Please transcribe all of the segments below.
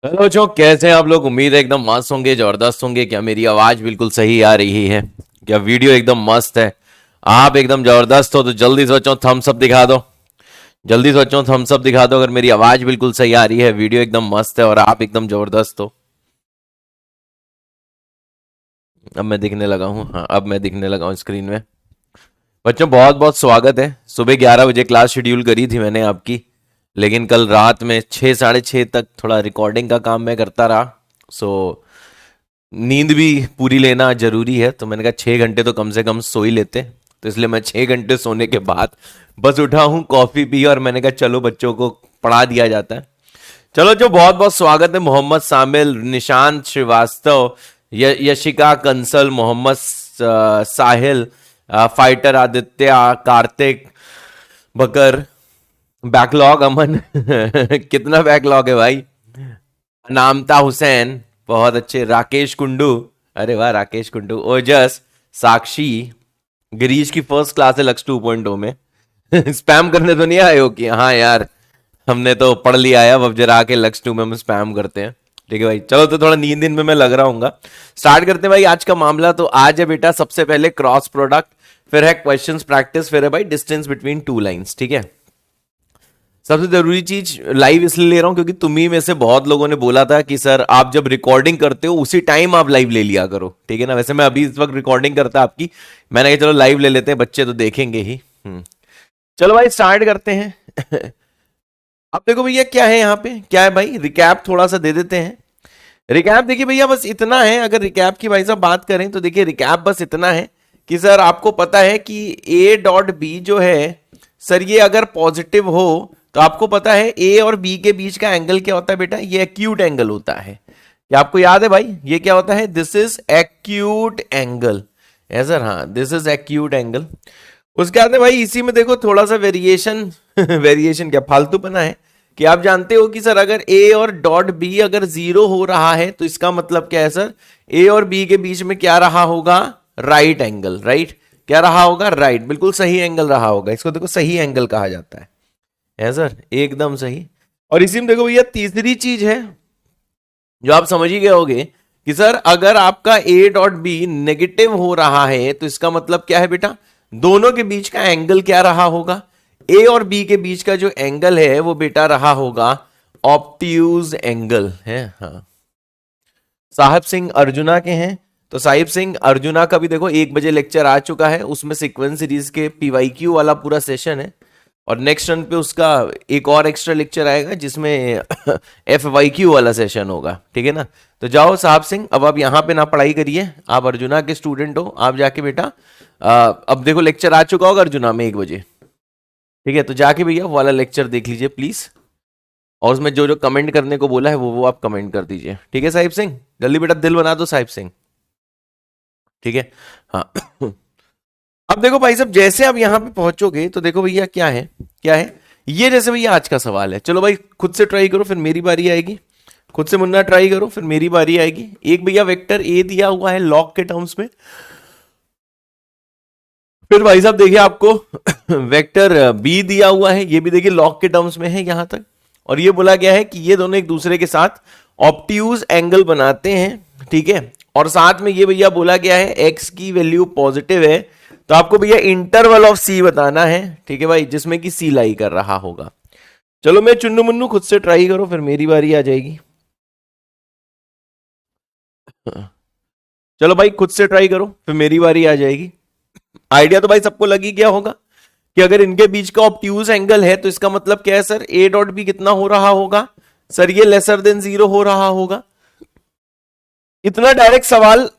Hello बच्चों, कैसे हैं आप लोग। उम्मीद है एकदम मस्त होंगे, जबरदस्त होंगे। क्या मेरी आवाज बिल्कुल सही आ रही है? क्या वीडियो एकदम मस्त है? आप एकदम जबरदस्त हो तो जल्दी से बच्चों थम्स अप दिखा दो। जल्दी से बच्चों थम्स अप दिखा दो अगर मेरी आवाज बिल्कुल सही आ रही है, वीडियो एकदम मस्त है और आप एकदम जबरदस्त हो। अब मैं दिखने लगा हूँ, हाँ अब मैं दिखने लगा हूँ स्क्रीन में। बच्चों बहुत बहुत स्वागत है। सुबह 11 बजे क्लास शेड्यूल करी थी मैंने आपकी, लेकिन कल रात में 6 साढ़े 6 तक थोड़ा रिकॉर्डिंग का काम मैं करता रहा। सो नींद भी पूरी लेना जरूरी है, तो मैंने कहा 6 घंटे तो कम से कम सो ही लेते। तो इसलिए मैं 6 घंटे सोने के बाद बस उठा हूँ, कॉफी पी और मैंने कहा चलो बच्चों को पढ़ा दिया जाता है। चलो जो बहुत बहुत स्वागत है। मोहम्मद सामिल, निशांत श्रीवास्तव, यशिका कंसल, मोहम्मद साहिल, फाइटर आदित्य, कार्तिक, बकर, बैकलॉग अमन कितना बैकलॉग है भाई। नामता हुसैन, बहुत अच्छे, राकेश कुंडू, अरे वाह राकेश कुंडू, ओजस, साक्षी, गिरीश की फर्स्ट क्लास है लक्स 2.0 में स्पैम करने तो नहीं आए हो कि हाँ यार हमने तो पढ़ लिया है, अब जरा के लक्स 2 में हम स्पैम करते हैं। ठीक है भाई, चलो तो थोड़ा नींद दिन में मैं लग रहा हूँ। स्टार्ट करते हैं भाई आज का मामला। तो आज है बेटा सबसे पहले क्रॉस प्रोडक्ट, फिर है क्वेश्चंस प्रैक्टिस, फिर है भाई डिस्टेंस बिटवीन टू लाइंस। ठीक है, सबसे जरूरी चीज लाइव इसलिए ले रहा हूं क्योंकि तुम्ही में से बहुत लोगों ने बोला था कि सर आप जब रिकॉर्डिंग करते हो उसी टाइम आप लाइव ले लिया करो। ठीक है ना, वैसे मैं अभी इस वक्त रिकॉर्डिंग करता आपकी, मैंने कहा चलो लाइव ले लेते हैं, बच्चे तो देखेंगे ही। चलो भाई स्टार्ट करते हैं अब देखो भैया क्या है यहाँ पे, क्या है भाई, रिकैप थोड़ा सा दे देते हैं। रिकैप देखिए भैया बस इतना है, अगर रिकैप की भाई साहब बात करें तो देखिए रिकैप बस इतना है कि सर आपको पता है कि ए डॉट बी जो है सर ये अगर पॉजिटिव हो तो आपको पता है ए और बी के बीच का एंगल क्या होता है बेटा, ये एक्यूट एंगल होता है। क्या आपको याद है भाई ये क्या होता है? दिस इज एक्यूट एंगल है सर, हाँ दिस इज एक्यूट एंगल। उसके बाद में भाई इसी में देखो थोड़ा सा वेरिएशन वेरिएशन क्या फालतूपना है कि आप जानते हो कि सर अगर ए और डॉट बी अगर जीरो हो रहा है तो इसका मतलब क्या है सर, ए और बी के बीच में क्या रहा होगा, राइट एंगल। राइट, क्या रहा होगा, राइट, बिल्कुल सही एंगल रहा होगा। इसको देखो सही एंगल कहा जाता है सर, एकदम सही। और इसी में देखो भैया तीसरी चीज है जो आप समझ ही गए होगे कि सर अगर आपका ए डॉट बी नेगेटिव हो रहा है तो इसका मतलब क्या है बेटा, दोनों के बीच का एंगल क्या रहा होगा, ए और बी के बीच का जो एंगल है वो बेटा रहा होगा ऑब्ट्यूज एंगल है। हाँ, साहिब सिंह अर्जुना के हैं, तो साहिब सिंह अर्जुना का भी देखो 1 बजे लेक्चर आ चुका है, उसमें सीक्वेंस सीरीज के पीवाईक्यू वाला पूरा सेशन है। और नेक्स्ट रन पे उसका एक और एक्स्ट्रा लेक्चर आएगा जिसमें एफ वाई क्यू वाला सेशन होगा। ठीक है ना, तो जाओ साहब सिंह, अब आप यहाँ पे ना पढ़ाई करिए, आप अर्जुना के स्टूडेंट हो, आप जाके बेटा अब देखो लेक्चर आ चुका होगा अर्जुना में 1 बजे। ठीक है, तो जाके भैया वो वाला लेक्चर देख लीजिए प्लीज, और उसमें जो जो कमेंट करने को बोला है वो आप कमेंट कर दीजिए। ठीक है साहिब सिंह, जल्दी बेटा दिल बना दो साहिब सिंह। ठीक है, हाँ अब देखो भाई साहब जैसे आप यहां पे पहुंचोगे तो देखो भैया क्या है, क्या है ये, जैसे भैया आज का सवाल है, चलो भाई खुद से ट्राई करो फिर मेरी बारी आएगी, खुद से मुन्ना ट्राई करो फिर मेरी बारी आएगी। एक भैया वेक्टर ए दिया हुआ है लॉग के टर्म्स में, फिर भाई साहब देखिए आपको वेक्टर बी दिया हुआ है, ये भी देखिए लॉग के टर्म्स में है यहां तक, और ये बोला गया है कि ये दोनों एक दूसरे के साथ ऑब्ट्यूज एंगल बनाते हैं। ठीक है, और साथ में ये भैया बोला गया है एक्स की वैल्यू पॉजिटिव है, तो आपको भैया इंटरवल ऑफ सी बताना है। ठीक है भाई, जिसमें कि सी लाई कर रहा होगा। चलो मैं चुन्नू मुन्नू खुद से ट्राई करो फिर मेरी बारी आ जाएगी। चलो भाई खुद से ट्राई करो फिर मेरी बारी आ जाएगी। आइडिया तो भाई सबको लग ही गया होगा कि अगर इनके बीच का ऑब्ट्यूज एंगल है तो इसका मतलब क्या है सर, ए डॉट बी कितना हो रहा होगा सर, ये लेसर देन जीरो हो रहा होगा। इतना डायरेक्ट सवाल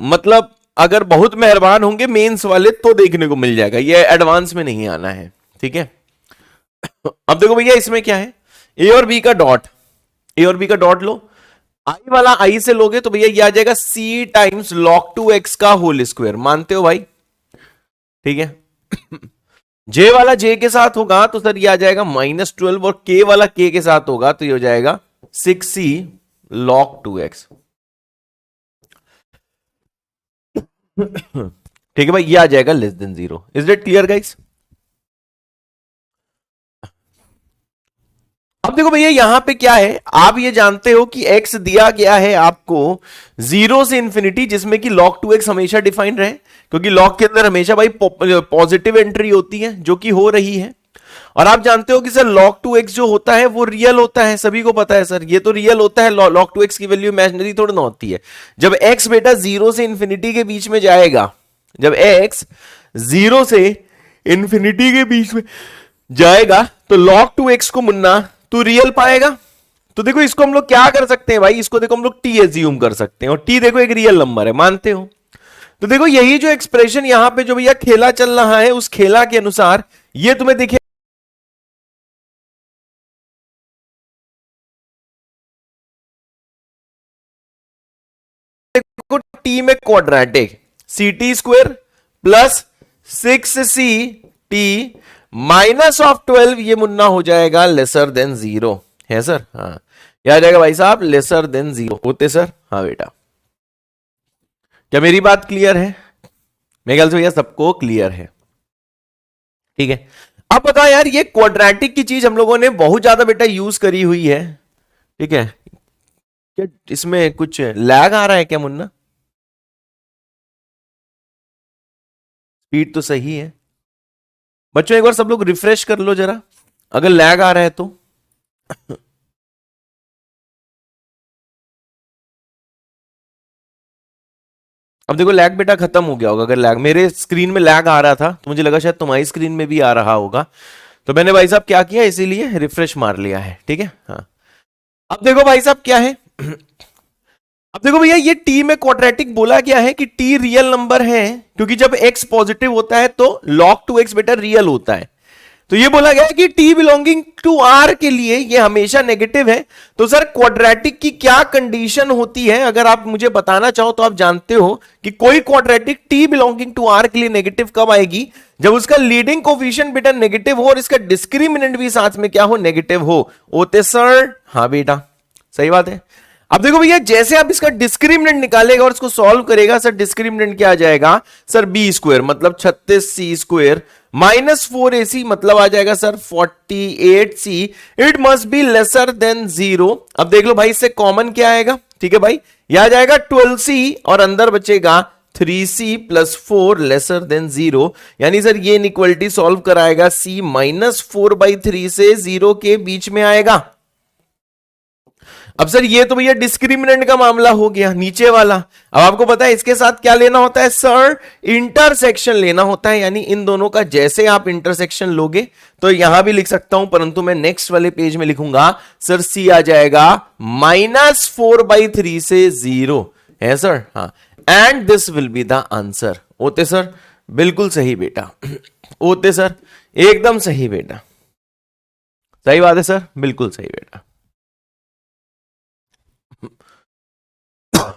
मतलब अगर बहुत मेहरबान होंगे मेंस वाले तो देखने को मिल जाएगा, ये एडवांस में नहीं आना है। ठीक है, अब देखो भैया इसमें क्या है, ए और बी का डॉट, ए और बी का डॉट लो, आई वाला आई से लोगे तो भैया ये आ जाएगा सी टाइम्स लॉग टू एक्स का होल स्क्वायर, मानते हो भाई? ठीक है, जे वाला जे के साथ होगा तो सर ये आ जाएगा -12, और के वाला के के साथ होगा तो ये हो जाएगा 6c log 2x। ठीक है भाई, ये आ जाएगा less than zero. Is it clear guys? अब देखो भैया यहां पे क्या है, आप ये जानते हो कि x दिया गया है आपको 0 से इंफिनिटी, जिसमें कि log 2x हमेशा डिफाइन रहे, क्योंकि log के अंदर हमेशा भाई पॉजिटिव एंट्री होती है जो कि हो रही है। और आप जानते हो कि सर log 2x जो होता है वो रियल होता है, सभी को पता है सर, ये तो रियल होता है, log 2x की वैल्यू इमेजिनरी थोड़ी ना होती है। जब x बेटा 0 से इंफिनिटी के बीच में जाएगा, जब x 0 से इंफिनिटी के बीच में जाएगा तो log 2x को मुन्ना तू रियल पाएगा। तो देखो इसको हम लोग क्या कर सकते हैं भाई, इसको देखो हम लोग t एज्यूम कर सकते हैं, और t देखो एक रियल नंबर है, मानते हो? तो देखो यही जो एक्सप्रेशन यहां पे जो भैया खेला चल रहा है, उस खेला के अनुसार ये तुम्हें दिखे टी में quadratic CT² plus 6CT minus of 12, ये मुन्ना हो जाएगा लेसर देन 0 है सर। हाँ क्या आ जाएगा भाई साहब, लेसर देन 0 होते सर। हाँ बेटा, क्या मेरी बात क्लियर है? मेरे ख्याल से भैया सबको क्लियर है, ठीक है। अब बताओ यार, ये क्वाड्रेटिक की चीज हम लोगों ने बहुत ज्यादा बेटा यूज करी हुई है, ठीक है। क्या इसमें कुछ लैग आ रहा है क्या मुन्ना? स्पीड तो सही है बच्चों, एक बार सब लोग रिफ्रेश कर लो जरा, अगर लैग आ रहा है तो। अब देखो लैग बेटा खत्म हो गया होगा, अगर लैग मेरे स्क्रीन में लैग आ रहा था तो मुझे लगा शायद तुम्हारी स्क्रीन में भी आ रहा होगा, तो मैंने भाई साहब क्या किया, इसीलिए रिफ्रेश मार लिया है, ठीक है। हाँ अब देखो भाई साहब क्या है, अब देखो भैया ये टी में क्वाड्रेटिक बोला गया है कि टी रियल नंबर है, क्योंकि जब x पॉजिटिव होता है तो log 2x बेटा रियल होता है। तो ये बोला गया है कि t बिलोंगिंग टू r के लिए ये हमेशा नेगेटिव है। तो सर क्वाड्रेटिक की क्या कंडीशन होती है, अगर आप मुझे बताना चाहो तो आप जानते हो कि कोई quadratic t belonging to r के लिए नेगेटिव कब आएगी, जब उसका लीडिंग कोफिशिएंट बेटा नेगेटिव हो और इसका डिस्क्रिमिनेंट भी साथ में क्या हो, नेगेटिव हो। होते सर? हाँ बेटा सही बात है। अब देखो भैया जैसे आप इसका डिस्क्रिमिनेंट निकालेगा और इसको सॉल्व करेगा, सर डिस्क्रिमिनेंट क्या आ जाएगा सर, b² मतलब 36c² माइनस 4ac मतलब आ जाएगा sir 48c, it must be lesser than 0। अब देख लो भाई इससे कॉमन क्या आएगा, ठीक है भाई, यह आ जाएगा 12c और अंदर बचेगा 3c प्लस 4 लेसर देन 0, यानी सर ये इनइक्वालिटी सॉल्व कराएगा c माइनस 4/3 से 0 के बीच में आएगा। अब सर ये तो भैया डिस्क्रिमिनेंट का मामला हो गया नीचे वाला। अब आपको पता है इसके साथ क्या लेना होता है सर, इंटरसेक्शन लेना होता है, यानी इन दोनों का जैसे आप इंटरसेक्शन लोगे तो यहां भी लिख सकता हूं, परंतु मैं नेक्स्ट वाले पेज में लिखूंगा सर c आ जाएगा -4/3 से 0 है सर। हाँ and this will be the answer. होते सर? बिल्कुल सही बेटा, होते सर एकदम सही बेटा, सही बात है सर, बिल्कुल सही बेटा।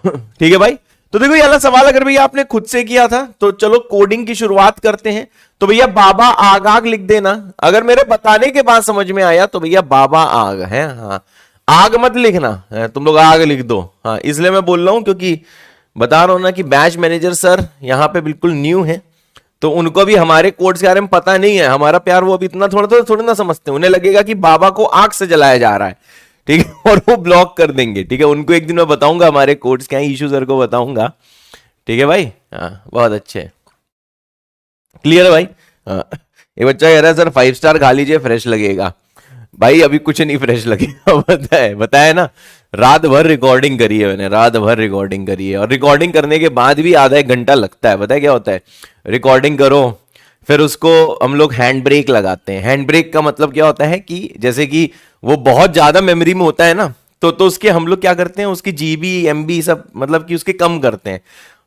ठीक है भाई, तो देखो ये वाला सवाल अगर भैया आपने खुद से किया था तो चलो कोडिंग की शुरुआत करते हैं। तो भैया बाबा आग आग लिख देना, अगर मेरे बताने के बाद समझ में आया तो भैया बाबा आग है। हाँ आग मत लिखना, तुम लोग आग लिख दो। हाँ इसलिए मैं बोल रहा हूं क्योंकि बता रहा हूं ना कि बैच मैनेजर सर यहाँ पे बिल्कुल न्यू है, तो उनको भी हमारे कोड्स के बारे में पता नहीं है। हमारा प्यार वो अभी इतना थोड़ा ना समझते, उन्हें लगेगा कि बाबा को आग से जलाया जा रहा है, ठीक है, और वो ब्लॉक कर देंगे। ठीक है, उनको एक दिन मैं बताऊंगा हमारे कोड्स क्या इशू सर को बताऊंगा। ठीक है भाई, हाँ बहुत अच्छे, क्लियर है भाई। हाँ ये बच्चा कह रहा है सर 5 स्टार खा लीजिए फ्रेश लगेगा। भाई अभी कुछ नहीं फ्रेश लगेगा, बताया ना, रात भर रिकॉर्डिंग करी है मैंने, रात भर रिकॉर्डिंग करी है, और रिकॉर्डिंग करने के बाद भी आधा 1 घंटा लगता है। पता है क्या होता है, रिकॉर्डिंग करो फिर उसको हम लोग हैंड ब्रेक लगाते हैं। हैंड ब्रेक का मतलब क्या होता है कि जैसे कि वो बहुत ज्यादा मेमोरी में होता है ना, तो उसके हम लोग क्या करते हैं, उसकी जीबी एमबी सब मतलब कि उसके कम करते हैं,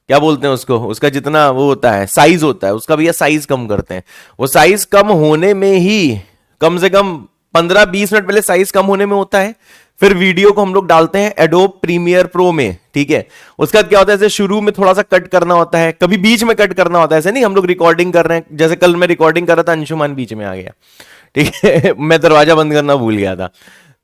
क्या बोलते हैं उसको, उसका जितना वो होता है साइज होता है उसका, भैया साइज कम करते हैं। वो साइज कम होने में ही कम से कम 15-20 मिनट पहले साइज कम होने में होता है, फिर वीडियो को हम लोग डालते हैं एडोब प्रीमियर प्रो में। ठीक है, उसका क्या होता है, जैसे शुरू में थोड़ा सा कट करना होता है, कभी बीच में कट करना होता है, ऐसे नहीं हम लोग रिकॉर्डिंग कर रहे हैं, जैसे कल मैं रिकॉर्डिंग कर रहा था, अंशुमान बीच में आ गया, ठीक है मैं दरवाजा बंद करना भूल गया था,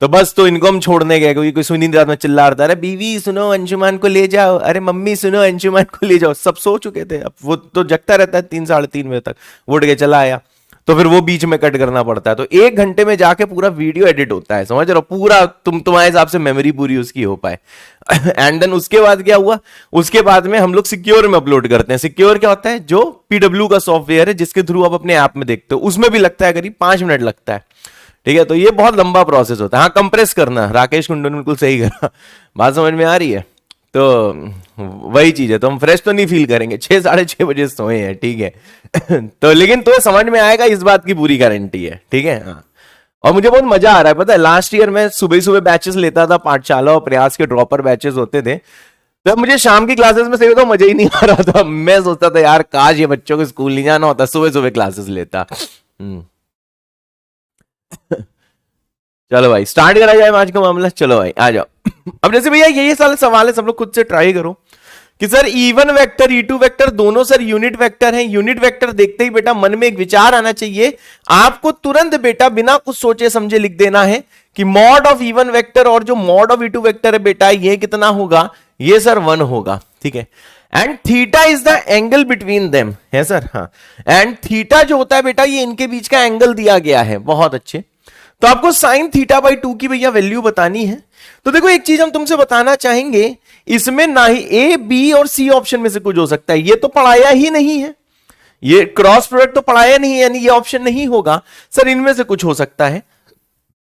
तो बस तो इनको हम छोड़ने गए, क्योंकि कोई सुन नहीं रहा था, चिल्ला रहा था, अरे बीवी सुनो अंशुमान को ले जाओ, अरे मम्मी सुनो अंशुमान को ले जाओ, सब सो चुके थे। अब वो तो जगता रहता है 3-3:30 बजे तक, वो उठ के चला आया, तो फिर वो बीच में कट करना पड़ता है। तो 1 घंटे में जाके पूरा वीडियो एडिट होता है, समझ रहे हो, पूरा तुम्हारे हिसाब से मेमोरी पूरी उसकी हो पाए। एंड देन उसके बाद क्या हुआ, उसके बाद में हम लोग सिक्योर में अपलोड करते हैं। सिक्योर क्या होता है, जो पीडब्ल्यू का सॉफ्टवेयर है जिसके थ्रू आप अपने ऐप में देखते हो, उसमें भी लगता है करीब 5 मिनट लगता है, ठीक है। तो ये बहुत लंबा प्रोसेस होता है। हाँ, कंप्रेस करना, राकेश कुंडन बिल्कुल सही करा, बात समझ में आ रही है। तो वही चीज है, तो हम फ्रेश तो नहीं फील करेंगे, 6-6:30 बजे सोए हैं, ठीक है। तो लेकिन तो समझ में आएगा, इस बात की पूरी गारंटी है, ठीक है। हाँ, और मुझे बहुत मजा आ रहा है, पता है लास्ट ईयर मैं सुबह सुबह बैचेस लेता था, पाठशाला और प्रयास के ड्रॉपर बैचेस होते थे, तो मुझे शाम की क्लासेस में सही तो मजा ही नहीं आ रहा था। मैं सोचता था यार काश ये बच्चों को स्कूल नहीं जाना होता, सुबह सुबह क्लासेस लेता। चलो भाई स्टार्ट करा जाए आज का मामला, चलो भाई आ जाओ। अब जैसे भैया ये सारे सवाल है, सब लोग खुद से ट्राई करो कि sir E1 vector E2 vector दोनों सर यूनिट वेक्टर हैं। यूनिट वेक्टर देखते ही बेटा मन में एक विचार आना चाहिए, आपको तुरंत बेटा बिना कुछ सोचे समझे लिख देना है कि मॉड ऑफ E1 वेक्टर और जो मॉड ऑफ E2 वेक्टर है बेटा ये कितना होगा, ये सर 1 होगा, ठीक है। And theta is the angle between them है सर, हाँ। एंड थीटा जो होता है बेटा ये इनके बीच का एंगल दिया गया है, बहुत अच्छे। तो आपको साइन थीटा बाई 2 की भैया वैल्यू बतानी है। तो देखो एक चीज हम तुमसे बताना चाहेंगे, इसमें ना ही ए बी और सी ऑप्शन में से कुछ हो सकता है, ये तो पढ़ाया ही नहीं है, ये क्रॉस प्रोडक्ट तो पढ़ाया नहीं है, यानी ये ऑप्शन नहीं होगा सर, इनमें से कुछ हो सकता है,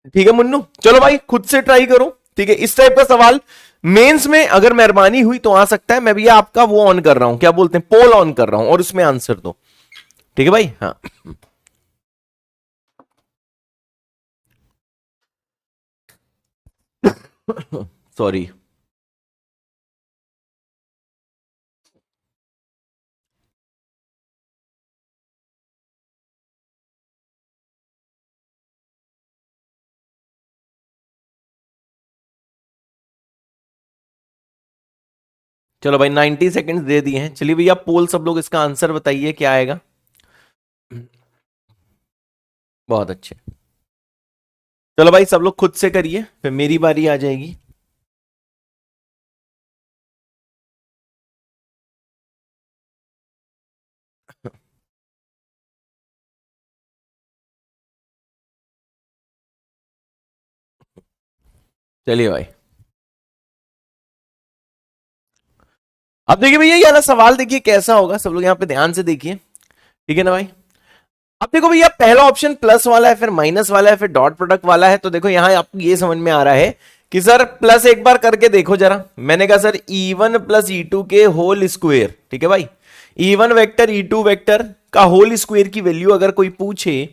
ठीक है मुन्नू। चलो भाई खुद से ट्राई करो, ठीक है। इस टाइप का सवाल मेंस में अगर मेहरबानी हुई तो आ सकता है। मैं भैया आपका वो ऑन कर रहा हूं, क्या बोलते हैं, पोल ऑन कर रहा हूं, और उसमें आंसर दो, ठीक है भाई। हाँ सॉरी। चलो भाई 90 सेकंड्स दे दिए हैं। चलिए भैया पोल सब लोग इसका आंसर बताइए क्या आएगा। बहुत अच्छे, चलो भाई सब लोग खुद से करिए, फिर मेरी बारी आ जाएगी। चलिए भाई, अब देखिए भैया ये वाला सवाल देखिए कैसा होगा, सब लोग यहां पे ध्यान से देखिए, ठीक है ना भाई। अब देखो भैया पहला ऑप्शन प्लस वाला है, फिर माइनस वाला है, फिर डॉट प्रोडक्ट वाला है। तो देखो यहां आपको ये समझ में आ रहा है कि सर प्लस एक बार करके देखो जरा, मैंने कहा सर E1 प्लस E2 के होल स्क्वायर, ठीक है भाई। E1 वेक्टर E2 वेक्टर का होल स्क्वायर की वैल्यू अगर कोई पूछे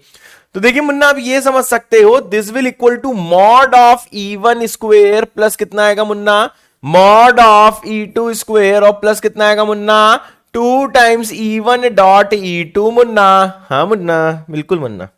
तो देखिए मुन्ना आप ये समझ सकते हो, this will equal to mod of E1 square plus कितना आएगा मुन्ना, मॉड ऑफ E2 स्क्वायर, और प्लस कितना आएगा Munna 2 times E1 dot E2 Munna. हाँ मुन्ना, बिल्कुल मुन्ना।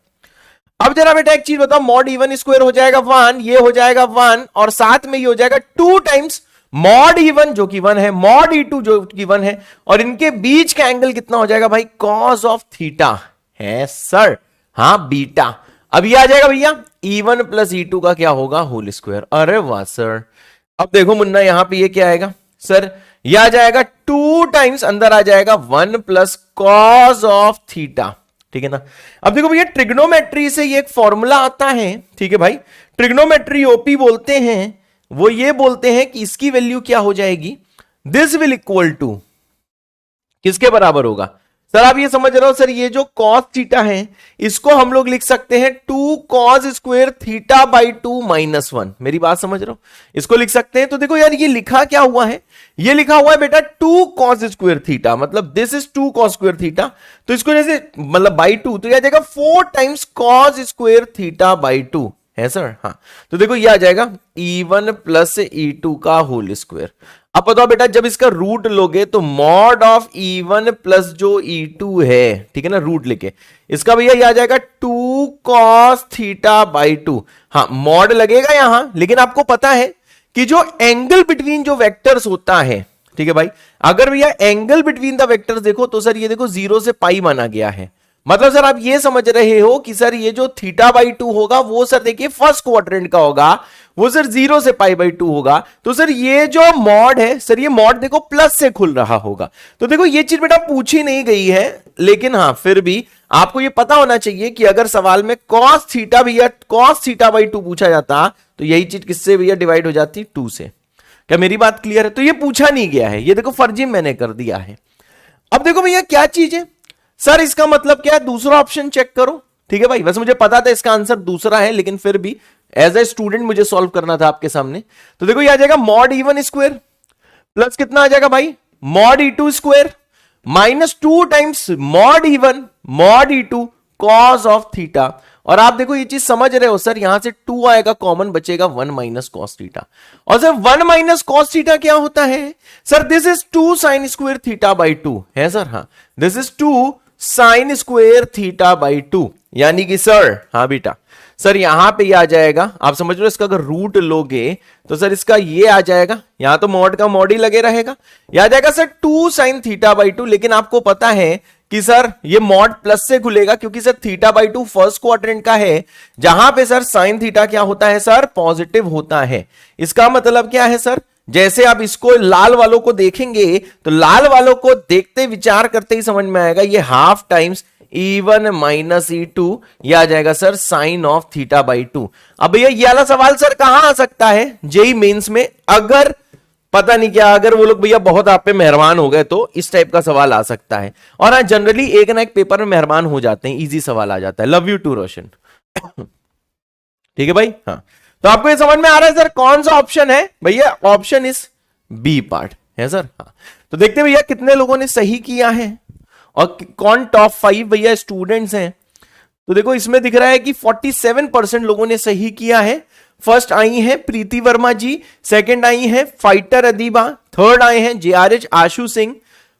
अब जरा बेटा एक चीज बताओ, मॉड E1 स्क्वायर हो जाएगा 1, ये हो जाएगा 1, और साथ में ये हो जाएगा 2 टाइम्स मॉड E1 जो कि 1 है, मॉड E2 जो कि 1 है, और इनके बीच का एंगल कितना हो जाएगा भाई, कॉस ऑफ थीटा है सर, हाँ बीटा। अब ये आ जाएगा भैया E1 प्लस E2 का क्या होगा, होल स्क्वायर। अरे वाह सर। अब देखो मुन्ना यहां पे ये क्या आएगा सर, ये आ जाएगा 2 टाइम्स, अंदर आ जाएगा 1 प्लस कॉस ऑफ थीटा, ठीक है ना। अब देखो भैया ट्रिग्नोमेट्री से ये एक फॉर्मूला आता है, ठीक है भाई, ट्रिग्नोमेट्री ओपी बोलते हैं, वो ये बोलते हैं कि इसकी वैल्यू क्या हो जाएगी, दिस विल इक्वल टू किसके बराबर होगा सर, आप ये समझ रहे हो सर, ये जो कॉस थीटा है इसको हम लोग लिख सकते हैं 2 cos square theta by 2 minus 1, मेरी बात समझ रहे हो, इसको लिख सकते हैं। तो देखो यार ये लिखा क्या हुआ है, ये लिखा हुआ है बेटा 2 कॉस स्क्वायर थीटा, मतलब this is 2 cos square theta, तो इसको जैसे मतलब बाई 2, तो ये आ जाएगा 4 times cos square theta by 2 है सर, हाँ। तो देखो ये आ जाएगा E1 प्लस E2 का होल स्क्वायर। अब बताओ बेटा जब इसका रूट लोगे तो मॉड ऑफ E1 प्लस जो E2 है, ठीक है ना, रूट लेके इसका भैया ये आ जाएगा 2 कॉस थीटा बाई 2। हाँ मॉड लगेगा यहां, लेकिन आपको पता है कि जो एंगल बिटवीन जो वेक्टर्स होता है, ठीक है भाई, अगर भैया एंगल बिटवीन द वेक्टर्स देखो तो सर ये देखो 0 से पाई माना गया है, मतलब सर आप ये समझ रहे हो कि सर ये जो थीटा बाई 2 होगा वो सर देखिए फर्स्ट क्वाड्रेंट का होगा, वो सर 0 से π/2 होगा। तो सर ये जो मॉड है सर, ये मॉड देखो प्लस से खुल रहा होगा। तो देखो ये चीज बेटा पूछी नहीं गई है, लेकिन हाँ फिर भी आपको ये पता होना चाहिए कि अगर सवाल में cos थीटा भैया cos θ/2 पूछा जाता तो यही चीज किससे भैया डिवाइड हो जाती, 2 से। क्या मेरी बात क्लियर है? तो ये पूछा नहीं गया है, ये देखो फर्जी मैंने कर दिया है। अब देखो भैया क्या चीज है सर, इसका मतलब क्या है, दूसरा ऑप्शन चेक करो। ठीक है भाई, वैसे मुझे पता था इसका आंसर दूसरा है, लेकिन फिर भी एज ए स्टूडेंट मुझे सॉल्व करना था आपके सामने। तो देखो ये आ जाएगा मॉड E1 स्क्वायर प्लस कितना आ जाएगा भाई, mod E2 square minus 2 times mod E1 mod E2 cos of theta. और आप देखो ये चीज समझ रहे हो सर, यहां से 2 आएगा कॉमन, बचेगा 1 माइनस कॉस थीटा। और सर 1 माइनस कॉस थीटा क्या होता है sir, this is 2 sine square θ/2 है सर। हाँ, दिस इज 2 साइन स्क्वायर θ/2, यानी कि सर हाँ बेटा सर यहां पे ये आ जाएगा, आप समझ लो इसका अगर रूट लोगे तो सर इसका ये आ जाएगा, यहां तो मॉड का मॉड ही लगे रहेगा, ये आ जाएगा सर 2 साइन θ/2। लेकिन आपको पता है कि सर ये मॉड प्लस से खुलेगा, क्योंकि सर θ/2 फर्स्ट क्वाड्रेंट का है, जहां पे सर साइन थीटा क्या होता है सर, पॉजिटिव होता है। इसका मतलब क्या है सर, जैसे आप इसको लाल वालों को देखेंगे तो लाल वालों को देखते विचार करते ही समझ में आएगा, ये half times E1 minus E2 ये आ जाएगा सर साइन ऑफ θ/2। अब भैया ये वाला सवाल सर कहां आ सकता है, जेई मेंस में, अगर पता नहीं क्या, अगर वो लोग भैया बहुत आप पे मेहरबान हो गए तो इस टाइप का सवाल आ सकता है। और हाँ जनरली एक ना एक पेपर में मेहरबान हो जाते हैं, इजी सवाल आ जाता है। लव यू टू रोशन। ठीक है भाई। हाँ तो आपको ये समझ में आ रहा है सर कौन सा ऑप्शन है भैया, ऑप्शन इज बी पार्ट है सर। हाँ तो देखते हैं भैया कितने लोगों ने सही किया है और कौन टॉप 5 भैया स्टूडेंट्स हैं। तो देखो इसमें दिख रहा है कि 47% लोगों ने सही किया है। फर्स्ट आई हैं प्रीति वर्मा जी, सेकंड आई हैं फाइटर अदीबा, थर्ड आए हैं JRH आशु सिंह,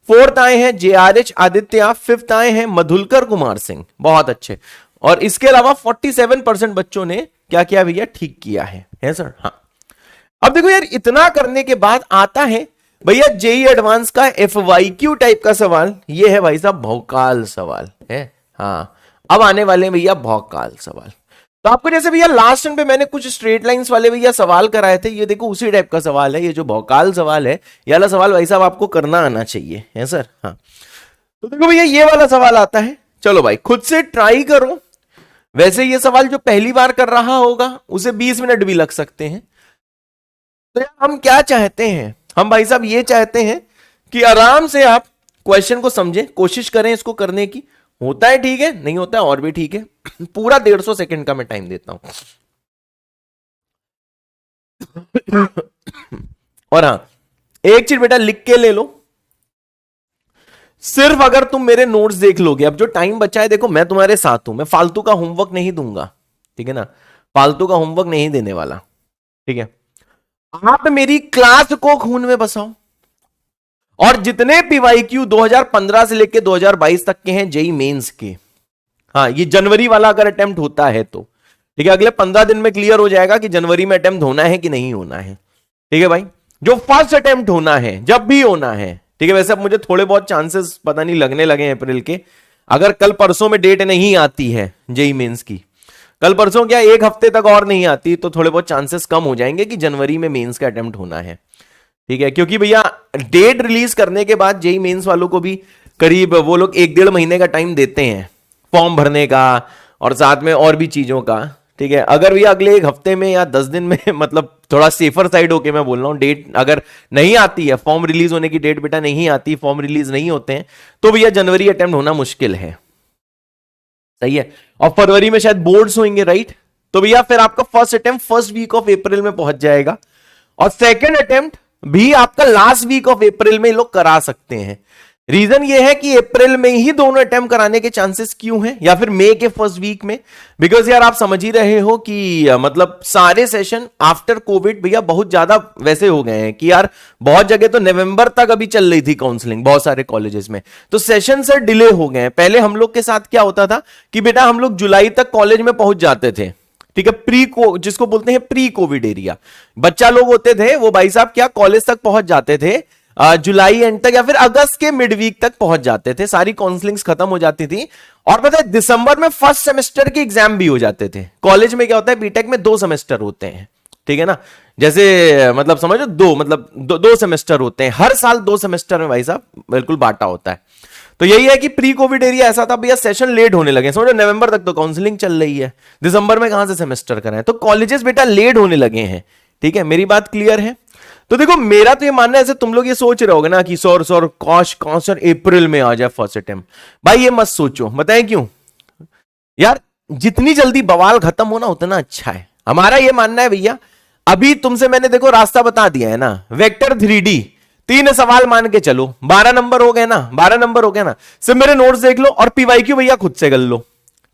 फोर्थ आए हैं JRH आदित्य, फिफ्थ आए हैं मधुलकर कुमार सिंह। बहुत अच्छे। और इसके अलावा 47% बच्चों ने क्या किया भैया, ठीक किया है सर। हाँ अब देखो यार इतना करने के बाद आता है भैया जेई एडवांस का FYQ टाइप का सवाल। ये है भाई साहब भौकाल सवाल है। हाँ अब आने वाले हैं भैया भौकाल सवाल। तो आपको जैसे भैया लास्ट टाइम पे मैंने कुछ स्ट्रेट लाइंस वाले भैया सवाल कराए थे, ये देखो उसी टाइप का सवाल है। ये जो भौकाल सवाल है, ये वाला सवाल भाई साहब आपको करना आना चाहिए है सर। हाँ तो देखो भैया ये वाला सवाल आता है, चलो भाई खुद से ट्राई करो। वैसे ये सवाल जो पहली बार कर रहा होगा उसे 20 मिनट भी लग सकते हैं। तो यार हम क्या चाहते हैं, हम भाई साहब ये चाहते हैं कि आराम से आप क्वेश्चन को समझें, कोशिश करें इसको करने की। होता है ठीक है, नहीं होता है और भी ठीक है। पूरा 150 सेकंड का मैं टाइम देता हूं। और हाँ एक चीज बेटा लिख के ले लो, सिर्फ अगर तुम मेरे नोट्स देख लोगे, अब जो टाइम बचा है देखो मैं तुम्हारे साथ हूं, मैं फालतू का होमवर्क नहीं दूंगा, ठीक है ना, फालतू का होमवर्क नहीं देने वाला, ठीक है। आप मेरी क्लास को खून में बसाओ और जितने PYQ 2015 से लेकर 2022 तक के हैं जेई मेंस के, हाँ ये जनवरी वाला अगर अटेम्प्ट होता है तो ठीक है, अगले 15 दिन में क्लियर हो जाएगा कि जनवरी में अटेम्प्ट होना है कि नहीं होना है, ठीक है भाई। जो फर्स्ट अटेम्प्ट होना है जब भी होना है, ठीक है। वैसे अब मुझे थोड़े बहुत चांसेस पता नहीं लगने लगे हैं अप्रैल के, अगर कल परसों में डेट नहीं आती है जेई मेंस की, कल परसों क्या एक हफ्ते तक और नहीं आती, तो थोड़े बहुत चांसेस कम हो जाएंगे कि जनवरी में मेंस का अटेम्प्ट होना है, ठीक है। क्योंकि भैया डेट रिलीज करने के बाद जेई मेंस वालों को भी करीब वो लोग 1-1.5 महीने का टाइम देते हैं फॉर्म भरने का और साथ में और भी चीजों का, ठीक है। अगर भैया अगले एक हफ्ते में या 10 दिन में मतलब थोड़ा सेफर साइड होके मैं बोल रहा हूं, डेट अगर नहीं आती है, फॉर्म रिलीज होने की डेट बेटा नहीं आती, फॉर्म रिलीज नहीं होते हैं, तो भैया जनवरी अटेम्प्ट होना मुश्किल है, सही है। और फरवरी में शायद बोर्ड्स होंगे, राइट। तो भैया फिर आपका first attempt first week of April में पहुंच जाएगा और सेकेंड अटेम्प्ट भी आपका लास्ट वीक ऑफ अप्रैल में लोग करा सकते हैं। रीजन ये है कि अप्रैल में ही दोनों अटेम्प्ट कराने के चांसेस क्यों हैं, या फिर मई के फर्स्ट वीक में, बिकॉज यार आप समझ ही रहे हो कि मतलब सारे सेशन आफ्टर कोविड भैया बहुत ज्यादा वैसे हो गए हैं कि यार बहुत जगह तो नवंबर तक अभी चल रही थी काउंसलिंग बहुत सारे कॉलेजेस में, तो सेशन सर डिले हो गए हैं। पहले हम लोग के साथ क्या होता था कि बेटा हम लोग जुलाई तक कॉलेज में पहुंच जाते थे, ठीक है, जिसको बोलते हैं प्री कोविड एरिया, बच्चा लोग होते थे वो भाई साहब क्या कॉलेज तक पहुंच जाते थे जुलाई एंड तक या फिर अगस्त के मिड वीक तक पहुंच जाते थे, सारी काउंसलिंग्स खत्म हो जाती थी। और पता है दिसंबर में फर्स्ट सेमेस्टर के एग्जाम भी हो जाते थे। कॉलेज में क्या होता है, बीटेक में 2 सेमेस्टर होते हैं, ठीक है ना। जैसे मतलब समझो दो सेमेस्टर होते हैं हर साल, 2 सेमेस्टर में भाई साहब बिल्कुल बांटा होता है। तो यही है कि प्री कोविड एरिया ऐसा था भैया, सेशन लेट होने लगे, समझो नवंबर तक तो काउंसलिंग चल रही है, दिसंबर में कहां से सेमेस्टर कराएं, तो कॉलेजेस बेटा लेट होने लगे हैं। ठीक है, मेरी बात क्लियर है। तो देखो मेरा तो ये मानना है, ऐसे तुम लोग ये सोच रहे होगे ना कि सर कॉश कौन अप्रैल में आ जाए फर्स्ट अटेम्प्ट, भाई ये मत सोचो, बताएं क्यों यार, जितनी जल्दी बवाल खत्म होना उतना अच्छा है। हमारा ये मानना है भैया, अभी तुमसे मैंने देखो रास्ता बता दिया है ना, वेक्टर 3D 3 सवाल मान के चलो, 12 नंबर हो गए ना, 12 नंबर हो गया ना, सिर्फ मेरे नोट्स देख लो और पीवाईक्यू भैया खुद से कर लो,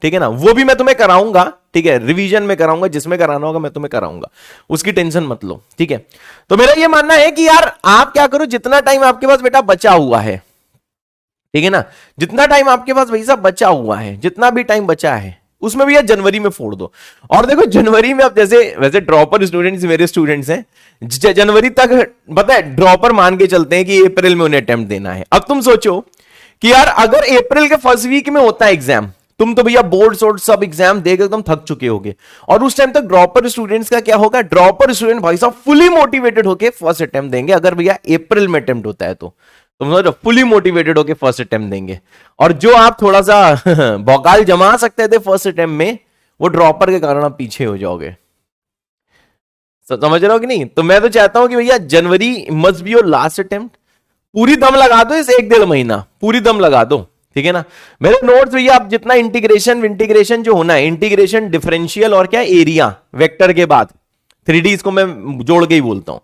ठीक है ना, वो भी मैं तुम्हें कराऊंगा, ठीक है, रिवीजन में कराऊंगा, जिसमें कराना होगा मैं तुम्हें कराऊंगा, उसकी टेंशन मत लो, ठीक है। तो मेरा ये मानना है कि यार आप क्या करो, जितना टाइम आपके पास बेटा बचा हुआ है, ठीक है ना, जितना टाइम आपके पास भाई साहब बचा हुआ है, जितना भी टाइम बचा है उसमें भैया जनवरी में फोड़ दो। और देखो जनवरी में अब जैसे वैसे ड्रॉपर स्टूडेंट्स मेरे स्टूडेंट्स हैं, जनवरी तक पता है ड्रॉपर मान के चलते हैं कि अप्रैल में उन्हें अटेम्प्ट देना है। अब तुम सोचो कि यार अगर अप्रैल के फर्स्ट वीक में होता है एग्जाम, तुम तो भैया बोर्ड और सब एग्जाम देकर एकदम थक चुके होगे, और उस टाइम तक ड्रॉपर स्टूडेंट्स का क्या होगा, ड्रॉपर स्टूडेंट भाई साहब फुली मोटिवेटेड होकर फर्स्ट अटेम्प्ट देंगे, अगर भैया अप्रैल में अटेम्प्ट होता है तो तुम समझो फुली मोटिवेटेड होके फर्स्ट अटेम्प्ट देंगे। और जो आप थोड़ा सा भौकाल जमा सकते थे फर्स्ट अटेम्प्ट में, वो ड्रॉपर के कारण आप पीछे हो जाओगे। समझ रहे हो कि नहीं। तो मैं तो चाहता हूं कि भैया January must be your last attempt, पूरी दम लगा दो इस 1-1.5 महीना, पूरी दम लगा दो, ठीक है ना। मेरे नोट्स भैया आप जितना इंटीग्रेशन जो होना है, इंटीग्रेशन डिफरेंशियल और क्या एरिया वेक्टर के बाद 3D, इसको मैं जोड़ के ही बोलता हूं,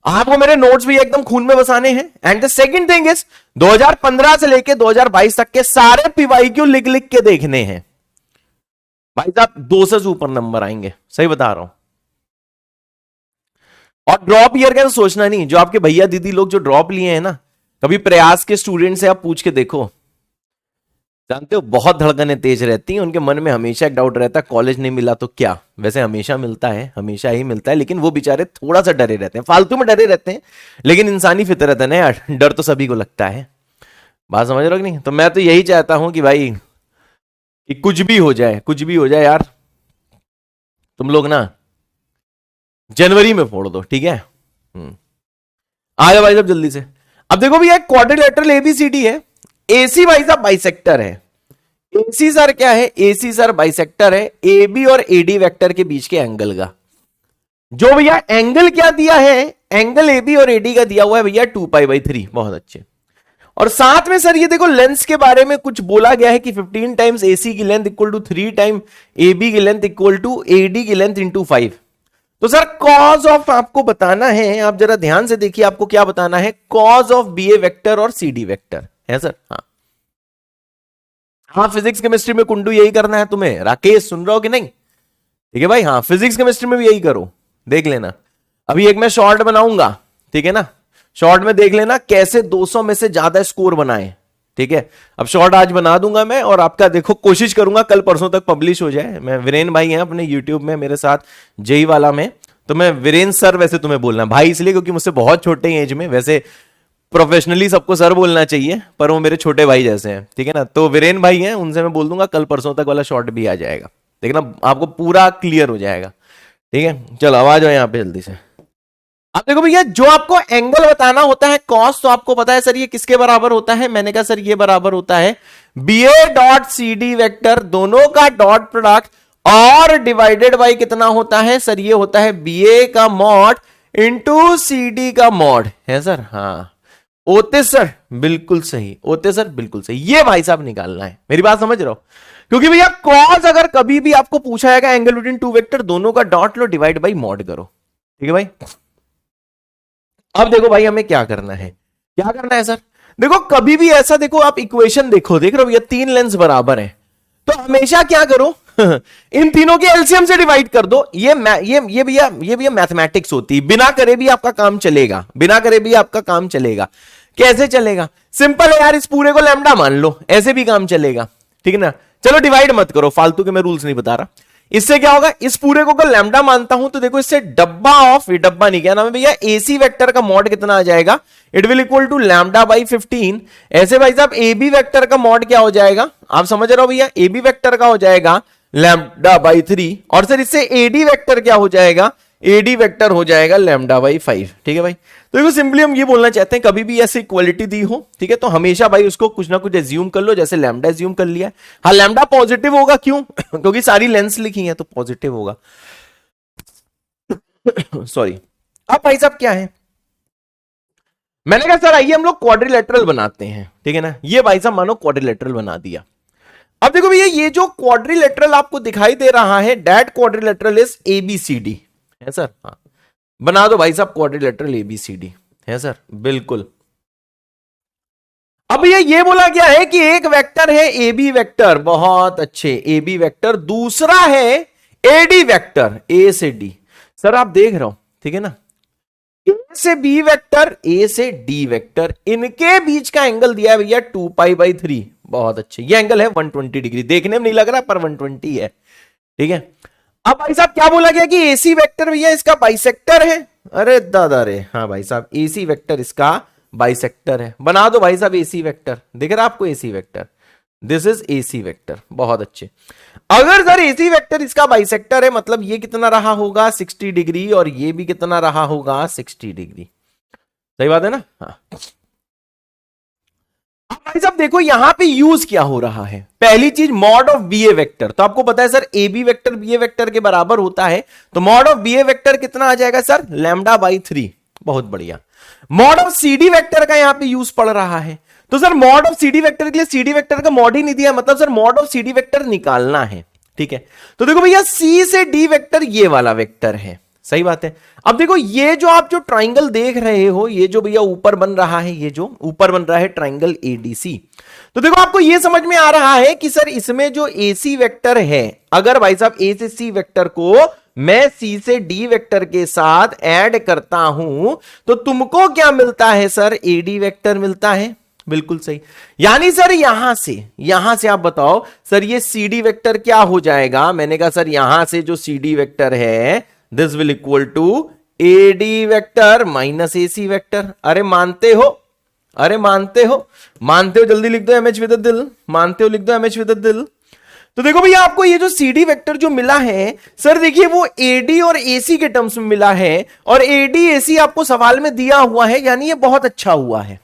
आपको मेरे नोट्स भी एकदम खून में बसाने हैं। And the second thing is 2015 से लेके 2022 तक के सारे पीवाईक्यू लिख लिख के देखने हैं भाई साहब, 200 से ऊपर नंबर आएंगे, सही बता रहा हूं। और ड्रॉप ईयर का तो सोचना नहीं, जो आपके भैया दीदी लोग जो ड्रॉप लिए हैं ना, कभी प्रयास के स्टूडेंट से आप पूछ के देखो, जानते हो बहुत धड़कनें तेज रहती हैं, उनके मन में हमेशा एक डाउट रहता है कॉलेज नहीं मिला तो क्या, वैसे हमेशा मिलता है, हमेशा ही मिलता है, लेकिन वो बेचारे थोड़ा सा डरे रहते हैं, फालतू में डरे रहते हैं, लेकिन इंसानी फितरत है ना यार, डर तो सभी को लगता है, बात समझ रहे हो कि नहीं। तो मैं तो यही चाहता हूं कि भाई कि कुछ भी हो जाए, कुछ भी हो जाए यार, तुम लोग ना जनवरी में फोड़ दो, ठीक है। आ जाओ भाई साहब जल्दी से। अब देखो भैया क्वाड्रिलेटरल एबीसीडी है, एसी भाई साहब बाइसेक्टर है, एसी सर क्या है, एसी सर बाइसेक्टर है, एबी और एडी वेक्टर के बीच के एंगल का, जो भैया एंगल क्या दिया है, एंगल एबी और एडी का दिया हुआ है भैया 2π/3, बहुत अच्छे। और साथ में सर ये देखो लेंस के बारे में कुछ बोला गया है कि 15 टाइम्स एसी की length equal to 3 time AB की लेंथ इक्वल टू एडी की लेंथ इंटू 5। तो सर कॉज ऑफ आपको बताना है, आप जरा ध्यान से देखिए, आपको क्या बताना है, कॉज ऑफ बीए वेक्टर और सीडी वेक्टर है सर। हाँ फिजिक्स केमिस्ट्री में कुंडू यही करना है तुम्हें, राकेश सुन रहे हो कि नहीं, ठीक है भाई, हाँ फिजिक्स केमिस्ट्री में भी यही करो, देख लेना। अभी एक मैं शॉर्ट बनाऊंगा, ठीक है ना, शॉर्ट में देख लेना कैसे 200 में से ज्यादा स्कोर बनाए, ठीक है। अब शॉर्ट आज बना दूंगा मैं, और आपका देखो कोशिश करूंगा कल परसों तक पब्लिश हो जाए। मैं वीरेन भाई हैं अपने यूट्यूब में मेरे साथ जेई वाला में, तो मैं वीरेन सर वैसे तुम्हें बोलना भाई इसलिए क्योंकि मुझसे बहुत छोटे एज में, वैसे प्रोफेशनली सबको सर बोलना चाहिए पर वो मेरे छोटे भाई जैसे हैं, ठीक है ना। तो वीरेन भाई हैं, उनसे मैं बोल दूंगा कल परसों तक वाला शॉर्ट भी आ जाएगा, देखना आपको पूरा क्लियर हो जाएगा, ठीक है। चलो आवाज हो यहाँ पे जल्दी से। अब देखो भैया जो आपको एंगल बताना होता है कॉस, तो आपको पता है सर ये किसके बराबर होता है, मैंने कहा सर ये बराबर होता है BA dot C D vector दोनों का डॉट प्रोडक्ट, और डिवाइडेड बाई कितना होता है सर, ये होता है बीए का मॉड इंटू सी डी का मॉड, है सर। हाँ ओते सर बिल्कुल सही, ओते सर बिल्कुल सही, ये भाई साहब निकालना है, मेरी बात समझ रहे हो। क्योंकि भैया कॉस अगर कभी भी आपको पूछा जाएगा एंगल बिटवीन टू वेक्टर, दोनों का dot low divide by mod करो, ठीक है भाई। अब देखो भाई हमें क्या करना है, क्या करना है सर, देखो कभी भी ऐसा देखो आप इक्वेशन देखो, देख रहे हो भैया 3 लेंस बराबर है, तो हमेशा क्या करो इन तीनों के एलसीएम से डिवाइड कर दो। ये भैया मैथमेटिक्स होती है, बिना करे भी आपका काम चलेगा, बिना करे भी आपका काम चलेगा। कैसे चलेगा, सिंपल है यार, इस पूरे को लैम्डा मान लो, ऐसे भी काम चलेगा, ठीक है ना। चलो डिवाइड मत करो, फालतू के मैं रूल्स नहीं बता रहा। इससे क्या होगा, इस पूरे को अगर लैम्डा मानता हूं तो देखो इससे डब्बा ऑफ, डब्बा नहीं क्या नाम है भैया, एसी वेक्टर का मॉड कितना आ जाएगा, it will equal to lambda by 15। ऐसे भाई साहब एबी वेक्टर का मॉड क्या हो जाएगा, आप समझ रहे हो भैया, एबी वेक्टर का हो जाएगा लैम्डा बाई 3, और सर इससे एडी वेक्टर क्या हो जाएगा, एडी वेक्टर हो जाएगा लैम्डा बाई 5। ठीक है भाई, तो देखो सिंपली हम ये बोलना चाहते हैं, कभी भी ऐसी इक्वालिटी दी हो, ठीक है, तो हमेशा भाई उसको कुछ ना कुछ एज्यूम कर लो, जैसे लैम्डा एज्यूम कर लिया। हाँ, लैम्डा पॉजिटिव होगा, क्यों? क्योंकि सारी लेंस लिखी है तो पॉजिटिव होगा। सॉरी। अब भाई साहब क्या है, मैंने कहा सर आइए हम लोग क्वाड्रिलेटरल बनाते हैं, ठीक है ना। ये भाई साहब मानो क्वाड्रिलेटरल बना दिया। अब देखो भैया, ये जो क्वाड्रिलेटरल आपको दिखाई दे रहा है, दैट क्वाड्रिलेटरल इज एबीसीडी, है सर। हाँ, बना दो भाई साहब क्वाड्रिलेटरल एबीसीडी, है सर, बिल्कुल। अब ये बोला गया है कि एक वेक्टर है एबी वेक्टर, बहुत अच्छे, एबी वेक्टर, दूसरा है एडी वेक्टर, ए से डी। सर आप देख रहे हो, ठीक है ना, ए से बी वेक्टर, ए से डी वेक्टर, इनके बीच का एंगल दिया है भैया 2π/3, बहुत अच्छे। ये एंगल है 120 डिग्री, देखने में नहीं लग रहा पर 120 है, ठीक है। अब भाई साहब क्या बोला गया कि एसी वेक्टर भैया इसका बाइसेक्टर है। अरे दादा रे, हाँ भाई साहब एसी वेक्टर इसका बाइसेक्टर है। बना दो भाई साहब एसी वेक्टर, दिख रहा है आपको AC vector, this is AC vector, बहुत अच्छे। अगर सर एसी वेक्टर इसका बाइसेक्टर है, मतलब ये कितना रहा होगा 60 डिग्री, और ये भी कितना रहा होगा 60 डिग्री, सही बात है ना। हाँ, अब भाई साहब देखो यहां पे यूज क्या हो रहा है, पहली चीज mod of B A vector, तो आपको पता है sir A B vector B A vector के बराबर होता है, तो mod of B A vector कितना आ जाएगा सर, λ/3, बहुत बढ़िया। Mod of C D vector का यहां पे यूज पड़ रहा है, तो sir mod of C D vector के लिए सी डी वेक्टर का मॉड ही नहीं दिया, मतलब sir mod of C D vector निकालना है, ठीक है। तो देखो भैया सी से डी वेक्टर ये वाला वेक्टर है, सही बात है। अब देखो ये जो आप जो ट्राइंगल देख रहे हो, ये जो भैया ऊपर बन रहा है, ये जो ऊपर बन रहा है ट्राइंगल एडीसी, तो देखो आपको ये समझ में आ रहा है कि सर इसमें जो एसी वेक्टर है, अगर भाई साहब ए से सी वेक्टर को मैं सी से डी वेक्टर के साथ ऐड करता हूं, तो तुमको क्या मिलता है सर, एडी वेक्टर मिलता है, बिल्कुल सही। यानी सर यहां से आप बताओ सर ये सी डी वेक्टर क्या हो जाएगा। मैंने कहा सर यहां से जो सी डी वेक्टर है, this will equal to AD vector minus AC vector. अरे मानते हो, अरे मानते हो, मानते हो, जल्दी लिख दो एमएच विद दिल, मानते हो लिख दो एमएच विद दिल। तो देखो भैया आपको ये जो सी डी वेक्टर जो मिला है सर, देखिए वो एडी और एसी के टर्म्स में मिला है, और एडी एसी आपको सवाल में दिया हुआ है, यानी ये बहुत अच्छा हुआ है।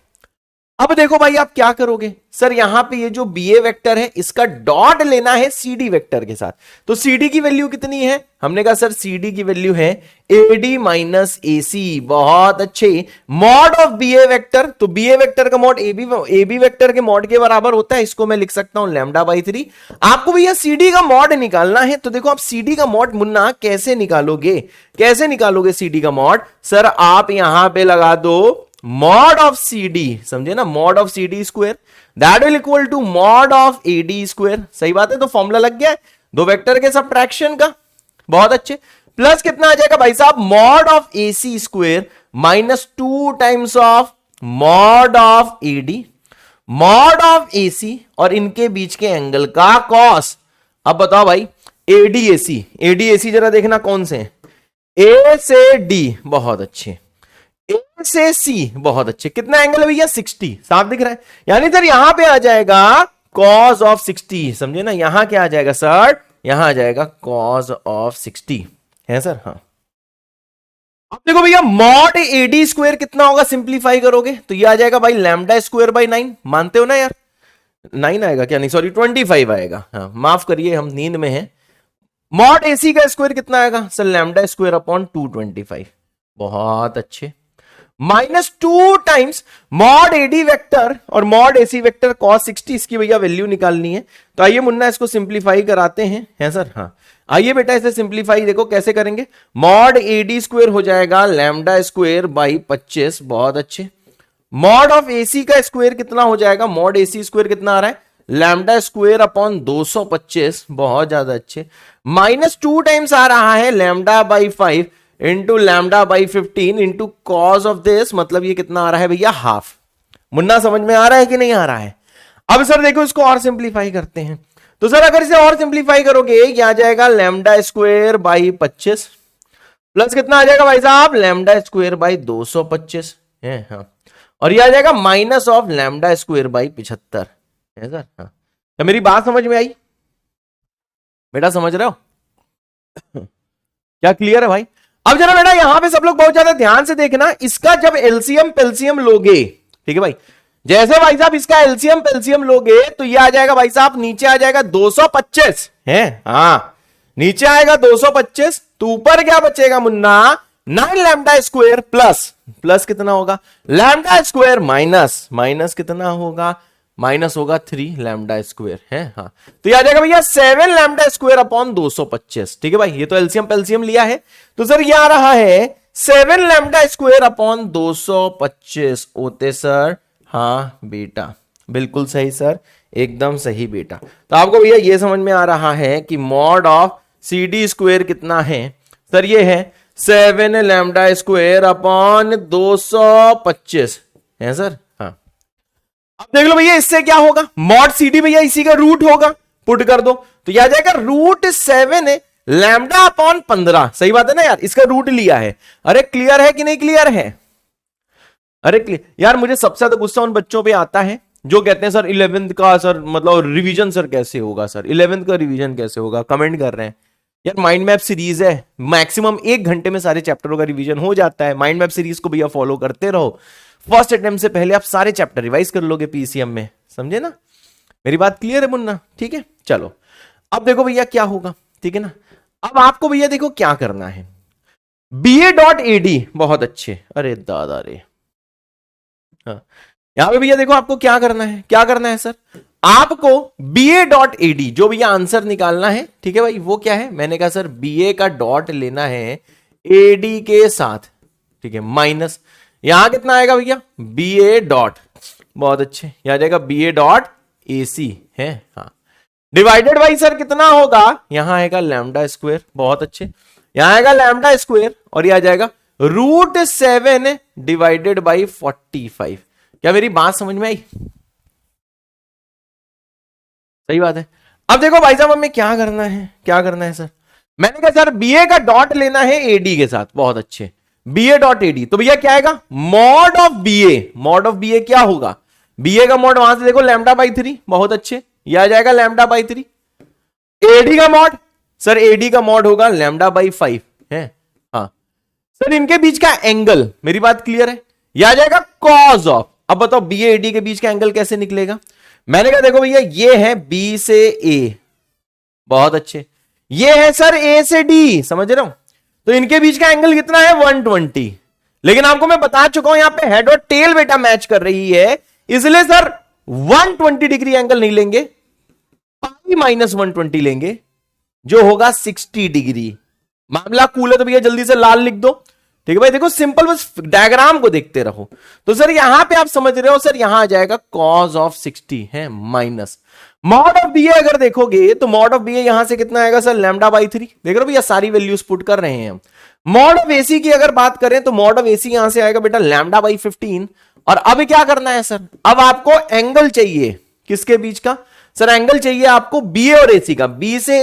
अब देखो भाई आप क्या करोगे सर, यहां पे ये जो बी ए वेक्टर है इसका डॉट लेना है सी डी वेक्टर के साथ, तो सी डी की वैल्यू कितनी है, हमने कहा सर सी डी की वैल्यू है एडी माइनस एसी, बहुत अच्छे। Mod of B A vector, तो बी ए वेक्टर का मॉड ए बी वेक्टर के मॉड के बराबर होता है, इसको मैं लिख सकता हूं λ/3। आपको भैया सी डी का मॉड निकालना है, तो देखो आप सी डी का मॉड मुन्ना कैसे निकालोगे, कैसे निकालोगे सी डी का मॉड, सर आप यहां पे लगा दो मॉड ऑफ सी डी, समझे ना, mod of C D square that will equal to mod of A D square, सही बात है। तो फॉर्मूला लग गया है दो वेक्टर के सबट्रैक्शन का, बहुत अच्छे। प्लस कितना आ जाएगा भाई साहब, mod of A C square minus 2 times of mod of A D, mod of A C और इनके बीच के एंगल का कॉस। अब बताओ भाई एडीएसी जरा देखना कौन से हैं, ए से डी, बहुत अच्छे, ए से सी, बहुत अच्छे। कितना एंगल है भैया 60, साफ दिख रहा है, यानी सर यहां पे आ जाएगा कॉस ऑफ 60, समझे ना, यहां क्या आ जाएगा सर, यहां आ जाएगा कॉस ऑफ 60, है सर। हाँ, अब देखो भैया मॉड एडी स्क्वायर कितना होगा, सिंप्लीफाई करोगे तो ये आ जाएगा भाई λ²/9, मानते हो ना यार, 9 आएगा क्या, नहीं सॉरी 25 आएगा, हाँ माफ करिए हम नींद में हैं। मॉड एसी का स्क्वायर कितना आएगा सर, λ²/225, बहुत अच्छे। -2 टाइम्स मॉड एडी वेक्टर और मॉड एसी वेक्टर cos 60, इसकी भैया वैल्यू निकालनी है, तो आइए मुन्ना इसको सिंप्लीफाई कराते हैं, है सर। हाँ आइए बेटा इसे सिंप्लीफाई देखो कैसे करेंगे, मॉड एडी स्क्वायर हो जाएगा λ²/25, बहुत अच्छे। मॉड ऑफ एसी का स्क्वायर कितना हो जाएगा, मॉड एसी स्क्वायर कितना आ रहा है, λ²/225, बहुत ज्यादा अच्छे। -2 टाइम्स आ रहा है λ/5 into λ/15 into cause of this, मतलब ये कितना आ रहा है भैया हाफ। मुन्ना समझ में आ रहा है कि नहीं आ रहा है। अब सर देखो इसको और सिंप्लीफाई करते हैं, तो सर अगर इसे और सिंप्लीफाई करोगे क्या आ जाएगा, λ²/25 प्लस कितना आ जाएगा भाई साहब, λ²/225 है। हाँ, और ये आ जाएगा माइनस ऑफ λ²/75 है सर। हाँ, तो मेरी बात समझ में आई बेटा, समझ रहे हो क्या क्लियर है भाई। अब जरा बेटा यहां पे सब लोग बहुत ज्यादा ध्यान से देखना, इसका जब एलसीएम पेल्सियम लोगे, ठीक है भाई, जैसे भाई साहब इसका एलसीएम पेल्सियम लोगे तो ये आ जाएगा भाई साहब, नीचे आ जाएगा 225 है, हाँ नीचे आएगा 225, तो ऊपर क्या बचेगा मुन्ना, 9 लैम्डा स्क्वायर प्लस कितना होगा, लैम्डा स्क्वायर माइनस कितना होगा, माइनस होगा 3 लैम्डा स्क्वायर है, हाँ तो ये आ जाएगा भैया 7 लैम्डा स्क्वायर अपॉन 225, ठीक है भाई, ये तो एलसीएम पेल्सियम लिया है, तो सर ये आ रहा है 7 लैम्डा स्क्वायर अपॉन 225 होते सर, हाँ बेटा बिल्कुल सही सर, एकदम सही बेटा। तो आपको भैया ये समझ में आ रहा है कि mod of C D square कितना है सर, ये है 7 लैम्डा स्क्वायर अपॉन 225 है सर, हाँ। अब देख लो भैया इससे क्या होगा, मॉड सी डी भैया इसी का रूट होगा, पुट कर दो तो यह आ जाएगा रूट 7 लैम्डा अपॉन 15, सही बात है ना यार, इसका रूट लिया है। अरे क्लियर है कि नहीं क्लियर है, अरे यार मुझे सबसे ज्यादा गुस्सा उन बच्चों पे आता है जो कहते हैं सर 11th का सर मतलब रिवीजन सर कैसे होगा, सर 11th का रिवीजन कैसे होगा, कमेंट कर रहे हैं यार। माइंड मैप सीरीज है, मैक्सिमम 1 घंटे में सारे चैप्टरों का रिवीजन हो जाता है। माइंड मैप सीरीज को भैया फॉलो करते रहो, फर्स्ट अटेम्प्ट से पहले आप सारे चैप्टर रिवाइज कर लोगे पीसीएम में, समझे ना, मेरी बात क्लियर है मुन्ना, ठीक है। चलो अब देखो भैया क्या होगा, ठीक है ना। अब आपको भैया देखो क्या करना है, ba.ad बहुत अच्छे, अरे दादा रे, हाँ यहां पे भैया देखो आपको क्या करना है, क्या करना है सर, आपको ba.ad जो भैया आंसर निकालना है, ठीक है भाई, वो क्या है, मैंने कहा सर ba का डॉट लेना है ad के साथ, ठीक है, माइनस यहां कितना आएगा भैया ba डॉट, बहुत अच्छे, यहां जाएगा ba डॉट ac है, हाँ डिवाइडेड बाई सर कितना होगा, यहां आएगा लैम्डा स्क्वायर, बहुत अच्छे, यहां आएगा लैम्डा स्क्वायर और यह आ जाएगा रूट 7 डिवाइडेड बाई 45। क्या मेरी बात समझ में आई, सही बात है। अब देखो भाई साहब हमें क्या करना है, क्या करना है सर, मैंने कहा सर ba का डॉट लेना है ad के साथ, बहुत अच्छे, ba डॉट ad, तो भैया क्या आएगा mod of ba, mod of ba क्या होगा, ba का मॉड वहां से देखो लैम्डा बाई 3, बहुत अच्छे, यह आ जाएगा लैम्डा बाई 3, ad का मॉड सर ad का मॉड होगा लैम्डा बाई 5 है, हाँ सर इनके बीच का एंगल, मेरी बात क्लियर है, यह आ जाएगा कॉज ऑफ, अब बताओ बी ए डी के बीच का एंगल कैसे निकलेगा, मैंने कहा देखो भैया ये है बी से ए, बहुत अच्छे, ये है सर ए से डी, समझ रहे हो, तो इनके बीच का एंगल कितना है 120, लेकिन आपको मैं बता चुका हूं यहां पे हेड और टेल बेटा मैच कर रही है, इसलिए सर 120 डिग्री एंगल नहीं लेंगे, पाई माइनस 120 लेंगे जो होगा 60 डिग्री। मामला कूल है तो भैया जल्दी से लाल लिख दो, ठीक है भाई, देखो सिंपल, बस डायग्राम को देखते रहो। तो सर यहां पे आप समझ रहे हो सर, यहां आ जाएगा cos ऑफ 60 है माइनस मॉड ऑफ बी ए, अगर देखोगे तो मॉड ऑफ बी ए यहां से कितना आएगा सर लैम्डा बाई 3, देख रहे हो भैया सारी वैल्यूज पुट कर रहे हैं हम। मॉड ऑफ एसी की अगर बात करें तो मॉड ऑफ एसी यहां से आएगा बेटा लैम्डा बाई 15, और अब क्या करना है सर, अब आपको एंगल चाहिए किसके बीच का सर, एंगल चाहिए आपको बी ए और एसी का, बी से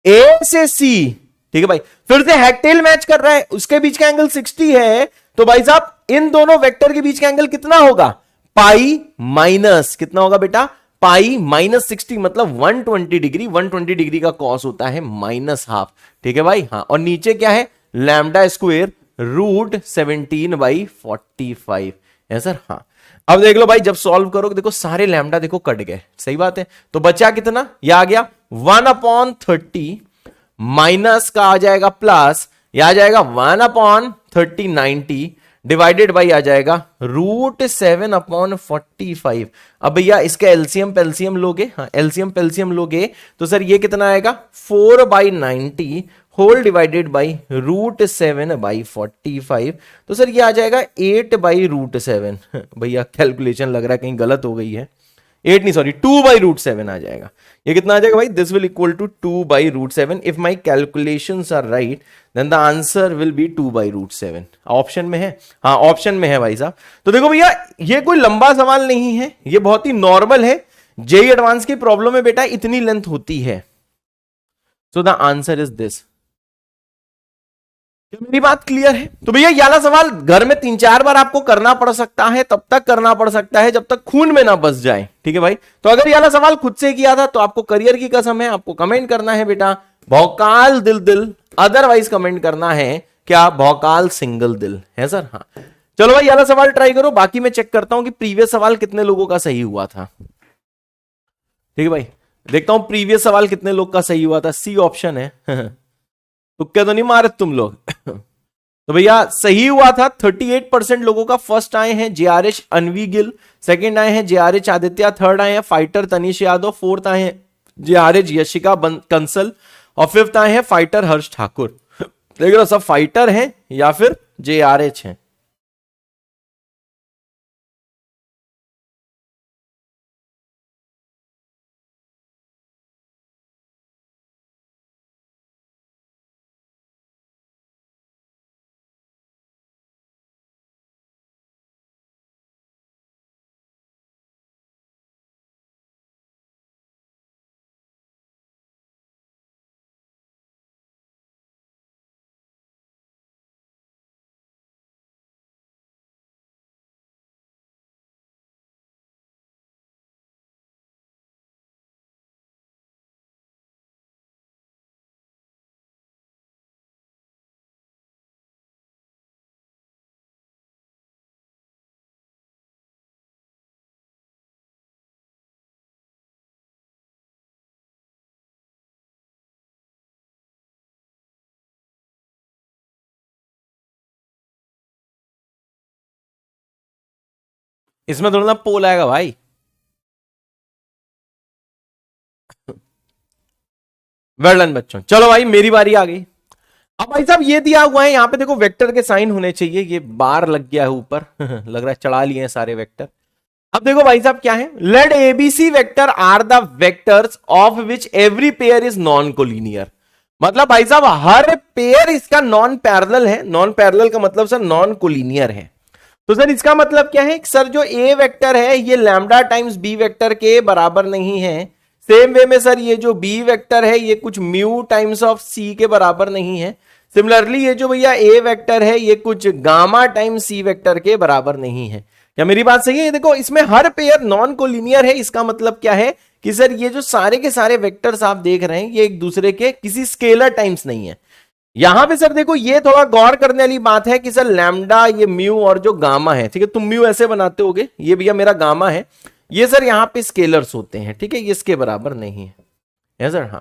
ए से सी, ठीक है भाई, फिर से हेड-टेल मैच कर रहा है, उसके बीच का एंगल 60 है, तो भाई साहब इन दोनों वेक्टर के बीच का एंगल कितना होगा, पाई माइनस कितना होगा बेटा, पाई माइनस 60, मतलब 120 डिग्री, 120 डिग्री का कॉस होता है माइनस हाफ, ठीक है भाई, हाँ, और नीचे क्या है लैम्डा स्क्वायर रूट 17 बाई 45 है सर, हाँ। अब देख लो भाई जब सॉल्व करोगे देखो सारे लैम्डा देखो कट गए, सही बात है, तो बचा कितना, यह आ गया 1/30 माइनस का आ जाएगा प्लस, यह आ जाएगा 1/30 90 डिवाइडेड बाई आ जाएगा रूट 7/45। अब भैया इसका एलसीएम पेल्सियम लोगे, हाँ एलसीएम पेल्सियम लोगे तो सर ये कितना आएगा 4/90 होल डिवाइडेड बाई रूट 7/45, तो सर ये आ जाएगा 8/√7। भैया कैलकुलेशन लग रहा है कहीं गलत हो गई है, 8 नहीं सॉरी 2/√7 आ जाएगा, ये कितना आ जाएगा भाई, this will equal to 2/√7, if my calculations are right then the answer will be 2/√7। Option में है, हाँ ऑप्शन में है भाई साहब। तो देखो भैया ये कोई लंबा सवाल नहीं है, ये बहुत ही नॉर्मल है, जेईई एडवांस की प्रॉब्लम में बेटा इतनी लेंथ होती है, so the answer is this. क्या मेरी बात क्लियर है? तो भैया ये वाला सवाल घर में 3-4 बार आपको करना पड़ सकता है, तब तक करना पड़ सकता है जब तक खून में ना बस जाए, ठीक है भाई। तो अगर ये वाला सवाल खुद से किया था तो आपको करियर की कसम है, आपको कमेंट करना है बेटा भौकाल दिल दिल, अदरवाइज कमेंट करना है क्या भौकाल सिंगल दिल है सर। हाँ चलो भाई, ये वाला सवाल ट्राई करो, बाकी मैं चेक करता हूं कि प्रीवियस सवाल कितने लोगों का सही हुआ था। ठीक है भाई, देखता हूं प्रीवियस सवाल कितने लोग का सही हुआ था। सी ऑप्शन है तुक्के तो नहीं मारे तुम लोग तो भैया सही हुआ था 38% लोगों का। फर्स्ट आए हैं जेआरएच अनवी गिल, सेकंड आए हैं जेआरएच आदित्य, थर्ड आए हैं फाइटर तनिष यादव, फोर्थ आए हैं जेआरएच यशिका कंसल और फिफ्थ आए हैं फाइटर हर्ष ठाकुर। देख लो सब फाइटर हैं या फिर जेआरएच हैं। इसमें थोड़ा ना पोल आएगा भाई। वेल डन बच्चों, चलो भाई मेरी बारी आ गई। अब भाई साहब ये दिया हुआ है यहाँ पे, देखो वेक्टर के साइन होने चाहिए, ये बार लग गया है ऊपर लग रहा है चढ़ा लिए हैं सारे वेक्टर। अब देखो भाई साहब क्या है, let ABC vector are the vectors of which every pair is non collinear. मतलब भाई साहब हर पेयर इसका नॉन पैरेलल है। नॉन पैरेलल का मतलब सर नॉन कोलिनियर है। तो सर इसका मतलब क्या है सर, जो ए वेक्टर है ये लैम्डा टाइम्स बी वेक्टर के बराबर नहीं है। सेम वे में सर ये जो बी वेक्टर है ये कुछ म्यू टाइम्स ऑफ सी के बराबर नहीं है। सिमिलरली ये जो भैया ए वेक्टर है ये कुछ गामा टाइम्स सी वेक्टर के बराबर नहीं है। क्या मेरी बात सही है? देखो इसमें हर पेयर नॉन कोलिनियर है। इसका मतलब क्या है कि सर ये जो सारे के सारे वेक्टर्स आप देख रहे हैं ये एक दूसरे के किसी स्केलर टाइम्स नहीं है। यहां पे सर देखो ये थोड़ा गौर करने वाली बात है कि सर लैम्डा ये म्यू और जो गामा है, ठीक है, तुम म्यू ऐसे बनाते होगे, ये भैया मेरा गामा है, ये सर यहां पे स्केलर्स होते हैं, ठीक है, ये इसके बराबर नहीं है सर। हाँ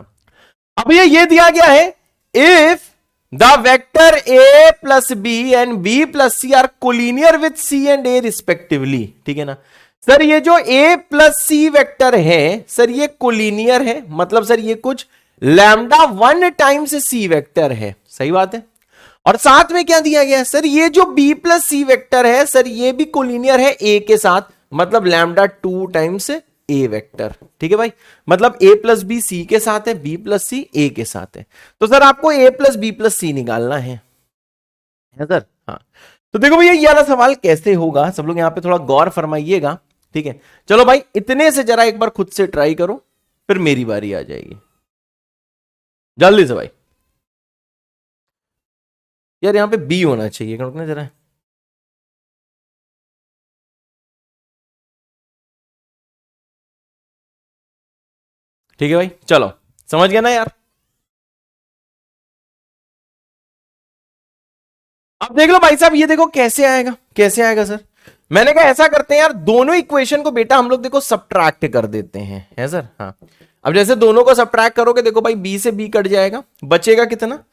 अब ये दिया गया है, if the vector A plus B and B plus C are collinear with C and A respectively, ठीक है ना सर। ये जो ए प्लस सी वेक्टर है सर ये कोलिनियर है, मतलब सर ये कुछ लैम्डा 1 टाइम्स सी वेक्टर है, सही बात है। और साथ में क्या दिया गया है सर, ये जो बी प्लस सी वेक्टर है सर ये भी कोलिनियर है ए के साथ, मतलब लैम्डा 2 टाइम्स ए वेक्टर, ठीक है भाई। मतलब ए प्लस बी सी के साथ है, बी प्लस सी ए के साथ है। तो सर आपको ए प्लस बी प्लस सी निकालना है सर। हाँ तो देखो भैया ये वाला सवाल कैसे होगा, सब लोग यहां पे थोड़ा गौर फरमाइएगा, ठीक है। चलो भाई इतने से जरा एक बार खुद से ट्राई करो, फिर मेरी बारी आ जाएगी, जल्दी से भाई। यार यहां पे बी होना चाहिए, रुकना जरा। ठीक है भाई, चलो समझ गया ना यार। अब देख लो भाई साहब, ये देखो कैसे आएगा, कैसे आएगा सर। मैंने कहा ऐसा करते हैं यार, दोनों इक्वेशन को बेटा हम लोग देखो सब्ट्रैक्ट कर देते हैं, है सर। हाँ अब जैसे दोनों को सब्ट्रैक्ट करोगे, देखो भाई बी से बी कट जाएगा, बचेगा कितना,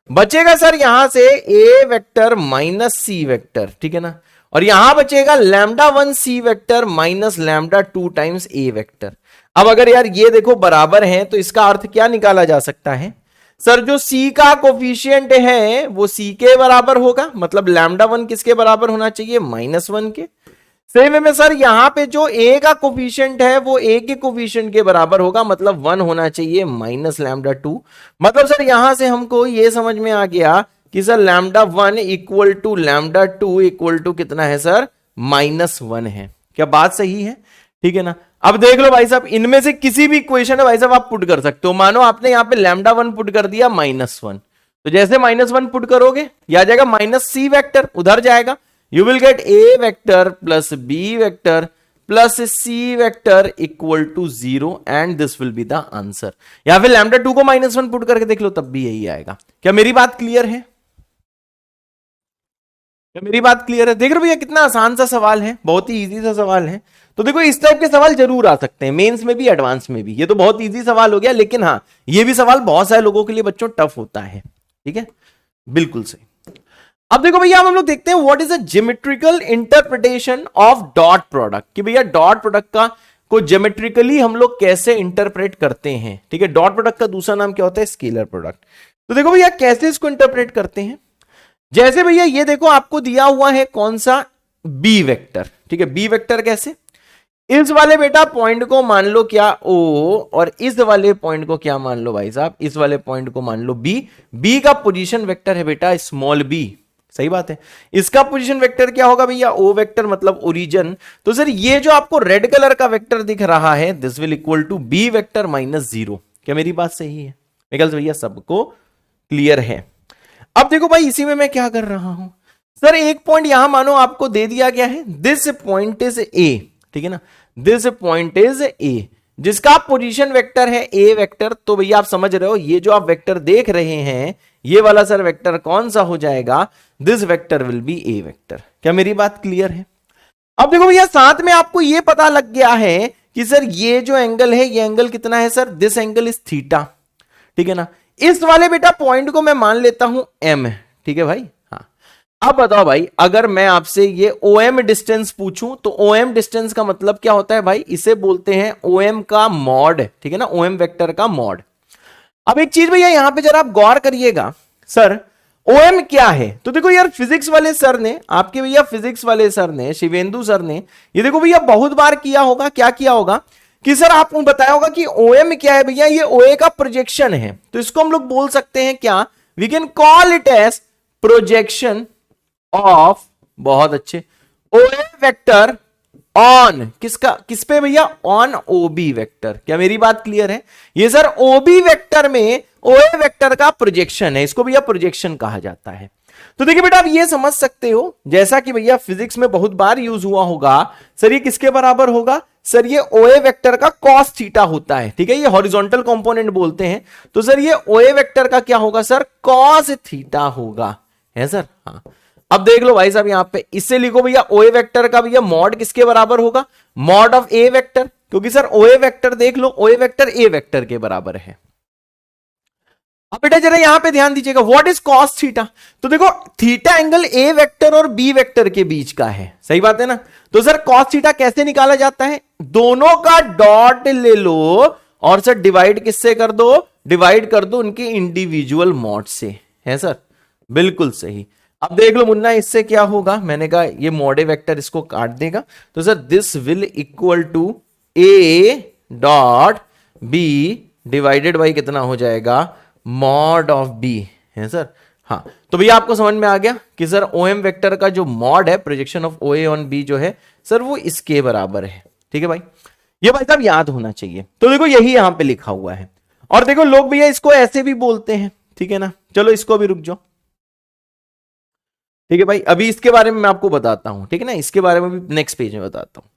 बचेगा सर यहां से ए वेक्टर माइनस सी वेक्टर, ठीक है ना। और यहां बचेगा lambda 1 C vector minus lambda 2 times ए वेक्टर। अब अगर यार ये देखो बराबर है तो इसका अर्थ क्या निकाला जा सकता है सर, जो C का कोफिशियंट है वो C के बराबर होगा, मतलब लैम्डा 1 किसके बराबर होना चाहिए, -1 के। सेम में सर यहां पे जो A का कोफिशियंट है वो A के कोफिशियंट के बराबर होगा, मतलब 1 होना चाहिए माइनस लैम्डा 2। मतलब सर यहां से हमको ये समझ में आ गया कि sir lambda 1 equal to lambda 2 equal to कितना है सर, -1 है। क्या बात सही है? ठीक है ना। अब देख लो भाई साहब, इनमें से किसी भी इक्वेशन है भाई साहब आप पुट कर सकते हो। मानो आपने यहां पे लैम्डा 1 पुट कर दिया -1, तो जैसे -1 पुट करोगे ये आ जाएगा माइनस सी वेक्टर, उधर जाएगा, you will get A vector plus B vector plus C vector equal to 0 and this will be the answer. या फिर लैम्डा 2 को -1 पुट करके देख लो तब भी यही आएगा। क्या मेरी बात क्लियर है? क्या मेरी बात क्लियर है? देख रहे हो भैया कितना आसान सा सवाल है, बहुत ही इजी सा सवाल है। तो देखो इस टाइप के सवाल जरूर आ सकते हैं मेंस में भी एडवांस में भी। ये तो बहुत इजी सवाल हो गया, लेकिन हाँ ये भी सवाल बहुत सारे लोगों के लिए बच्चों टफ होता है। ठीक है, बिल्कुल सही। अब देखो भैया हम लोग देखते हैं what is a geometrical interpretation of dot product, कि भैया डॉट प्रोडक्ट का को ज्योमेट्रिकली हम लोग कैसे इंटरप्रेट करते हैं। ठीक है, डॉट प्रोडक्ट का दूसरा नाम क्या होता है? Scalar product. तो देखो भैया कैसे इसको इंटरप्रेट करते हैं। जैसे भैया ये देखो आपको दिया हुआ है कौन सा? B vector. ठीक है, बी वेक्टर कैसे? इस वाले बेटा पॉइंट को मान लो क्या? ओ, और इस वाले पॉइंट को क्या मान लो भाई साहब? इस वाले पॉइंट को मान लो बी। बी का पोजीशन वेक्टर है बेटा स्मॉल बी, सही बात है। इसका पोजीशन वेक्टर क्या होगा भैया? ओ वेक्टर, मतलब ओरिजिन। तो सर ये जो आपको रेड कलर का वेक्टर दिख रहा है this will equal to B vector minus 0। क्या मेरी बात सही है? मेरे ख्याल से भैया सबको क्लियर है। अब देखो भाई इसी में मैं क्या कर रहा हूं, सर एक पॉइंट यहां मानो आपको दे दिया गया है, दिस पॉइंट इज ए। ठीक है ना, दिस पॉइंट इज ए, जिसका पोजीशन वेक्टर है ए वेक्टर। तो भैया आप समझ रहे हो ये जो आप वेक्टर देख रहे हैं ये वाला सर वेक्टर कौन सा हो जाएगा? This vector will be A vector. क्या मेरी बात क्लियर है? अब देखो भैया साथ में आपको ये पता लग गया है कि सर ये जो एंगल है ये एंगल कितना है sir? This angle is theta. ठीक है ना, इस वाले बेटा पॉइंट को मैं मान लेता हूं एम। ठीक है भाई, हाँ। अब बताओ भाई अगर मैं आपसे ये OM डिस्टेंस पूछूं तो OM डिस्टेंस का मतलब क्या होता है भाई? इसे बोलते हैं OM का मॉड। ठीक है ना, OM वेक्टर का मॉड। अब एक चीज भैया यहां पे जरा आप गौर करिएगा, सर OM क्या है? तो देखो यार फिजिक्स वाले सर ने, आपके भैया फिजिक्स वाले सर ने, शिवेंदु सर ने, ये देखो भैया बहुत बार किया होगा। क्या किया होगा कि सर आपको बताया होगा कि OM क्या है भैया? ये OA का प्रोजेक्शन है। तो इसको हम लोग बोल सकते हैं क्या? We can call it as projection of, बहुत अच्छे, OA वेक्टर ऑन किसका? किस पे भैया? On OB vector. क्या मेरी बात क्लियर है? ये सर OB वेक्टर में OA वेक्टर का प्रोजेक्शन है, इसको भैया प्रोजेक्शन कहा जाता है। तो देखिए बेटा आप ये समझ सकते हो, जैसा कि भैया फिजिक्स में बहुत बार यूज हुआ होगा, सर ये किसके बराबर होगा? सर ये OA वेक्टर का cos थीटा होता है। ठीक है, ये हॉरिजॉन्टल कंपोनेंट बोलते हैं। तो सर ये OA वेक्टर का क्या होगा सर? cos थीटा होगा, है सर? हाँ। अब देख लो भाई साहब यहां पे इससे लिखो भैया OA वेक्टर का भैया मॉड किसके बराबर होगा? मॉड ऑफ A वेक्टर, क्योंकि सर OA वेक्टर देख लो OA वेक्टर A वेक्टर के बराबर है। अब बेटा जरा यहां पे ध्यान दीजिएगा, व्हाट इज cos थीटा? तो देखो थीटा एंगल A वेक्टर और B वेक्टर के बीच का है, सही बात है ना? तो सर cos थीटा कैसे निकाला जाता है? दोनों का डॉट ले लो और सर डिवाइड किससे कर दो? डिवाइड कर दो उनके इंडिविजुअल मॉड से, है सर? बिल्कुल सही। अब देख लो मुन्ना इससे क्या होगा? मैंने कहा ये मॉडे वेक्टर इसको काट देगा, तो sir this will equal to A dot B divided by कितना हो जाएगा? मॉड ऑफ B, है सर? हाँ। तो भैया आपको समझ में आ गया कि सर OM वेक्टर का जो मॉड है projection of OA on B जो है सर वो इसके बराबर है। ठीक है भाई, ये भाई साहब याद होना चाहिए। तो देखो यही यहां पे लिखा हुआ है। और देखो लोग भैया इसको ऐसे भी बोलते हैं, ठीक है ना? चलो इसको भी रुक जाओ। ठीक है भाई, अभी इसके बारे में मैं आपको बताता हूं, ठीक है ना? इसके बारे में भी नेक्स्ट पेज में बताता हूं।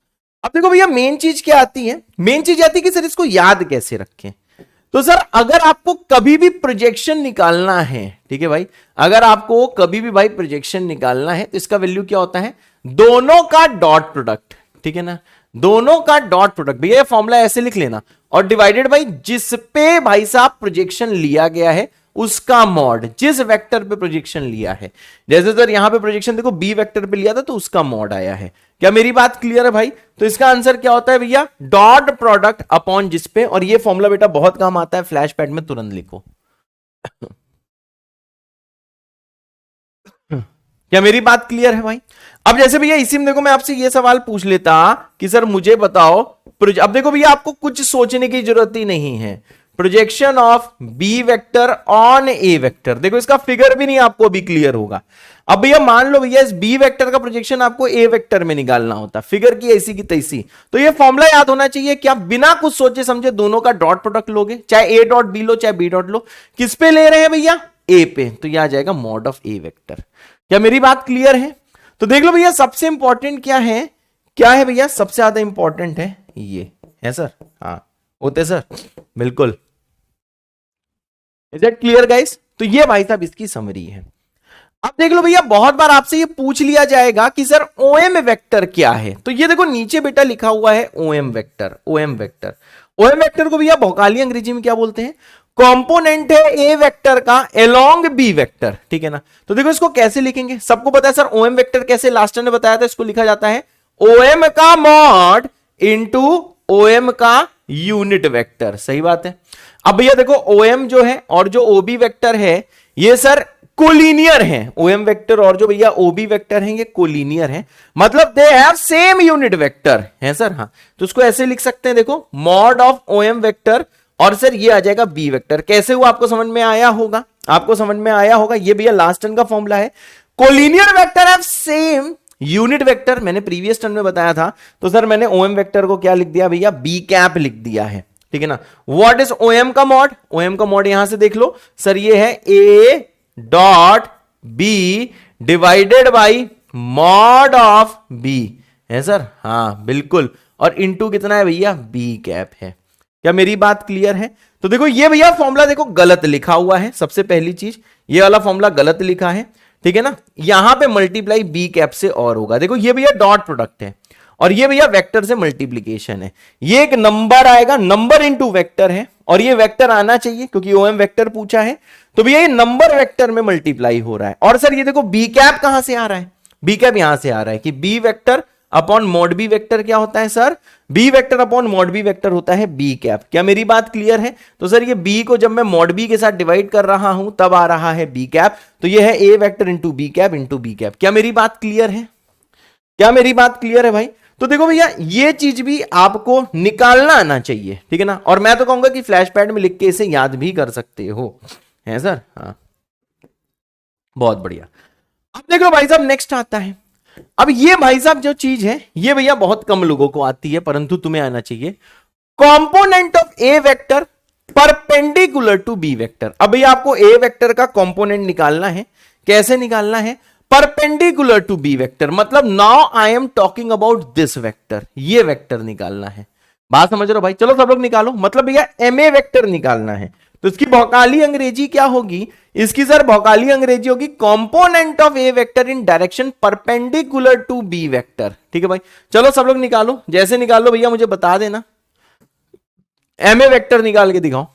अब देखो भैया मेन चीज क्या आती है? मेन चीज आती है कि सर इसको याद कैसे रखें। तो सर अगर आपको कभी भी प्रोजेक्शन निकालना है, ठीक है भाई, अगर आपको कभी भी भाई प्रोजेक्शन निकालना है तो इसका वैल्यू क्या होता है? दोनों का डॉट प्रोडक्ट। ठीक है ना, दोनों का डॉट प्रोडक्ट। भैया फॉर्मूला ऐसे लिख लेना और डिवाइडेड बाई जिस पे भाई साहब प्रोजेक्शन लिया गया है उसका मॉड, जिस वेक्टर पे प्रोजेक्शन लिया है। जैसे सर यहां पे प्रोजेक्शन देखो बी वेक्टर पे लिया था तो उसका मॉड आया है। क्या मेरी बात क्लियर है भाई? तो इसका आंसर क्या होता है भैया? डॉट प्रोडक्ट अपॉन जिस पे। और ये फॉर्मूला बेटा बहुत काम आता है, फ्लैश पैड में तुरंत लिखो। क्या मेरी बात क्लियर है भाई? अब जैसे भैया इसी में देखो मैं आपसे ये सवाल पूछ लेता कि सर मुझे बताओ, अब देखो भैया आपको कुछ सोचने की जरूरत ही नहीं है। Projection of B vector on A vector, देखो इसका फिगर भी नहीं आपको अभी क्लियर होगा। अब भैया मान लो भैया इस बी वेक्टर का प्रोजेक्शन आपको ए वेक्टर में निकालना होता, फिगर की ऐसी की तैसी, तो ये फॉर्मूला याद होना चाहिए कि आप बिना कुछ सोचे समझे दोनों का डॉट प्रोडक्ट लोगे, चाहे ए डॉट बी लो चाहे बी डॉट लो। किस पे ले रहे हैं भैया? ए पे, तो यह आ जाएगा मॉड ऑफ ए वेक्टर। क्या मेरी बात क्लियर है? तो देख लो भैया सबसे इंपॉर्टेंट क्या है? क्या है भैया? सबसे ज्यादा इंपॉर्टेंट है ये, है सर? हाँ होते सर, बिल्कुल। Is that clear guys? तो ये भाई साहब इसकी समरी है। अब देख लो भैया, बहुत बार आपसे ये पूछ लिया जाएगा कि सर ओएम वेक्टर क्या है। तो ये देखो नीचे बेटा लिखा हुआ है OM vector. OM vector, OM vector को भैया भौकाली अंग्रेजी में क्या बोलते हैं? कंपोनेंट है ए वेक्टर का अलोंग बी वेक्टर, ठीक है ना। तो देखो इसको कैसे लिखेंगे, सबको पता है सर ओएम वेक्टर कैसे, लास्ट ने बताया था, इसको लिखा जाता है ओएम का मॉड इनटू ओएम का यूनिट वेक्टर। सही बात है। अब भैया देखो ओएम जो है और जो ओबी वेक्टर है ये सर कोलिनियर है। ओएम वेक्टर और जो भैया ओबी वेक्टर हैं ये कोलिनियर है, मतलब they have same unit vector है सर। हाँ, तो उसको ऐसे लिख सकते हैं, देखो मॉड ऑफ ओएम वेक्टर और सर ये आ जाएगा बी वेक्टर। कैसे हुआ आपको समझ में आया होगा, आपको समझ में आया होगा। ये भैया लास्ट टर्म का फॉर्मूला है, collinear vector have same unit vector. मैंने प्रीवियस टर्म में बताया था, तो सर मैंने ओएम वेक्टर को क्या लिख दिया भैया, बी कैप लिख दिया है, ठीक है ना। व्हाट इज ओएम का मॉड? ओएम का मॉड यहां से देख लो सर, ये है A dot B divided by mod of B है सर। हाँ बिल्कुल, और इनटू कितना है भैया, बी कैप है। क्या मेरी बात क्लियर है? तो देखो ये भैया फॉर्मूला देखो गलत लिखा हुआ है, सबसे पहली चीज ये वाला फॉर्मूला गलत लिखा है, ठीक है ना। यहां पे मल्टीप्लाई बी कैप से और होगा। देखो ये भैया डॉट प्रोडक्ट है और ये भैया वेक्टर से मल्टीप्लीकेशन है। ये एक नंबर आएगा, नंबर इनटू वेक्टर है, और ये वेक्टर आना चाहिए क्योंकि ओएम वेक्टर पूछा है, तो भैया ये नंबर वेक्टर में मल्टीप्लाई हो रहा है। और सर ये देखो बी कैप कहां से आ रहा है, बी कैप यहां से आ रहा है कि B vector upon mod B vector क्या होता है sir, B vector upon mod B vector होता है बी कैप। क्या मेरी बात क्लियर है? तो सर ये बी को जब मैं मॉड बी के साथ डिवाइड कर रहा हूं तब आ रहा है बी कैप, तो ये है A vector into B cap into B cap. क्या मेरी बात क्लियर है? क्या मेरी बात क्लियर है भाई? तो देखो भैया ये चीज भी आपको निकालना आना चाहिए, ठीक है ना। और मैं तो कहूंगा कि फ्लैश पैड में लिख के इसे याद भी कर सकते हो, है सर। हाँ बहुत बढ़िया। अब देखो भाई साहब नेक्स्ट आता है। अब ये भाई साहब जो चीज है ये भैया बहुत कम लोगों को आती है, परंतु तुम्हें आना चाहिए। Component of A vector perpendicular to B vector. अब भैया आपको ए वेक्टर का कंपोनेंट निकालना है। कैसे निकालना है? परपेंडिकुलर टू बी वेक्टर, मतलब now I am talking about this vector, ये वेक्टर निकालना है। बात समझ रहे हो भाई? चलो सब लोग निकालो। मतलब भैया एमए वेक्टर निकालना है, तो इसकी भौकाली अंग्रेजी क्या होगी? इसकी सर भौकाली अंग्रेजी होगी component of A vector in direction perpendicular to B vector. ठीक है भाई, चलो सब लोग निकालो। जैसे निकालो भैया मुझे बता देना। एमए वेक्टर निकाल के दिखाओ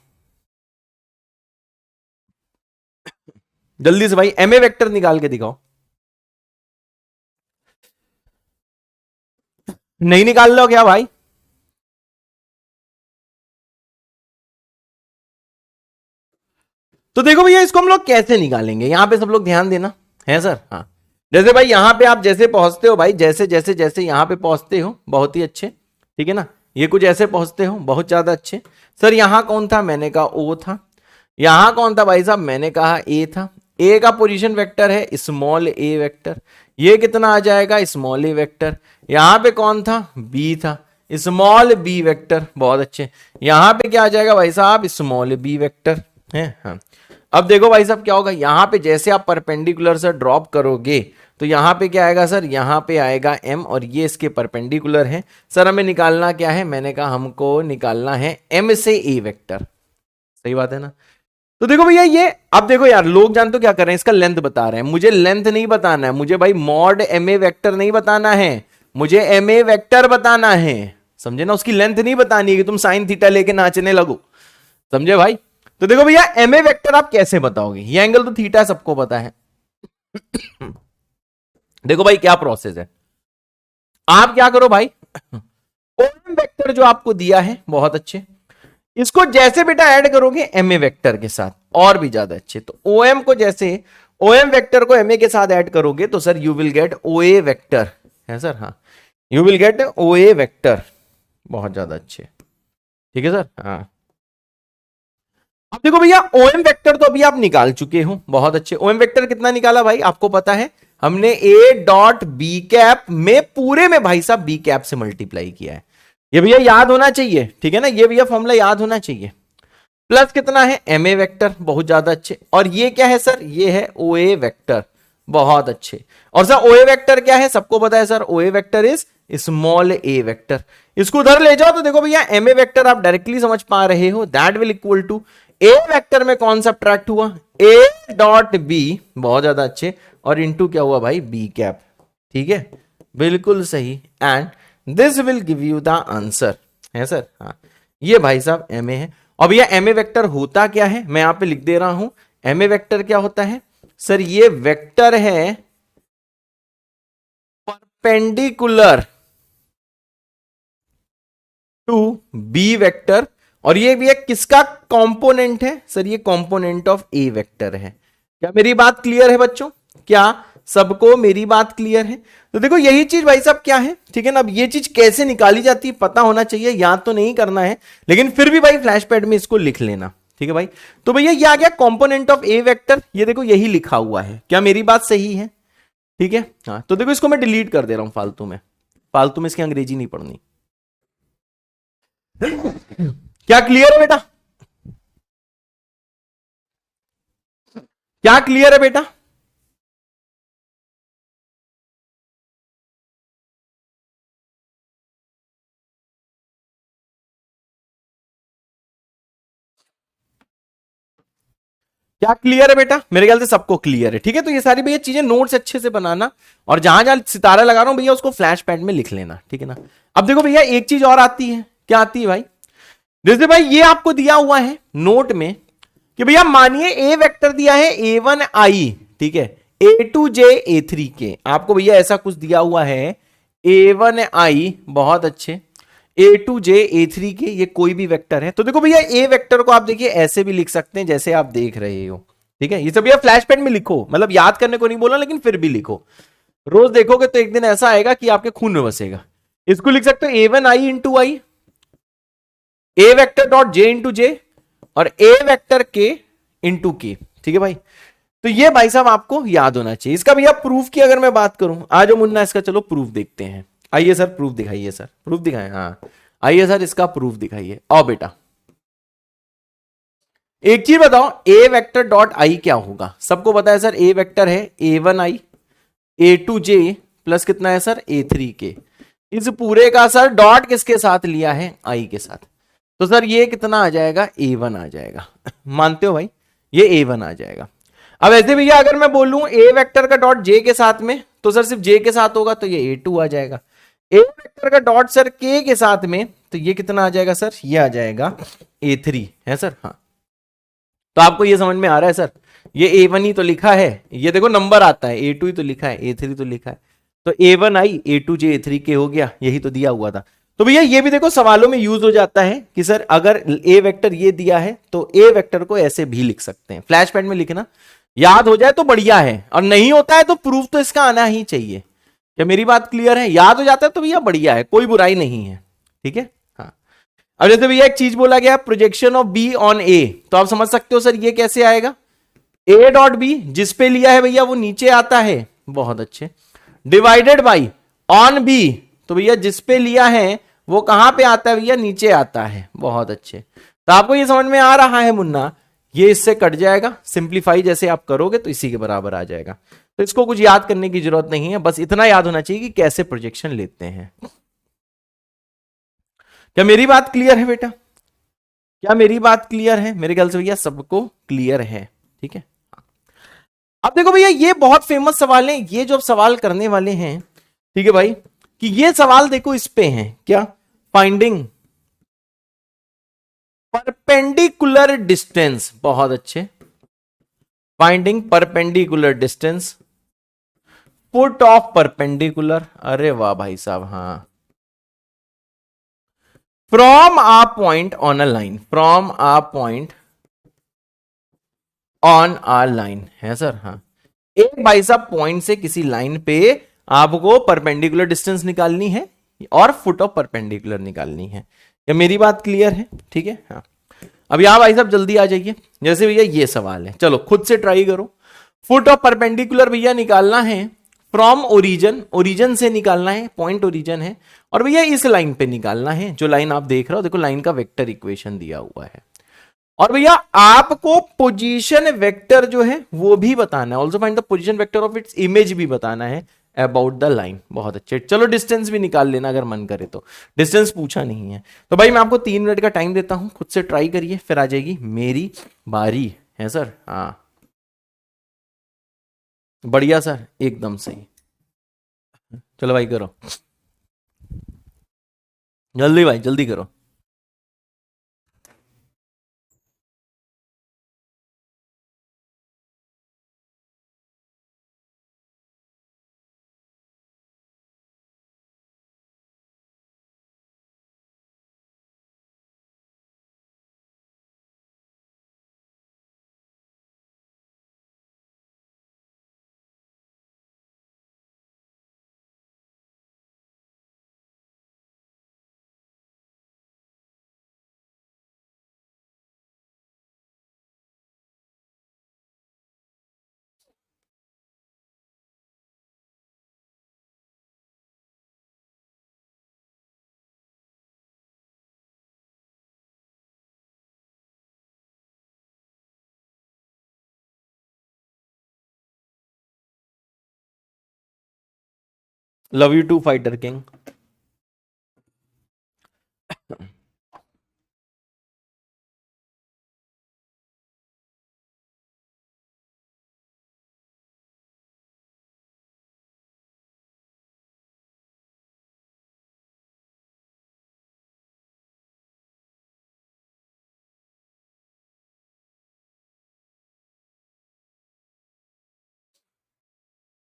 जल्दी से भाई, एमए वेक्टर निकाल के दिखाओ। नहीं निकाल लो क्या भाई? तो देखो भैया इसको हम लोग कैसे निकालेंगे, यहां पे सब लोग ध्यान देना है सर। हाँ जैसे भाई यहां पे आप जैसे पहुंचते हो भाई, जैसे जैसे जैसे यहां पे पहुंचते हो बहुत ही अच्छे, ठीक है ना। ये कुछ ऐसे पहुंचते हो बहुत ज्यादा अच्छे। सर यहां कौन था? मैंने कहा ओ था। यहां कौन था भाई साहब? मैंने कहा ए था। ए का पोजीशन वेक्टर है स्मॉल ए वेक्टर। ये कितना आ जाएगा? स्मॉल ए वेक्टर। यहां पे कौन था? बी था, स्मॉल बी वेक्टर। बहुत अच्छे। यहां पे क्या आ जाएगा भाई साहब? स्मॉल बी वेक्टर है। हाँ अब देखो भाई साहब क्या होगा, यहां पे जैसे आप परपेंडिकुलर से ड्रॉप करोगे तो यहां पे क्या आएगा सर? यहां पे आएगा m, और ये इसके परपेंडिकुलर है। सर हमें निकालना क्या है? मैंने कहा हमको निकालना है m से a वेक्टर। सही बात है ना। तो देखो भैया ये, अब देखो यार लोग जानते हो क्या कर रहे हैं, इसका लेंथ बता रहे हैं। मुझे लेंथ नहीं बताना है, मुझे भाई मॉड ma वेक्टर नहीं बताना है, मुझे ma वेक्टर बताना है। समझे ना? उसकी लेंथ नहीं बतानी है कि तुम साइन थीटा लेके नाचने लगो। समझे भाई? तो देखो भैया एमए वेक्टर आप कैसे बताओगे? ये एंगल तो थीटा सबको पता है। देखो भाई क्या प्रोसेस है, आप क्या करो भाई, ओएम वेक्टर जो आपको दिया है बहुत अच्छे, इसको जैसे बेटा ऐड करोगे एमए वेक्टर के साथ और भी ज्यादा अच्छे। तो ओएम को जैसे ओएम वेक्टर को एमए के साथ ऐड करोगे तो सर यू विल गेट ओए वेक्टर है सर। हाँ यू विल गेट ओए वेक्टर। बहुत ज्यादा अच्छे, ठीक है सर। हाँ अब देखो भैया ओएम वेक्टर तो अभी आप निकाल चुके हो, बहुत अच्छे। ओएम वेक्टर कितना निकाला भाई? आपको पता है हमने ए डॉट बी कैप में पूरे में भाई साहब बी कैप से मल्टीप्लाई किया है। ये भैया याद होना चाहिए, ठीक है ना। ये भैया फॉर्मूला याद होना चाहिए। प्लस कितना है? MA vector. बहुत ज्यादा अच्छे। और ये क्या है सर? ये है ओए वेक्टर। बहुत अच्छे। और सर ओए वेक्टर क्या है? सबको पता है सर, ओए vector is small A vector. इसको उधर ले जाओ तो देखो भैया एमए वेक्टर आप डायरेक्टली समझ पा रहे हो, that will equal to A vector में कौन सब्ट्रैक्ट हुआ, ए डॉट बी, बहुत ज्यादा अच्छे, और इनटू क्या हुआ भाई, बी कैप, ठीक है, बिल्कुल सही, and this will give you the answer, है सर, हाँ, ये भाई साहब एम ए है। और भैया एम ए वेक्टर होता क्या है, मैं यहां पे लिख दे रहा हूं, एम ए वेक्टर क्या होता है सर, ये वेक्टर है परपेंडिकुलर टू बी वेक्टर, और ये भी एक किसका कंपोनेंट है सर, ये कंपोनेंट ऑफ ए वेक्टर है। क्या मेरी बात क्लियर है बच्चों, क्या सबको मेरी बात क्लियर है? तो देखो यही चीज भाई साहब क्या है, ठीक है ना, अब ये चीज कैसे निकाली जाती है पता होना चाहिए, याद तो नहीं करना है, लेकिन फिर भी भाई फ्लैश पैड में इसको लिख लेना, ठीक है भाई। तो भैया ये आ गया कंपोनेंट ऑफ ए वेक्टर, ये देखो यही लिखा हुआ है, क्या मेरी बात सही है? ठीक है, हाँ, तो देखो इसको मैं डिलीट कर दे रहा हूं, फालतू में इसकी अंग्रेजी नहीं पढ़नी। क्या क्लियर है बेटा, क्या क्लियर है बेटा? क्या क्लियर है बेटा? मेरे ख्याल से सबको क्लियर है, ठीक है। तो ये सारी भैया चीजें नोट्स अच्छे से बनाना, और जहां जहां सितारा लगा रहा हूं भैया उसको फ्लैश पैड में लिख लेना, ठीक है ना। अब देखो भैया एक चीज और आती है, क्या आती है भाई, जैसे भाई ये आपको दिया हुआ है नोट में कि भैया मानिए ए वेक्टर दिया है A1I, ठीक है, A2J A3K, आपको भैया ऐसा कुछ दिया हुआ है A1I, बहुत अच्छे, A2J A3K, ये कोई भी वेक्टर है। तो देखो भैया ए वेक्टर को आप देखिए ऐसे भी लिख सकते हैं जैसे आप देख रहे हो, ठीक है, ये सब भैया फ्लैश पैड में लिखो, मतलब याद करने को नहीं बोला, लेकिन फिर भी लिखो, रोज देखोगे तो एक दिन ऐसा आएगा कि आपके खून में बसेगा। इसको लिख सकते हो A1I इंटू आई, ए वेक्टर डॉट जे इंटू जे, और ए वेक्टर के इंटू के, ठीक है भाई। तो ये भाई साहब आपको याद होना चाहिए। इसका भैया प्रूफ की अगर मैं बात करूं, आज मुन्ना इसका चलो प्रूफ देखते हैं, आइए सर प्रूफ दिखाइए, सर प्रूफ दिखाएं, हाँ आइए सर इसका प्रूफ दिखाइए, आओ बेटा। एक चीज बताओ, ए वेक्टर डॉट आई क्या होगा, सबको पता है सर ए वेक्टर है A1I A2J प्लस कितना है सर A3K, इस पूरे का सर डॉट किसके साथ लिया है, आई के साथ, तो सर ये कितना आ जाएगा, A1 आ जाएगा मानते हो भाई, ये A1 आ जाएगा। अब ऐसे भैया अगर मैं बोलूं ए वेक्टर का डॉट जे के साथ में, तो सर सिर्फ जे के साथ होगा, तो ये A2 आ जाएगा। ए वेक्टर का डॉट सर के के साथ में, तो ये कितना आ जाएगा सर, ये आ जाएगा A3, है सर, हाँ। तो आपको ये समझ में आ रहा है सर, ये A1 ही तो लिखा है, ये देखो नंबर आता है, A2 ही तो लिखा है, A3 तो लिखा है, तो A1I A2J A3K हो गया, यही तो दिया हुआ था। तो भैया ये भी देखो सवालों में यूज हो जाता है कि सर अगर ए वेक्टर ये दिया है तो ए वेक्टर को ऐसे भी लिख सकते हैं, फ्लैश पैड में लिखना, याद हो जाए तो बढ़िया है, और नहीं होता है तो प्रूफ तो इसका आना ही चाहिए। क्या मेरी बात क्लियर है? याद हो जाता है तो भैया बढ़िया है, कोई बुराई नहीं है, ठीक है, हाँ। अब जैसे भैया एक चीज बोला गया प्रोजेक्शन ऑफ बी ऑन ए, तो आप समझ सकते हो सर ये कैसे आएगा, ए डॉट बी जिस पे लिया है भैया वो नीचे आता है, बहुत अच्छे, डिवाइडेड बाई ऑन बी, तो भैया जिस पे लिया है वो कहां पे आता है भैया, नीचे आता है, बहुत अच्छे। तो आपको ये समझ में आ रहा है मुन्ना, ये इससे कट जाएगा, सिंप्लीफाई जैसे आप करोगे तो इसी के बराबर आ जाएगा। तो इसको कुछ याद करने की जरूरत नहीं है, बस इतना याद होना चाहिए कि कैसे प्रोजेक्शन लेते हैं। क्या मेरी बात क्लियर है बेटा? क्या मेरी बात क्लियर है? मेरे ख्याल से भैया सबको क्लियर है, ठीक है। अब देखो भैया ये बहुत फेमस सवाल है, ये जो सवाल करने वाले हैं, ठीक है भाई, कि ये सवाल देखो इस पे है क्या, फाइंडिंग परपेंडिकुलर डिस्टेंस, बहुत अच्छे, finding perpendicular distance, foot of perpendicular, अरे वाह भाई साहब, हाँ, from a point on a line, from a point on a line, है सर, हाँ। एक भाई साहब पॉइंट से किसी लाइन पे आपको परपेंडिकुलर डिस्टेंस निकालनी है और फुट ऑफ परपेंडिकुलर निकालनी है। क्या मेरी बात क्लियर है? ठीक है, हाँ। अब यहां भाई साहब जल्दी आ जाइए, जैसे भैया ये सवाल है, चलो खुद से ट्राई करो। फुट ऑफ परपेंडिकुलर भैया निकालना है फ्रॉम ओरिजन, ओरिजन से निकालना है, पॉइंट ओरिजन है, और भैया इस लाइन पे निकालना है, जो लाइन आप देख रहे हो, देखो लाइन का वेक्टर इक्वेशन दिया हुआ है, और भैया आपको पोजीशन वेक्टर जो है वो भी बताना है, also find the position vector of its image भी बताना है अबाउट द लाइन। बहुत अच्छे, चलो डिस्टेंस भी निकाल लेना अगर मन करे तो, डिस्टेंस पूछा नहीं है। तो भाई मैं आपको 3 मिनट का टाइम देता हूं, खुद से ट्राई करिए, फिर आ जाएगी मेरी बारी। है सर? हाँ बढ़िया सर, एकदम सही। चलो भाई करो, जल्दी भाई जल्दी करो। Love you to fighter king.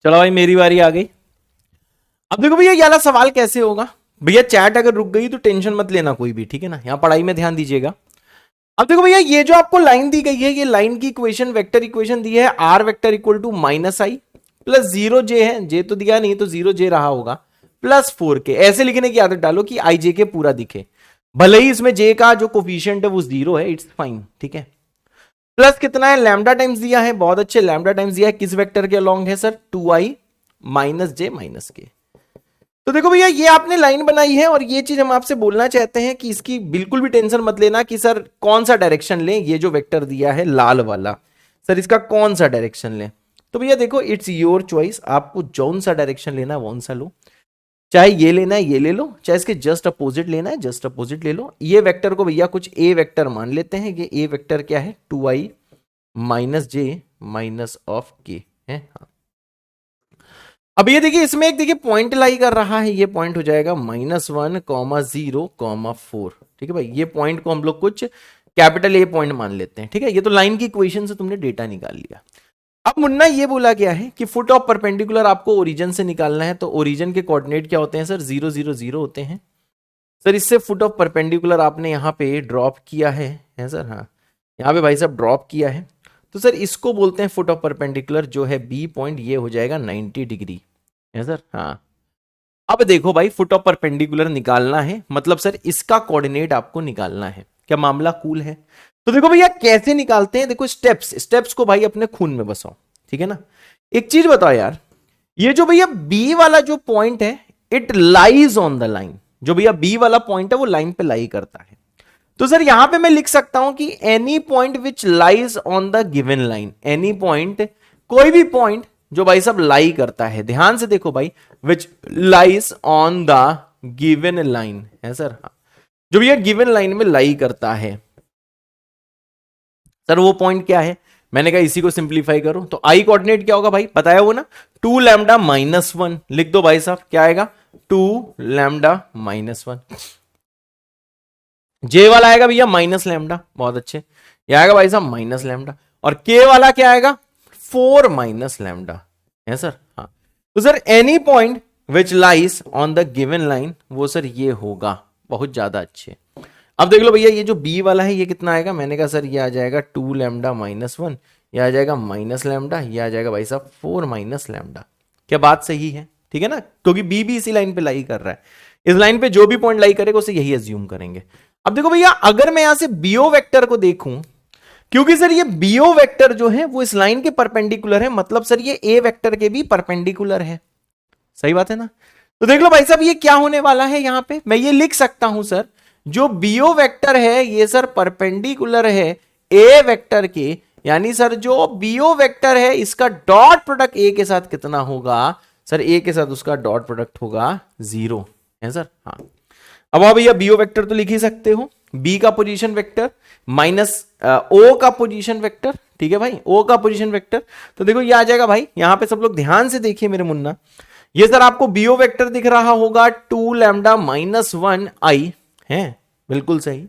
चलो भाई मेरी बारी आ गई। अब देखो भैया ये वाला सवाल कैसे होगा, भैया चैट अगर रुक गई तो टेंशन मत लेना कोई भी, ठीक है ना, यहां पढ़ाई में ध्यान दीजिएगा। अब देखो भैया ये जो आपको लाइन दी गई है, ये लाइन की इक्वेशन वेक्टर इक्वेशन दी है, R vector equal to -i plus 0j है, जे तो दिया नहीं तो 0j रहा होगा, प्लस 4k। ऐसे लिखने की आदत डालो कि आई जे के पूरा दिखे, भले ही इसमें जे का जो कोफिशिएंट है वो 0 है, इट्स फाइन, ठीक है। प्लस कितना है, लैम्डा टाइम्स दिया है, बहुत अच्छे, लैम्डा टाइम्स दिया है, किस वेक्टर के अलोंग है सर, 2i माइनस जे माइनस के। तो देखो भैया ये आपने लाइन बनाई है, और ये चीज हम आपसे बोलना चाहते हैं कि इसकी बिल्कुल भी टेंशन मत लेना कि सर कौन सा डायरेक्शन लें, ये जो वेक्टर दिया है लाल वाला, सर इसका कौन सा डायरेक्शन लें। तो भैया देखो इट्स योर चॉइस, आपको जौन सा डायरेक्शन लेना है वौन सा लो, चाहे ये लेना है ये ले लो, चाहे इसके जस्ट अपोजिट लेना है जस्ट अपोजिट ले लो। ये वेक्टर को भैया कुछ ए वेक्टर मान लेते हैं, ये ए वेक्टर क्या है, 2i minus J minus of के है। हाँ अब ये देखिए इसमें एक देखिए पॉइंट लाई कर रहा है, ये पॉइंट हो जाएगा -1,0,4, ठीक है भाई। ये पॉइंट को हम लोग कुछ कैपिटल ए पॉइंट मान लेते हैं, ठीक है। ये तो लाइन की इक्वेशन से तुमने डेटा निकाल लिया। अब मुन्ना ये बोला गया है कि फुट ऑफ परपेंडिकुलर आपको ओरिजिन से निकालना है, तो ओरिजिन के कोऑर्डिनेट क्या होते हैं सर, 0 0 0 होते हैं सर। इससे फुट ऑफ परपेंडिकुलर आपने यहाँ पे ड्रॉप किया है सर, हाँ यहाँ पे भाई साहब ड्रॉप किया है, तो सर इसको बोलते हैं फुट ऑफ परपेंडिकुलर, जो है बी पॉइंट, ये हो जाएगा 90 डिग्री है सर। हाँ अब देखो भाई फुट ऑफ परपेंडिकुलर निकालना है, मतलब सर इसका कोऑर्डिनेट आपको निकालना है, क्या मामला कूल है। तो देखो भैया कैसे निकालते हैं, देखो स्टेप्स को भाई अपने खून में बसाओ, ठीक है ना। एक चीज बताओ यार, ये जो भैया बी वाला जो पॉइंट है, it lies on the line, जो भैया बी वाला पॉइंट है वो लाइन पे लाई करता है। तो सर यहां पे मैं लिख सकता हूं कि any point which lies on the given line, any point, कोई भी पॉइंट जो भाई साहब लाई करता है, ध्यान से देखो भाई, which lies on the given line है सर, जो भैया गिवन लाइन में लाई करता है सर, वो पॉइंट क्या है। मैंने कहा इसी को सिंप्लीफाई करो, तो आई कोऑर्डिनेट क्या होगा भाई, बताया वो ना, 2 लैम्डा -1, लिख दो भाई साहब, क्या आएगा 2 लैम्डा -1। जे वाला आएगा भैया माइनस लैम्डा, बहुत अच्छे, ये आएगा भाई साहब माइनस लैम्डा, और के वाला क्या आएगा 4 माइनस लैम्डा है सर। हाँ तो sir any point which lies on the given line, वो सर ये होगा, बहुत ज्यादा अच्छे। अब देख लो भैया ये जो बी वाला है ये कितना आएगा, मैंने कहा सर ये आ जाएगा 2 लैम्डा -1, ये आ जाएगा माइनस लैम्डा, ये आ जाएगा भाई साहब 4 माइनस लैम्डा। क्या बात सही है, ठीक है ना, क्योंकि बी भी इसी लाइन पे लाई कर रहा है, इस लाइन पे जो भी पॉइंट लाई करेगा उसे यही एज्यूम करेंगे। अब देखो भैया अगर मैं यहां से बीओ वेक्टर को देखूं, क्योंकि सर ये बीओ वेक्टर जो है वो इस लाइन के परपेंडिकुलर है, मतलब सर ये ए वेक्टर के भी परपेंडिकुलर है, सही बात है ना। तो देख लो भाई साहब ये क्या होने वाला है, यहां पे मैं ये लिख सकता हूं सर, जो बीओ वेक्टर है ये सर परपेंडिकुलर है ए वेक्टर के, यानी सर जो बीओ वेक्टर है इसका डॉट प्रोडक्ट ए के साथ कितना होगा, सर ए के साथ उसका डॉट प्रोडक्ट होगा 0 है सर। हाँ, अब आप भैया बीओ वेक्टर तो लिख ही सकते हो, बी का पोजीशन वेक्टर माइनस ओ का पोजीशन वेक्टर, ठीक है भाई, ओ का पोजीशन वेक्टर। तो देखो ये आ जाएगा भाई, यहां पे सब लोग ध्यान से देखिए मेरे मुन्ना, ये सर आपको बीओ वेक्टर दिख रहा होगा 2 लैम्डा माइनस 1 आई है, बिल्कुल सही।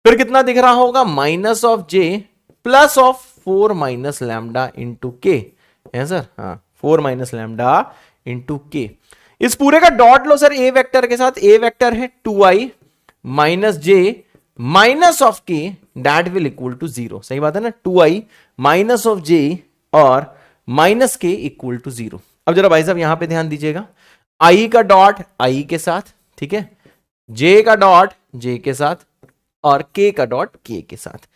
फिर कितना दिख रहा होगा, minus of J plus of 4 minus lambda into के है सर। हाँ, 4 माइनस लैम्डा इंटू के। इस पूरे का डॉट लो सर ए वेक्टर के साथ, ए वेक्टर है 2i minus J minus of के, दैट विल इक्वल टू 0। सही बात है ना, 2i माइनस ऑफ जे और माइनस के इक्वल टू 0। अब जरा भाई साहब यहां पे ध्यान दीजिएगा, i का डॉट i के साथ, ठीक है, j का डॉट j के साथ और k का डॉट k के साथ।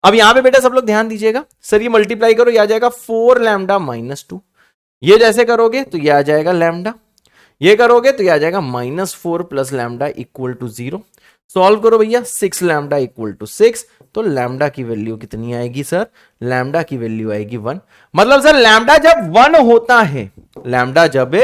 अब यहां पे बेटा सब लोग ध्यान दीजिएगा, सर ये मल्टीप्लाई करो, ये आ जाएगा 4 लैम्डा माइनस 2, ये जैसे करोगे तो ये आ जाएगा लैम्डा, ये करोगे तो ये आ जाएगा minus 4 plus lambda equal to 0। Solve करो भैया, 6 लैम्डा इक्वल टू 6, तो लैम्डा की वैल्यू कितनी आएगी सर, लैम्डा की वैल्यू आएगी 1। मतलब सर लैम्डा जब 1 होता है, लैम्डा जब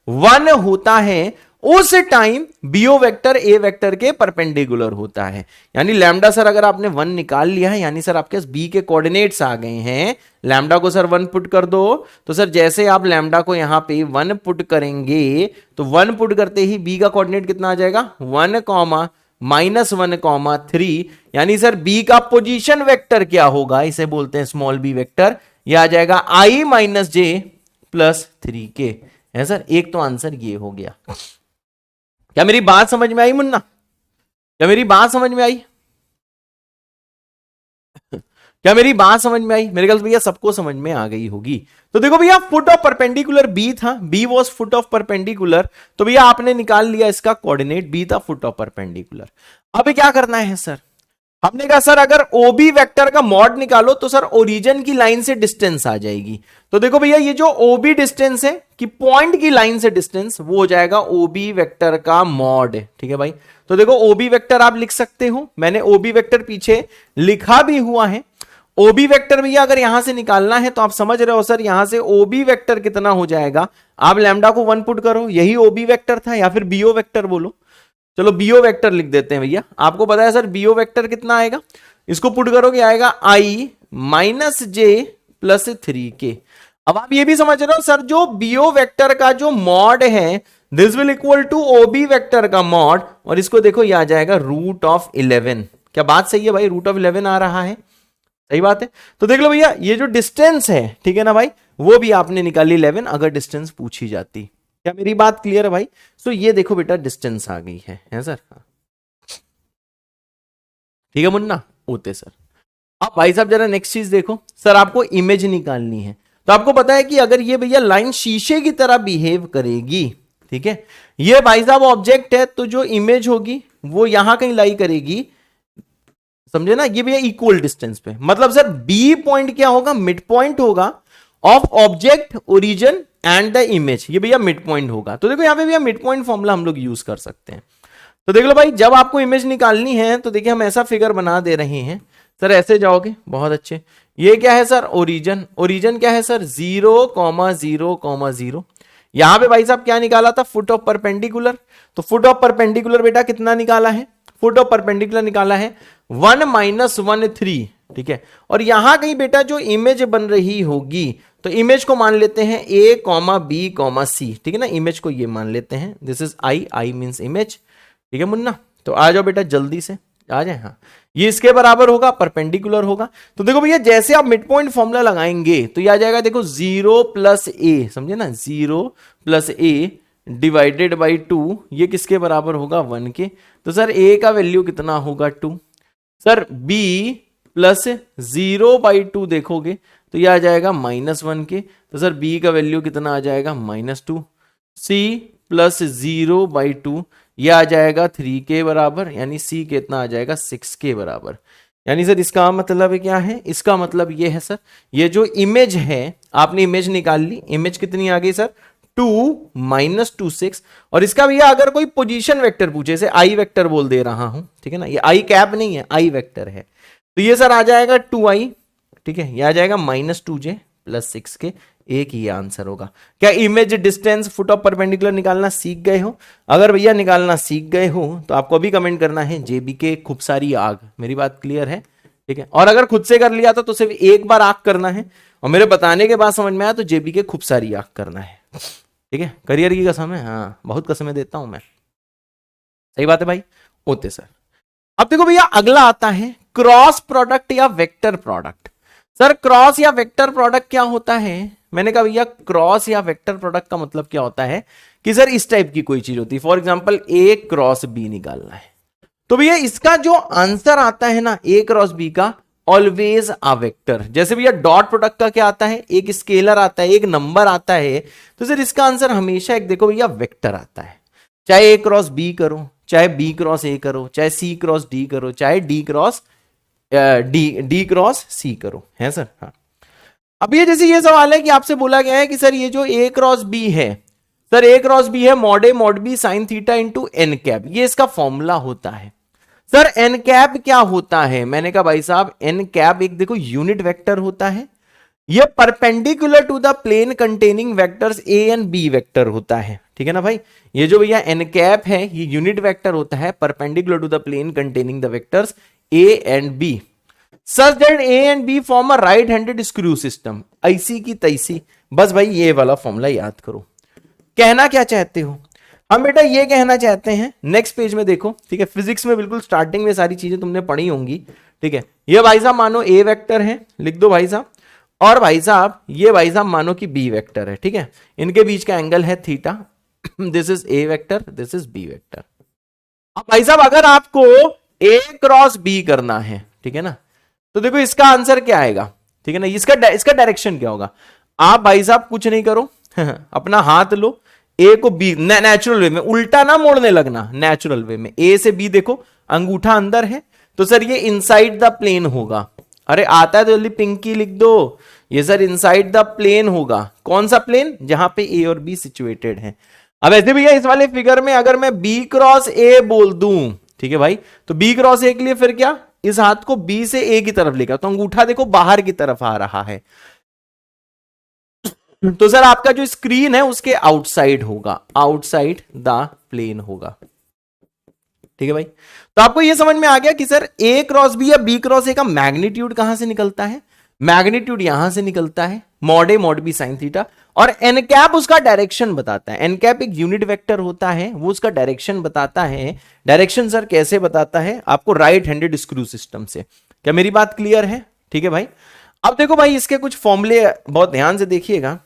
1 होता है उस time BO vector A vector के परपेंडिकुलर होता है। यानी लैम्डा सर अगर आपने 1 निकाल लिया है, यानी सर आपके बी के कोऑर्डिनेट्स आ गए हैं, लैम्डा को सर 1 पुट कर दो, तो सर जैसे आप लैम्डा को यहां पे 1 पुट करेंगे तो 1 पुट करते ही बी का कोऑर्डिनेट कितना आ जाएगा, 1 कॉमा माइनस 1 कॉमा 3, यानी सर बी का पोजीशन वेक्टर क्या होगा, इसे बोलते हैं स्मॉल बी वेक्टर, यह आ जाएगा i minus J plus 3k है सर। एक तो आंसर ये हो गया। क्या मेरी बात समझ में आई मुन्ना, क्या मेरी बात समझ में आई, क्या मेरी बात समझ में आई? मेरे ख्याल से भैया सबको समझ में आ गई होगी। तो देखो भैया फुट ऑफ परपेंडिकुलर बी था, B was foot of perpendicular, तो भैया आपने निकाल लिया इसका कोऑर्डिनेट, बी था फुट ऑफ परपेंडिकुलर। अब क्या करना है सर, हमने कहा सर अगर ओबी वेक्टर का मॉड निकालो तो सर ओरिजिन की लाइन से डिस्टेंस आ जाएगी। तो देखो भैया ये जो ओबी डिस्टेंस है कि पॉइंट की लाइन से डिस्टेंस, वो हो जाएगा ओबी वेक्टर का मॉड, ठीक है भाई। तो देखो ओबी वेक्टर आप लिख सकते हो, मैंने ओबी वेक्टर पीछे लिखा भी हुआ है। ओबी वेक्टर भैया अगर यहां से निकालना है तो आप समझ रहे हो सर, यहां से ओबी वेक्टर कितना हो जाएगा, आप लैम्डा को 1 पुट करो, यही ओबी वेक्टर था, या फिर बीओ वेक्टर बोलो, चलो बीओ वेक्टर लिख देते हैं भैया। आपको पता है सर बीओ वेक्टर कितना आएगा, इसको पुट करोगे आएगा i minus J plus 3k। अब आप ये भी समझ रहे हो सर, जो बीओ वेक्टर का जो मॉड है this will equal to OB vector का मॉड, और इसको देखो ये आ जाएगा रूट ऑफ 11। क्या बात सही है भाई, रूट ऑफ 11 आ रहा है, सही बात है। तो देख लो भैया ये जो डिस्टेंस है, ठीक है ना भाई, वो भी आपने निकाली 11 अगर डिस्टेंस पूछी जाती। क्या मेरी बात क्लियर है भाई? सो ये देखो बेटा डिस्टेंस आ गई है सर, ठीक है मुन्ना, होते सर। अब भाई साहब जरा नेक्स्ट चीज देखो, सर आपको इमेज निकालनी है, तो आपको पता है कि अगर ये भैया लाइन शीशे की तरह बिहेव करेगी, ठीक है, ये भाई साहब ऑब्जेक्ट है, तो जो इमेज होगी वो यहां कहीं लाई करेगी, समझे ना, ये भैया इक्वल डिस्टेंस पे, मतलब सर बी पॉइंट क्या होगा, मिड पॉइंट होगा of object origin and the image, ये भैया मिड पॉइंट होगा। तो देखो यहां पे भैया मिड पॉइंट फॉर्मूला हम लोग यूज कर सकते हैं। तो देख लो भाई जब आपको इमेज निकालनी है तो देखिए हम ऐसा फिगर बना दे रहे हैं सर, ऐसे जाओगे, बहुत अच्छे। ये क्या है सर, ओरिजिन, ओरिजिन क्या है सर 0,0,0। यहां पे भाई साहब क्या निकाला था, फुट ऑफ परपेंडिकुलर। तो फुट ऑफ परपेंडिकुलर बेटा कितना निकाला है, फुट ऑफ परपेंडिकुलर निकाला है 1 माइनस 1 3, ठीक है। और यहां कहीं बेटा जो इमेज बन रही होगी, तो इमेज को मान लेते हैं a, b, c, ठीक है ना, इमेज को ये मान लेते हैं, this is i means image, ठीक है मुन्ना। तो आ जाओ बेटा जल्दी से आ जाए, हाँ ये इसके बराबर होगा, परपेंडिकुलर होगा। तो देखो भैया जैसे आप मिड पॉइंट फॉर्मूला लगाएंगे तो ये आ जाएगा, देखो 0 प्लस ए, समझे ना, 0 प्लस ए डिवाइडेड बाई 2, ये किसके बराबर होगा 1 के। तो सर a का वैल्यू कितना होगा 2, सर b प्लस 0/2 देखोगे तो यह आ जाएगा -1 के, तो सर b का वैल्यू कितना आ जाएगा -2, c प्लस 0/2 यह आ जाएगा 3 के बराबर, यानी c कितना आ जाएगा 6 के बराबर। यानी सर इसका मतलब क्या है, इसका मतलब ये है सर, ये जो इमेज है आपने इमेज निकाल ली, इमेज कितनी आ गई सर 2 माइनस 2 6, और इसका भैया अगर कोई पोजीशन वेक्टर पूछे, जैसे आई वेक्टर बोल दे रहा हूं, ठीक है ना, ये आई कैप नहीं है, आई वेक्टर है, तो ये सर आ जाएगा 2i, ठीक है, ये आ जाएगा -2j प्लस 6 के, एक ही आंसर होगा। क्या image distance foot of perpendicular निकालना सीख गए हो? अगर भैया निकालना सीख गए हो तो आपको अभी कमेंट करना है जेबीके खूब सारी आग। मेरी बात क्लियर है? ठीक है। और अगर खुद से कर लिया था तो सिर्फ एक बार आग करना है, और मेरे बताने के बाद समझ में आया तो जेबीके खूब सारी आग करना है। ठीक है, करियर की कसम है, हाँ बहुत कसमें देता हूं मैं। सही बात है भाई, ओके सर। अब देखो भैया अगला आता है क्रॉस प्रोडक्ट या वेक्टर प्रोडक्ट। सर क्रॉस या वेक्टर प्रोडक्ट क्या होता है? मैंने कहा भैया क्रॉस या वेक्टर प्रोडक्ट का मतलब क्या होता है कि सर इस टाइप की कोई चीज होती है, for example A cross B निकालना है, तो भैया इसका जो आंसर आता है ना ए क्रॉस बी का, ऑलवेज अ वेक्टर। जैसे भैया डॉट प्रोडक्ट का क्या आता है, एक स्केलर आता है, एक नंबर आता है, तो सर इसका आंसर हमेशा एक देखो भैया वेक्टर आता है। चाहे ए क्रॉस बी करो, चाहे बी क्रॉस ए करो, चाहे सी क्रॉस डी करो, चाहे डी क्रॉस सी करो, है सर? हाँ। अब ये जैसे ये सवाल है कि आपसे बोला गया है कि सर ये जो ए क्रॉस बी है, सर ए क्रॉस बी है mod A mod B sine theta into N cap, ये इसका फॉर्मूला होता है। सर एन कैप क्या होता है? मैंने कहा भाई साहब एन कैप एक देखो यूनिट वेक्टर होता है, ये perpendicular to the plane containing vectors A and B vector होता है। ठीक है ना भाई, ये जो भैया एन कैप है ये यूनिट वेक्टर होता है perpendicular to the plane containing the vectors A and B, such that A and B form a right handed screw system. ऐसी की तैसी, बस भाई ये वाला फॉर्मूला याद करो। कहना क्या चाहते हो? हम बेटा ये कहना चाहते हैं, नेक्स्ट पेज में देखो, ठीक है, फिजिक्स में बिल्कुल स्टार्टिंग में सारी चीजें तुमने पढ़ी होंगी। ठीक है, ये भाई साहब मानो ए वेक्टर है, लिख दो भाई साहब, और भाई साहब ये भाई साहब मानो कि बी वेक्टर है। ठीक है, इनके बीच का एंगल है theta, this is A vector, this is B vector. अब भाई साहब अगर आपको ए क्रॉस बी करना है, ठीक है ना, तो देखो इसका आंसर क्या आएगा, ठीक है ना, इसका डायरेक्शन क्या होगा? आप भाई साहब कुछ नहीं करो अपना हाथ लो, ए को बी नेचुरल वे में, उल्टा ना मोड़ने लगना, नेचुरल वे में ए से बी देखो, अंगूठा अंदर है, तो सर ये इनसाइड द प्लेन होगा। अरे आता है तो जल्दी पिंकी लिख दो, ये सर इनसाइड द प्लेन होगा। कौन सा प्लेन? जहां पे ए और बी सिचुएटेड है। अब ऐसे भैया इस वाले फिगर में अगर मैं बी क्रॉस ए बोल दूं, ठीक है भाई, तो बी क्रॉस ए के लिए फिर क्या, इस हाथ को बी से ए की तरफ लेकर, तो अंगूठा देखो बाहर की तरफ आ रहा है, तो सर आपका जो स्क्रीन है उसके आउटसाइड होगा, आउटसाइड द प्लेन होगा। ठीक है भाई, तो आपको यह समझ में आ गया कि सर ए क्रॉस बी या बी क्रॉस ए का मैग्नीट्यूड कहां से निकलता है? मैग्नीट्यूड यहां से निकलता है, mod A mod B sine theta, और एन कैप उसका डायरेक्शन बताता है। एन कैप एक यूनिट वेक्टर होता है, वो उसका डायरेक्शन बताता है। डायरेक्शन सर कैसे बताता है? आपको राइट हैंडेड स्क्रू सिस्टम से। क्या मेरी बात क्लियर है? ठीक है भाई, अब देखो भाई इसके कुछ फॉर्मूले बहुत ध्यान से देखिएगा।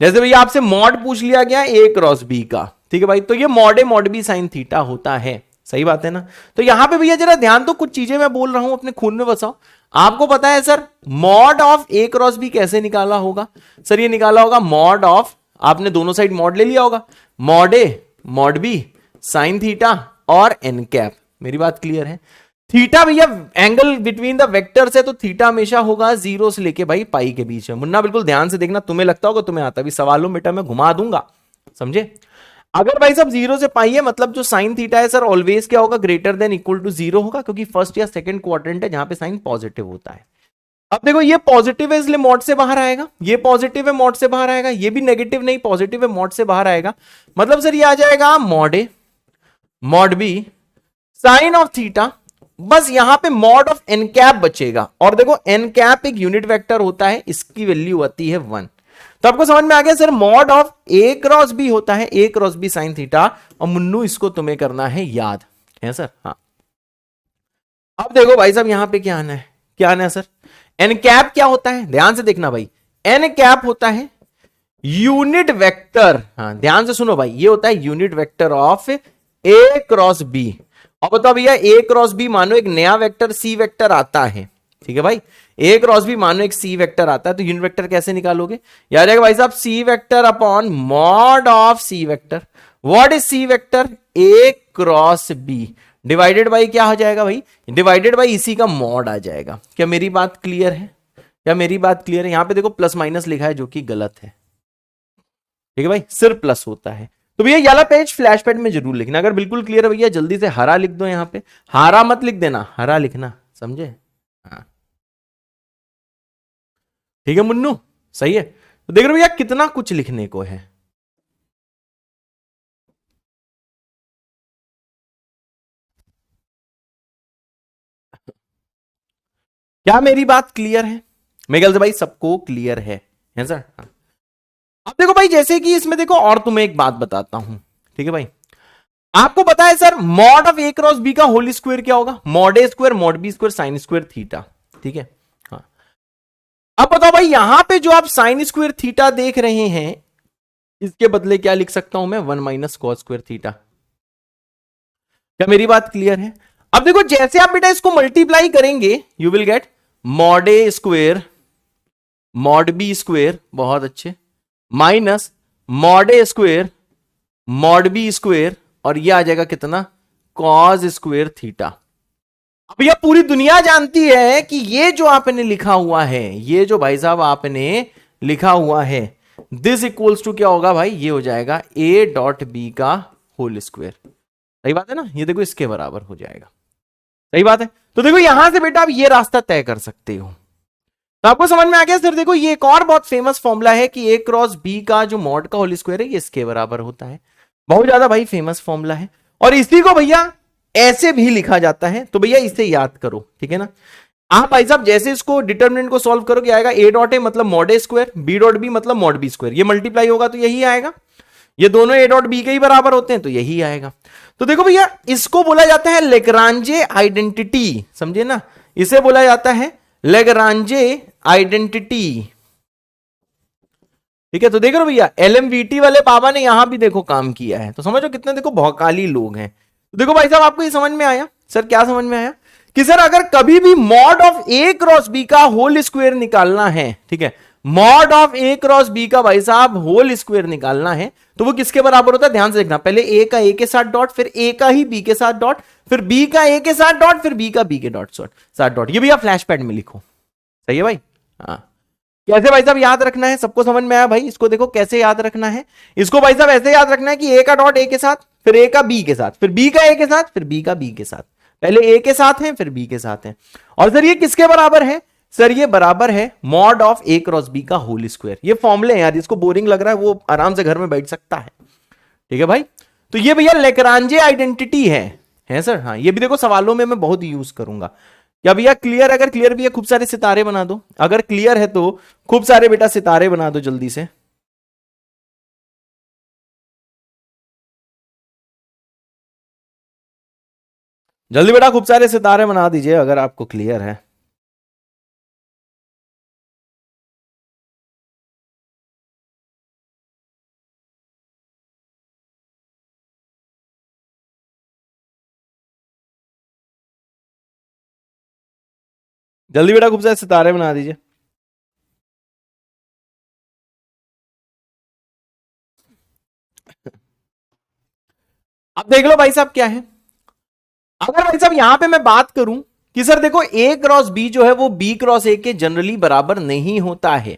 जैसे भैया आपसे मॉड पूछ लिया गया ए क्रॉस बी का, ठीक है भाई, तो ये mod A mod B sine theta होता है। सही बात है ना? तो यहां पे भैया जरा ध्यान दो, कुछ चीजें मैं बोल रहा हूं अपने खून में बसाओ। आपको पता है sir mod of A cross B कैसे निकाला होगा? सर ये निकाला होगा मॉड ऑफ, आपने दोनों साइड मॉड ले लिया होगा, mod A mod B sine theta और एन कैप। मेरी बात क्लियर है? थीटा भैया एंगल बिटवीन द वेक्टर्स है, तो थीटा हमेशा होगा 0 से लेके भाई पाई के बीच में। मुन्ना बिल्कुल ध्यान से देखना, तुम्हें लगता होगा तुम्हें आता भी, सवालों बेटा मैं घुमा दूंगा, समझे? अगर भाई साहब 0 से पाई है मतलब जो साइन थीटा है सर ऑलवेज क्या होगा, ग्रेटर देन इक्वल टू 0 होगा, क्योंकि फर्स्ट या सेकंड क्वाड्रेंट है जहां पे साइन पॉजिटिव होता है। अब देखो ये पॉजिटिव है इसलिए मॉड से बाहर आएगा, ये पॉजिटिव है मॉड से बाहर आएगा, ये भी नेगेटिव नहीं पॉजिटिव है मॉड से बाहर आएगा, मतलब सर ये आ जाएगा mod A mod B sine of theta, बस यहां पे मॉड ऑफ एन कैप बचेगा। और देखो एन कैप एक यूनिट वेक्टर होता है, इसकी वैल्यू आती है 1। तो आपको समझ में आ गया sir mod of A cross B होता है A cross B sine theta, और मुन्नू इसको तुम्हें करना है याद, है सर? हाँ। अब देखो भाई साहब यहां पे क्या आना है, क्या आना है सर? एन कैप क्या होता है? ध्यान से देखना भाई, एन कैप होता है यूनिट वेक्टर, हाँ ध्यान से सुनो भाई, ये होता है unit vector of A cross B. और बताओ भैया ए क्रॉस बी मानो एक नया वेक्टर सी वेक्टर आता है, ठीक है भाई, ए क्रॉस बी मानो एक सी वेक्टर आता है, तो यूनिट वेक्टर कैसे निकालोगे? याद रखिएगा भाई साहब, C vector upon mod of C vector. What is C vector? A cross B divided by क्या हो जाएगा भाई? डिवाइडेड बाई इसी का मॉड आ जाएगा। क्या मेरी बात क्लियर है? क्या मेरी बात क्लियर है? यहां पे देखो प्लस माइनस लिखा है जो कि गलत है, ठीक है भाई, सिर्फ प्लस होता है। तो भैया ये वाला पेज फ्लैश पैड में जरूर लिखना। अगर बिल्कुल क्लियर है भैया जल्दी से हरा लिख दो, यहां पे हरा मत लिख देना, हरा लिखना, समझे? हाँ ठीक है मुन्नू, सही है। तो देख रहे हो भैया कितना कुछ लिखने को है। क्या मेरी बात क्लियर है? मेरे ख्याल से भाई सबको क्लियर है सर? हाँ। अब देखो भाई जैसे कि इसमें देखो, और तुम्हें एक बात बताता हूं, ठीक है भाई। आपको पता है sir mod of A cross B का होल स्क्वायर क्या होगा? Mod A square mod B square sine square theta, ठीक है। हाँ। अब बताओ भाई यहां पे जो आप साइन स्क्वायर थीटा देख रहे हैं, इसके बदले क्या लिख सकता हूं मैं? 1 माइनस कॉस स्क्वायर थीटा। क्या मेरी बात क्लियर है? अब देखो जैसे आप बेटा इसको मल्टीप्लाई करेंगे, you will get mod A square mod B square, बहुत अच्छे, minus mod A square mod B square, और ये आ जाएगा कितना? Cos square theta. अब यह पूरी दुनिया जानती है कि ये जो आपने लिखा हुआ है, ये जो भाई साहब आपने लिखा हुआ है, दिस इक्वल्स टू क्या होगा भाई? ये हो जाएगा ए डॉट बी का होल स्क्वायर। सही बात है ना? ये देखो इसके बराबर हो जाएगा। सही बात है। तो देखो यहां से बेटा आप ये रास्ता तय कर सकते हो। तो आपको समझ में आ गया सर? देखो ये एक और बहुत फेमस फॉर्मूला है कि ए क्रॉस बी का जो मॉड का होल स्क्वायर है ये इसके बराबर होता है। बहुत ज्यादा भाई फेमस फॉर्मूला है, और इसी को भैया ऐसे भी लिखा जाता है। तो भैया इसे याद करो, ठीक है ना। आप भाई साहब जैसे इसको डिटर्मिनेंट को सॉल्व करोगे, आएगा ए डॉट ए मतलब mod A square, B dot B मतलब मॉड बी स्क्वायर, ये मल्टीप्लाई होगा तो यही आएगा। ये दोनों ए डॉट बी के ही बराबर होते हैं तो यही आएगा। तो देखो भैया इसको बोला जाता है लेग्रांजे आइडेंटिटी, समझे ना? इसे बोला जाता है लेग्रांजे आइडेंटिटी, ठीक है। तो देखो भैया एलएमवीटी वाले बाबा ने यहां भी देखो काम किया है, तो समझो कितने देखो भौकाली लोग हैं। तो देखो भाई साहब आपको ये समझ में आया? सर क्या समझ में आया? कि सर अगर कभी भी mod of A cross B का होल स्क्वायर निकालना है, ठीक है, mod of A cross B का भाई साहब होल स्क्वायर निकालना है, तो वो किसके बराबर होता है? ध्यान से देखना, पहले ए का ए के साथ डॉट, फिर ए का ही बी के साथ डॉट, फिर बी का ए के साथ डॉट, फिर बी का बी के डॉट साथ डॉट। ये भैया फ्लैश पैड में लिखो, सही है भाई? हाँ। कैसे भाई साहब याद रखना है? सबको समझ में आया भाई? इसको देखो कैसे याद रखना है। इसको भाई साहब ऐसे याद रखना है कि ए का डॉट ए के साथ, फिर ए का बी के साथ, फिर बी का ए के साथ, फिर बी का बी के साथ। पहले ए के साथ है फिर बी के साथ है। और सर ये किसके बराबर है? सर ये बराबर है mod of A cross B का होल स्क्वायर। ये फॉर्मूले हैं यार, जिसको बोरिंग लग रहा है वो आराम से घर में बैठ सकता है, ठीक है भाई। तो ये भैया लेग्रांजे आइडेंटिटी है सर। हाँ, ये भी देखो सवालों में मैं बहुत यूज करूंगा। क्या भैया क्लियर? अगर क्लियर भी है खूब सारे सितारे बना दो। अगर क्लियर है तो खूब सारे बेटा सितारे बना दो जल्दी से। जल्दी बेटा खूब सारे सितारे बना दीजिए अगर आपको क्लियर है। जल्दी बेटा खूब सारे सितारे बना दीजिए। अब देख लो भाई साहब क्या है। अगर भाई साहब यहां पे मैं बात करूं कि सर देखो ए क्रॉस बी जो है वो बी क्रॉस ए के जनरली बराबर नहीं होता है।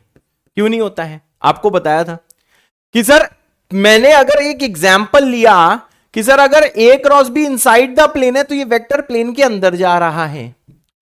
क्यों नहीं होता है? आपको बताया था कि सर मैंने अगर एक एग्जाम्पल लिया कि सर अगर A cross B inside the plane है तो ये वेक्टर प्लेन के अंदर जा रहा है,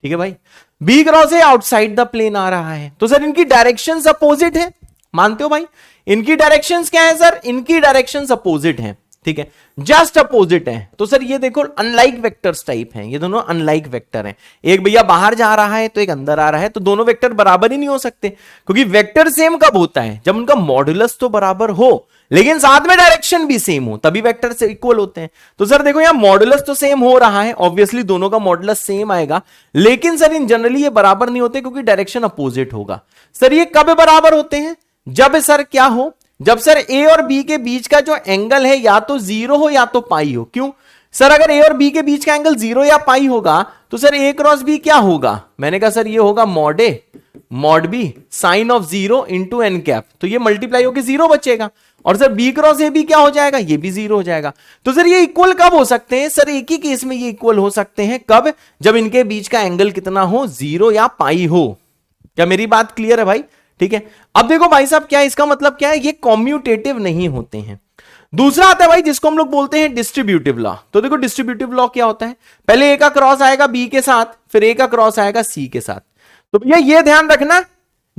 ठीक है भाई। B cross A outside the plane आ रहा है, तो सर इनकी डायरेक्शंस अपोजिट है। मानते हो भाई? इनकी डायरेक्शंस क्या है सर? इनकी डायरेक्शंस अपोजिट हैं, ठीक है, जस्ट अपोजिट है। तो सर ये देखो अनलाइक वेक्टर्स टाइप हैं, ये दोनों अनलाइक वेक्टर हैं। एक भैया बाहर जा रहा है तो एक अंदर आ रहा है, तो दोनों वेक्टर बराबर ही नहीं हो सकते, क्योंकि वेक्टर सेम कब होता है? जब उनका मॉडुलस तो बराबर हो लेकिन साथ में डायरेक्शन भी सेम हो, तभी वेक्टर से इक्वल होते हैं। तो सर देखो यहां मॉडुलस तो सेम हो रहा है, ऑब्वियसली दोनों का मॉडुलस सेम आएगा, लेकिन सर इन जनरली ये बराबर नहीं होते क्योंकि डायरेक्शन अपोजिट होगा। सर ये कब बराबर होते हैं? जब सर क्या हो? जब सर ए और बी के बीच का जो एंगल है या तो जीरो हो या तो पाई हो। क्यों सर? अगर ए और बी के बीच का एंगल जीरो या पाई होगा तो सर ए क्रॉस बी क्या होगा? मैंने कहा सर ये होगा mod A mod B sine of zero into N cap, तो ये मल्टीप्लाई होकर जीरो बचेगा। और sir B cross A B क्या हो जाएगा? ये भी जीरो हो जाएगा। तो सर ये इक्वल कब हो सकते हैं? सर एक ही केस में ये इक्वल हो सकते हैं, कब? जब इनके बीच का एंगल कितना हो? जीरो या पाई हो। क्या मेरी बात क्लियर है भाई? ठीक है। अब देखो भाई साहब क्या है इसका मतलब? क्या है? ये कॉम्यूटेटिव नहीं होते हैं। दूसरा आता है भाई जिसको हम लोग बोलते हैं डिस्ट्रीब्यूटिव लॉ। तो देखो डिस्ट्रीब्यूटिव लॉ क्या होता है? पहले ए का क्रॉस आएगा बी के साथ, फिर ए का क्रॉस आएगा सी के साथ। तो भैया ये ध्यान रखना,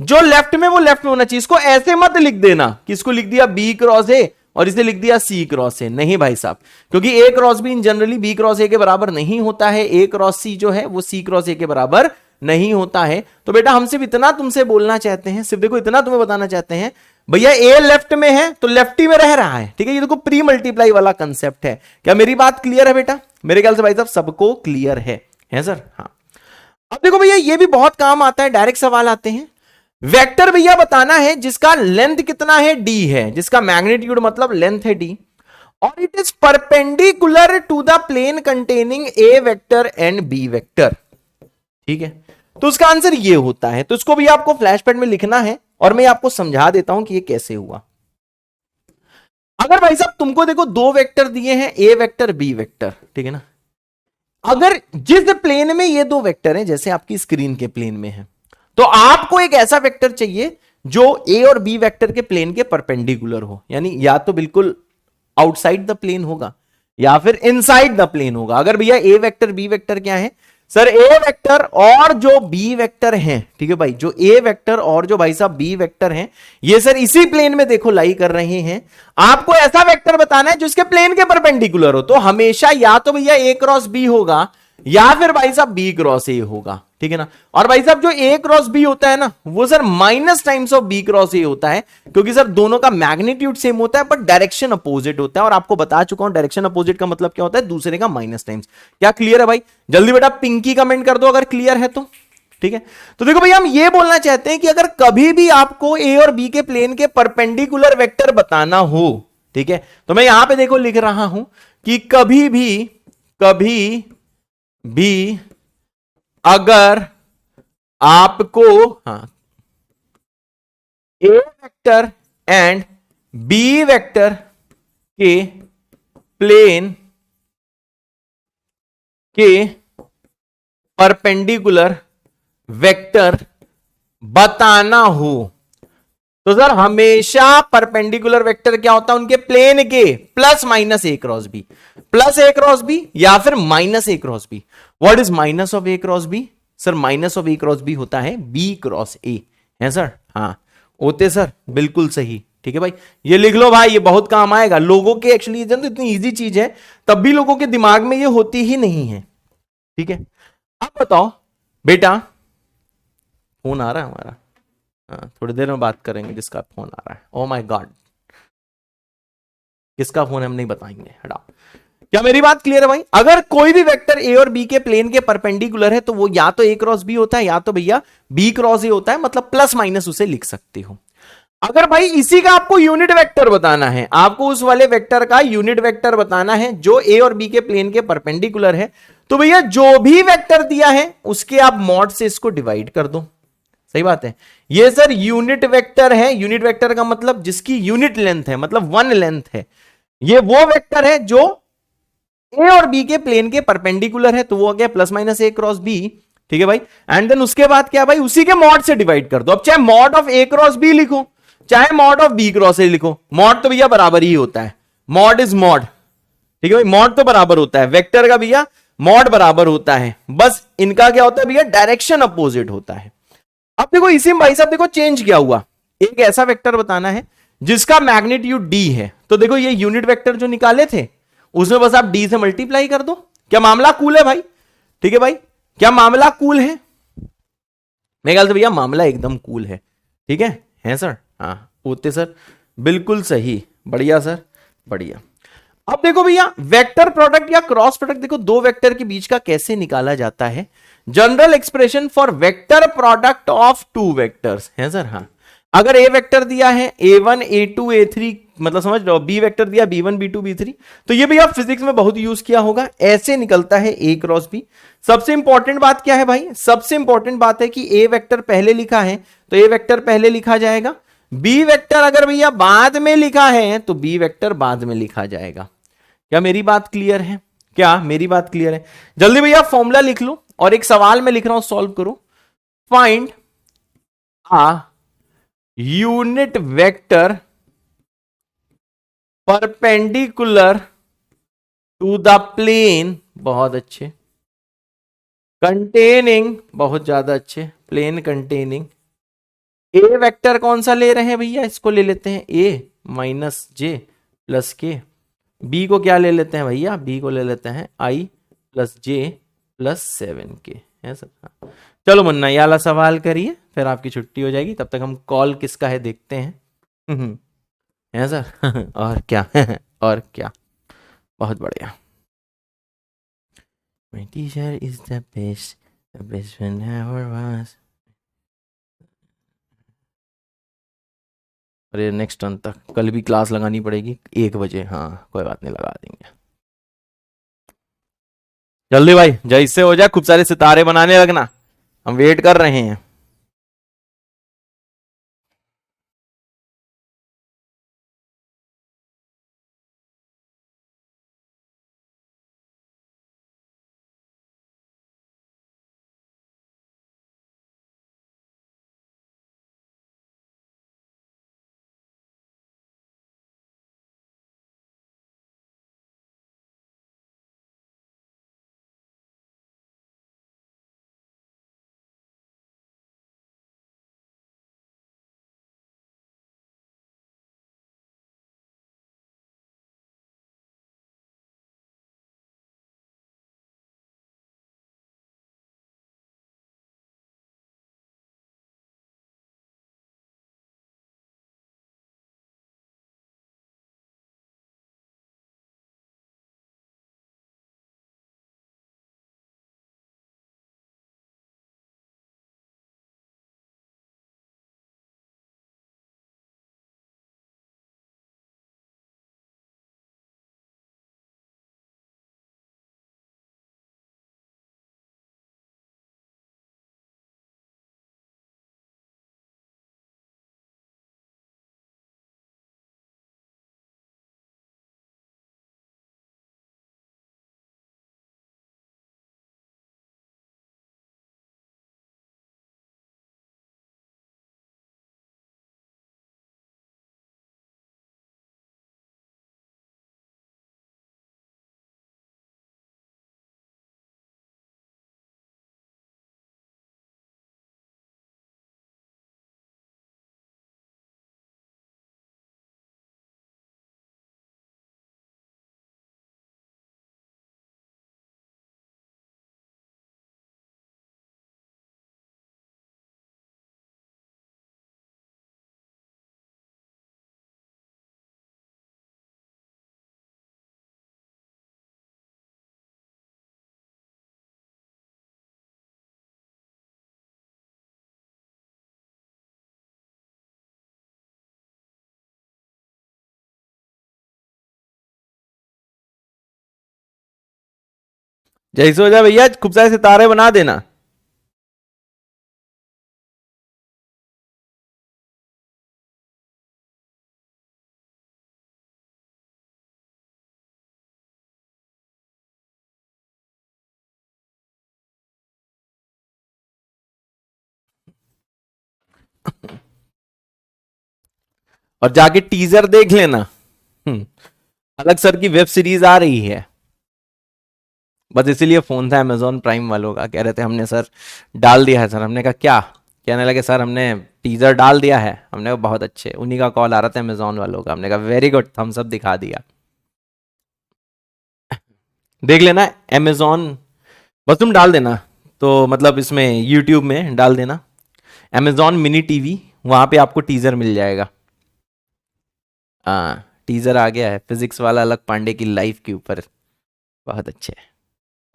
जो लेफ्ट में वो लेफ्ट में होना चाहिए। इसको ऐसे मत लिख देना कि इसको लिख दिया बी क्रॉस ए और इसे लिख दिया सी क्रॉस ए, नहीं भाई साहब, क्योंकि A cross B in generally B cross A के बराबर नहीं होता है, ए क्रॉस सी जो है वो सी क्रॉस ए के बराबर नहीं होता है। तो बेटा हम सिर्फ इतना तुमसे बोलना चाहते हैं, सिर्फ देखो इतना तुम्हें बताना चाहते हैं, भैया ए लेफ्ट में है तो लेफ्टी में रह रहा है, ठीक है, ये देखो प्री मल्टीप्लाई वाला कंसेप्ट है। क्या मेरी बात क्लियर है बेटा? मेरे ख्याल से भाई साहब सबको क्लियर है सर? हाँ। अब देखो भैया ये भी बहुत काम आता है, डायरेक्ट सवाल आते हैं। वेक्टर भैया बताना है जिसका लेंथ कितना है, डी है, जिसका मैग्नीट्यूड मतलब लेंथ है डी, और it is perpendicular to the plane containing A vector and B vector, ठीक है। तो उसका आंसर ये होता है। तो इसको भी आपको फ्लैश पैड में लिखना है और मैं आपको समझा देता हूं कि ये कैसे हुआ। अगर भाई साहब तुमको देखो दो वेक्टर दिए हैं, ए वेक्टर बी वेक्टर, ठीक है ना, अगर जिस प्लेन में ये दो वेक्टर हैं, जैसे आपकी स्क्रीन के प्लेन में है, तो आपको एक ऐसा वेक्टर चाहिए जो ए और बी वेक्टर के प्लेन के परपेंडिकुलर हो, यानी या तो बिल्कुल आउटसाइड द प्लेन होगा या फिर इनसाइड द प्लेन होगा। अगर भैया ए वेक्टर बी वेक्टर क्या है सर, ए वेक्टर और जो बी वेक्टर हैं, ठीक है भाई, जो ए वेक्टर और जो भाई साहब बी वेक्टर हैं, ये सर इसी प्लेन में देखो लाई कर रहे हैं। आपको ऐसा वेक्टर बताना है जो इसके प्लेन के परपेंडिकुलर हो, तो हमेशा या तो भैया ए क्रॉस बी होगा या फिर भाई साहब बी क्रॉस ए होगा, ठीक है ना। और भाई साहब जो ए क्रॉस बी होता है ना, वो sir minus times of B cross A होता है, क्योंकि सर दोनों का मैग्नीट्यूड सेम होता है पर डायरेक्शन अपोजिट होता है। और आपको बता चुका हूं डायरेक्शन अपोजिट का मतलब क्या होता है, दूसरे का माइनस टाइम्स। क्या क्लियर है भाई? जल्दी बेटा पिंकी कमेंट कर दो अगर क्लियर है तो, ठीक है। तो देखो भैया हम ये बोलना चाहते हैं कि अगर कभी भी आपको ए और बी के प्लेन के परपेंडिकुलर वेक्टर बताना हो, ठीक है, तो मैं यहां पे देखो लिख रहा हूं कि कभी भी अगर आपको ए वेक्टर एंड बी वेक्टर के प्लेन के परपेंडिकुलर वेक्टर बताना हो, तो सर हमेशा परपेंडिकुलर वेक्टर क्या होता है, उनके प्लेन के plus minus A cross B, plus A cross B या फिर minus A cross B. What is minus of A cross B? Sir minus of A cross B होता है बी क्रॉस ए, है सर? हाँ होते सर, बिल्कुल सही, ठीक है भाई, ये लिख लो भाई, ये बहुत काम आएगा लोगों के। एक्चुअली तो इतनी इजी चीज है, तब भी लोगों के दिमाग में ये होती ही नहीं है, ठीक है। अब बताओ बेटा, फोन आ रहा है हमारा, हाँ थोड़ी देर में बात करेंगे जिसका फोन आ रहा है। ओ माय गॉड, किसका फोन है हम नहीं बताएंगे, हटाओ। क्या मेरी बात क्लियर है भाई? अगर कोई भी वेक्टर ए और बी के प्लेन के परपेंडिकुलर है तो वो या तो ए क्रॉस बी होता है या तो भैया बी क्रॉस ए होता है, मतलब प्लस माइनस उसे लिख सकते हो। अगर भाई इसी का आपको यूनिट वेक्टर बताना है, आपको उस वाले वेक्टर का यूनिट वेक्टर बताना है जो ए और बी के प्लेन के परपेंडिकुलर है, तो भैया जो भी वेक्टर दिया है उसके आप मॉड से इसको डिवाइड कर दो। सही बात है, ये सर यूनिट वेक्टर है। यूनिट वेक्टर का मतलब जिसकी यूनिट लेंथ है, मतलब वन लेंथ है, ये वो वेक्टर है जो ए और बी के प्लेन के परपेंडिकुलर है, तो वो हो गया plus minus A cross B, ठीक है भाई। एंड देन उसके बाद क्या भाई, उसी के मॉड से डिवाइड कर दो। अब चाहे mod of A cross B लिखो चाहे mod of B cross A लिखो, मॉड तो भैया बराबर ही होता है, मॉड इज मॉड, ठीक है भाई, मॉड तो बराबर होता है, वेक्टर का भैया मॉड बराबर होता है, बस इनका क्या होता है भैया, डायरेक्शन अपोजिट होता है। अब देखो इसी में भाई साहब देखो चेंज क्या हुआ, एक ऐसा वेक्टर बताना है जिसका मैग्नीट्यूड डी है, तो देखो ये यूनिट वेक्टर जो निकाले थे उसमें बस आप डी से मल्टीप्लाई कर दो। क्या मामला कूल है भाई? ठीक है भाई, क्या मामला कूल है? मेरे ख्याल से भैया मामला एकदम कूल है, ठीक है सर? हाँ होते सर, बिल्कुल सही, बढ़िया सर, बढ़िया। अब देखो भैया वेक्टर प्रोडक्ट या क्रॉस प्रोडक्ट, देखो दो वेक्टर के बीच का कैसे निकाला जाता है। General expression for vector product of two vectors है सर। हाँ, अगर ए वेक्टर दिया है a1 a2 a3, मतलब समझ लो, बी वेक्टर दिया b1 b2 b3, तो ये भैया फिजिक्स में बहुत यूज किया होगा, ऐसे निकलता है a क्रॉस b। सबसे इंपॉर्टेंट बात क्या है भाई? सबसे इंपॉर्टेंट बात है कि a वेक्टर पहले लिखा है तो a वेक्टर पहले लिखा जाएगा, b वेक्टर अगर भैया बाद में लिखा है तो b वेक्टर बाद में लिखा जाएगा। क्या मेरी बात क्लियर है? क्या मेरी बात क्लियर है? जल्दी भैया फॉर्मूला लिख लो और एक सवाल में लिख रहा हूं, सॉल्व करो। Find a unit vector perpendicular to the plane, बहुत अच्छे, कंटेनिंग, बहुत ज्यादा अच्छे, प्लेन कंटेनिंग ए वेक्टर कौन सा ले रहे हैं भैया, इसको ले लेते हैं ए माइनस जे प्लस के। बी को क्या ले लेते हैं भैया, बी को ले लेते हैं आई प्लस जे प्लस 7 के, है सर। हाँ। चलो मुन्ना ये वाला सवाल करिए, फिर आपकी छुट्टी हो जाएगी। तब तक हम कॉल किसका है देखते हैं। है सर। और क्या और क्या, बहुत बढ़िया। My teacher is the best friend ever was। अरे नेक्स्ट टर्न तक कल भी क्लास लगानी पड़ेगी 1 बजे। हाँ कोई बात नहीं, लगा देंगे। जल्दी भाई जय से हो जाए, खूब सारे सितारे बनाने लगना, हम वेट कर रहे हैं। जैसे हो जाए भैया, खूब सारे सितारे बना देना। और जाके टीजर देख लेना। अलग सर की वेब सीरीज आ रही है, बस इसीलिए फोन था अमेजोन प्राइम वालों का, कह रहे थे हमने सर डाल दिया है सर। हमने कहा क्या, कहने लगे सर हमने टीजर डाल दिया है। हमने कहा बहुत अच्छे, उन्हीं का कॉल आ रहा था अमेजोन वालों का। हमने कहा वेरी गुड, हम सब दिखा दिया। देख लेना अमेजोन, बस तुम डाल देना, तो मतलब इसमें यूट्यूब में डाल देना अमेजोन मिनी टीवी, वहां पे आपको टीजर मिल जाएगा। हाँ टीजर आ गया है, फिजिक्स वाला अलग पांडे की लाइफ के ऊपर, बहुत अच्छे है,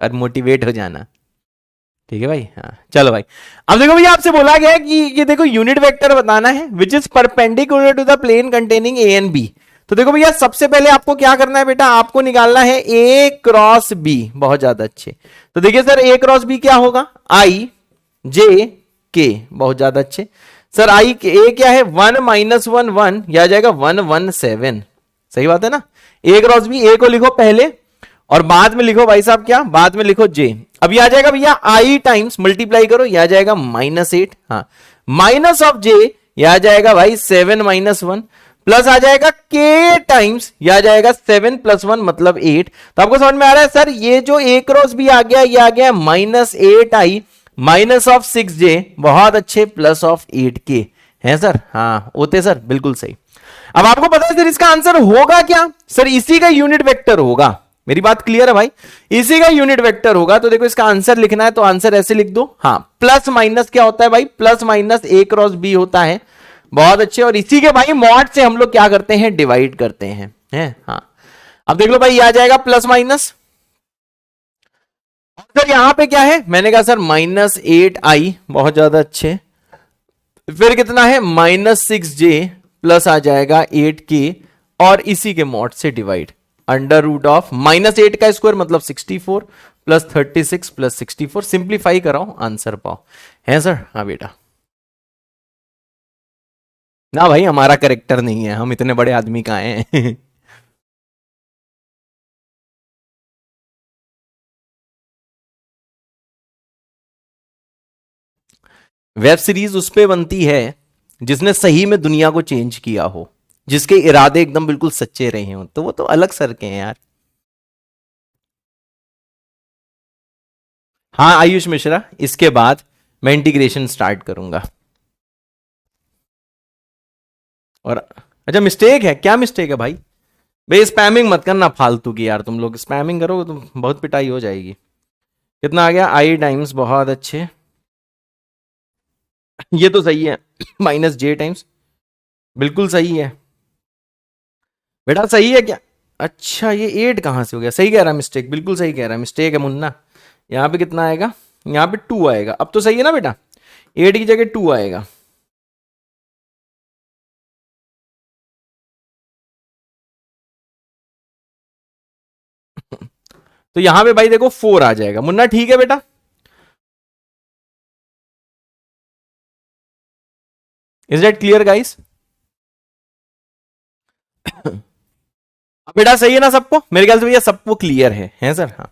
और मोटिवेट हो जाना। ठीक है भाई। हाँ चलो भाई, अब देखो भैया आपसे बोला गया है कि ये देखो यूनिट वेक्टर बताना है which is perpendicular to the plane containing A and B. तो देखो भैया सबसे पहले आपको क्या करना है बेटा, आपको निकालना है ए क्रॉस बी। बहुत ज्यादा अच्छे। तो देखिए सर ए क्रॉस बी क्या होगा, आई जे के। बहुत ज्यादा अच्छे सर। आई ए क्या है, 1 माइनस 1 1, यह आ जाएगा 1 1 7। सही बात है ना। ए क्रॉस बी, ए को लिखो पहले और बाद में लिखो भाई साहब क्या, बाद में लिखो जे। अब ये आ जाएगा भैया आई टाइम्स मल्टीप्लाई करो, यह आ जाएगा -8। हाँ माइनस ऑफ जे, यह आ जाएगा भाई 7 माइनस 1, प्लस आ जाएगा के टाइम्स, यह आ जाएगा 7 प्लस 1 मतलब 8। तो आपको समझ में आ रहा है सर, ये जो ए क्रॉस बी आ गया, ये आ गया -8 आई माइनस ऑफ 6 जे, बहुत अच्छे, प्लस ऑफ 8 के, है सर, हाँ होते सर, बिल्कुल सही। अब आपको पता है सर इसका आंसर होगा क्या, सर इसी का यूनिट वेक्टर होगा। मेरी बात क्लियर है भाई, इसी का यूनिट वेक्टर होगा। तो देखो इसका आंसर लिखना है तो आंसर ऐसे लिख दो, हाँ प्लस माइनस क्या होता है भाई, plus minus A cross B होता है। बहुत अच्छे, और इसी के भाई मॉड से हम लोग क्या करते हैं, डिवाइड करते हैं, हाँ। अब देख लो भाई, आ जाएगा प्लस माइनस। सर यहां पे क्या है, मैंने कहा सर -8i, बहुत ज्यादा अच्छे। फिर कितना है, -6j प्लस आ जाएगा 8k, और इसी के मॉड से डिवाइड, अंडर रूट ऑफ -8 का स्क्वायर मतलब 64 प्लस 36 प्लस 64। सिंप्लीफाई कराओ, आंसर पाओ, है सर, हाँ बेटा। ना भाई हमारा करेक्टर नहीं है, हम इतने बड़े आदमी कहाँ हैं। वेब सीरीज उस पे बनती है जिसने सही में दुनिया को चेंज किया हो, जिसके इरादे एकदम बिल्कुल सच्चे रहे हों, तो वो तो अलग सर के हैं यार। हाँ आयुष मिश्रा, इसके बाद मैं इंटीग्रेशन स्टार्ट करूंगा। और अच्छा, मिस्टेक है, क्या मिस्टेक है भाई? भाई स्पैमिंग मत करना फालतू की यार, तुम लोग स्पैमिंग करोगे तो बहुत पिटाई हो जाएगी। कितना आ गया, i टाइम्स, बहुत अच्छे, ये तो सही है, -j टाइम्स, बिल्कुल सही है बेटा, सही है क्या? अच्छा ये 8 कहां से हो गया, सही कह रहा है, मिस्टेक, बिल्कुल सही कह रहा है, मिस्टेक है मुन्ना। यहाँ पे कितना आएगा, यहाँ पे 2 आएगा, अब तो सही है ना बेटा, 8 की जगह 2 आएगा। तो यहां पे भाई देखो 4 आ जाएगा मुन्ना, ठीक है बेटा। Is that clear guys? बेटा सही है ना सबको, मेरे ख्याल से भैया सबको क्लियर है सर, हाँ।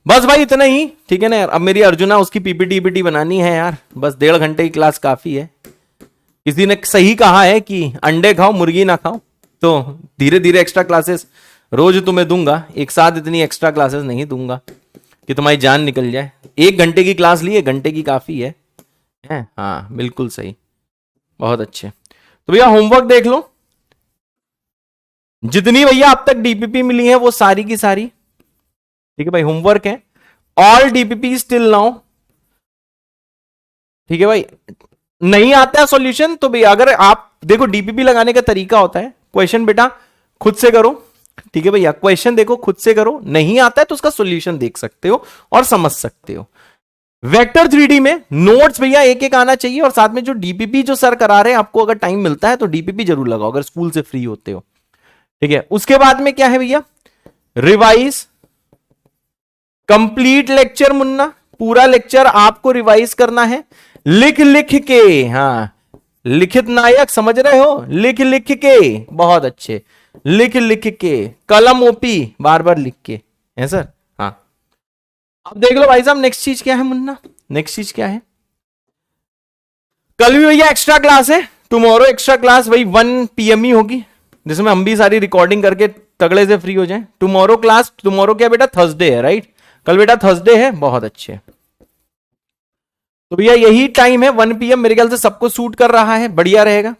बस भाई इतना ही, ठीक है ना यार। अब मेरी अर्जुना उसकी पीपीटी ईपीटी बनानी है यार, बस 1.5 घंटे की क्लास काफी है। किसी ने सही कहा है कि अंडे खाओ मुर्गी ना खाओ, तो धीरे धीरे एक्स्ट्रा क्लासेस रोज तुम्हें दूंगा, एक साथ इतनी एक्स्ट्रा क्लासेस नहीं दूंगा कि तुम्हारी जान निकल जाए। 1 घंटे की क्लास ली, 1 घंटे की काफी है, हाँ बिल्कुल सही, बहुत अच्छे। तो भैया होमवर्क देख लो, जितनी भैया अब तक डीपीपी मिली है वो सारी की सारी, ठीक है भाई, होमवर्क है। ऑल डीपीपी स्टिल नाउ, ठीक है भाई। नहीं आता है सॉल्यूशन तो भैया, अगर आप देखो डीपीपी लगाने का तरीका होता है, क्वेश्चन बेटा खुद से करो, ठीक है भैया, क्वेश्चन देखो खुद से करो, नहीं आता है तो उसका सॉल्यूशन देख सकते हो और समझ सकते हो। वेक्टर 3D में नोट्स भैया एक एक आना चाहिए, और साथ में जो डीपीपी जो सर करा रहे हैं, आपको अगर टाइम मिलता है तो डीपीपी जरूर लगाओ अगर स्कूल से फ्री होते हो, ठीक है। उसके बाद में क्या है भैया, रिवाइज कंप्लीट लेक्चर मुन्ना, पूरा लेक्चर आपको रिवाइज करना है, लिख लिख के, हाँ लिखित नायक समझ रहे हो, लिख लिख के, बहुत अच्छे, लिख लिख के, कलम ओपी बार बार लिख के, है सर, हाँ। अब देख लो भाई साहब नेक्स्ट चीज क्या है मुन्ना, नेक्स्ट चीज क्या है, कल भी भैया एक्स्ट्रा क्लास है, टुमारो एक्स्ट्रा क्लास वही 1 PM ही होगी, जिसमें हम भी सारी रिकॉर्डिंग करके तगड़े से फ्री हो जाए। टुमारो क्लास, टुमारो क्या बेटा, थर्सडे है, राइट, कल बेटा थर्सडे है, बहुत अच्छे। तो भैया यही टाइम है 1 PM, मेरे ख्याल से सबको सूट कर रहा है, बढ़िया रहेगा।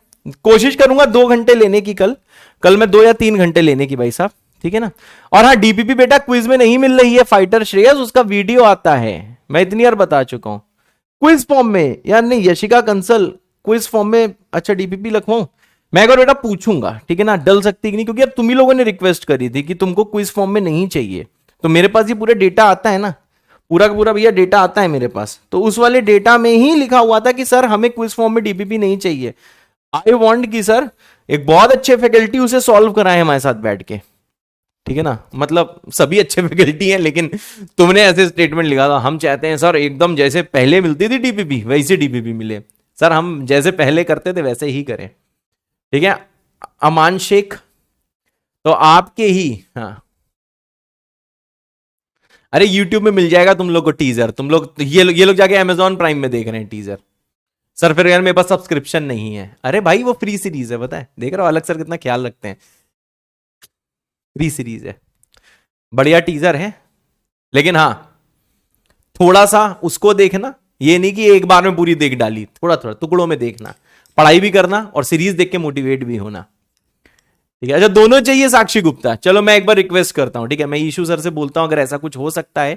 कोशिश करूंगा 2 घंटे लेने की, कल मैं 2 या 3 घंटे लेने की भाई साहब, ठीक है ना। और हाँ डीपीपी बेटा क्विज में नहीं मिल रही है फाइटर श्रेयस, उसका वीडियो आता है, मैं इतनी बार बता चुका हूं, क्विज फॉर्म में यार, नहीं यशिका कंसल क्विज फॉर्म में, अच्छा डीपीपी लिखवाऊं मैं, एक बार बेटा पूछूंगा, ठीक है ना, डल सकती कि नहीं, क्योंकि यार तुम ही लोगों ने रिक्वेस्ट करी थी कि तुमको क्विज फॉर्म में नहीं चाहिए, तो मेरे पास ये पूरा डेटा आता है ना, पूरा का पूरा भैया डेटा आता है मेरे पास, तो उस वाले डेटा में ही लिखा हुआ था कि सर हमें क्विज फॉर्म में डीपीपी नहीं चाहिए। आई वांट कि सर एक बहुत अच्छे फैकल्टी उसे सॉल्व कराए हमारे साथ बैठ के, ठीक है ना, मतलब सभी अच्छे फैकल्टी हैं, लेकिन तुमने ऐसे स्टेटमेंट लिखा था, हम चाहते हैं सर एकदम जैसे पहले मिलती थी डीपीपी वैसे डीपीपी मिले, सर हम जैसे पहले करते थे वैसे ही करें, ठीक है। अमान शेख, तो आपके ही, हाँ अरे YouTube में मिल जाएगा तुम लोग को टीजर, तुम लोग ये लोग जाके Amazon प्राइम में देख रहे हैं टीजर, सर फिर यार मेरे पास सब्सक्रिप्शन नहीं है, अरे भाई वो फ्री सीरीज है, पता है, देख रहे हो अलग सर कितना ख्याल रखते हैं, फ्री सीरीज है, बढ़िया टीजर है, लेकिन हाँ थोड़ा सा उसको देखना, ये नहीं कि एक बार में पूरी देख डाली, थोड़ा थोड़ा टुकड़ों में देखना, पढ़ाई भी करना और सीरीज देख के मोटिवेट भी होना, ठीक है। अच्छा दोनों चाहिए साक्षी गुप्ता, चलो मैं एक बार रिक्वेस्ट करता हूं, ठीक है, मैं ईशू सर से बोलता हूं अगर ऐसा कुछ हो सकता है,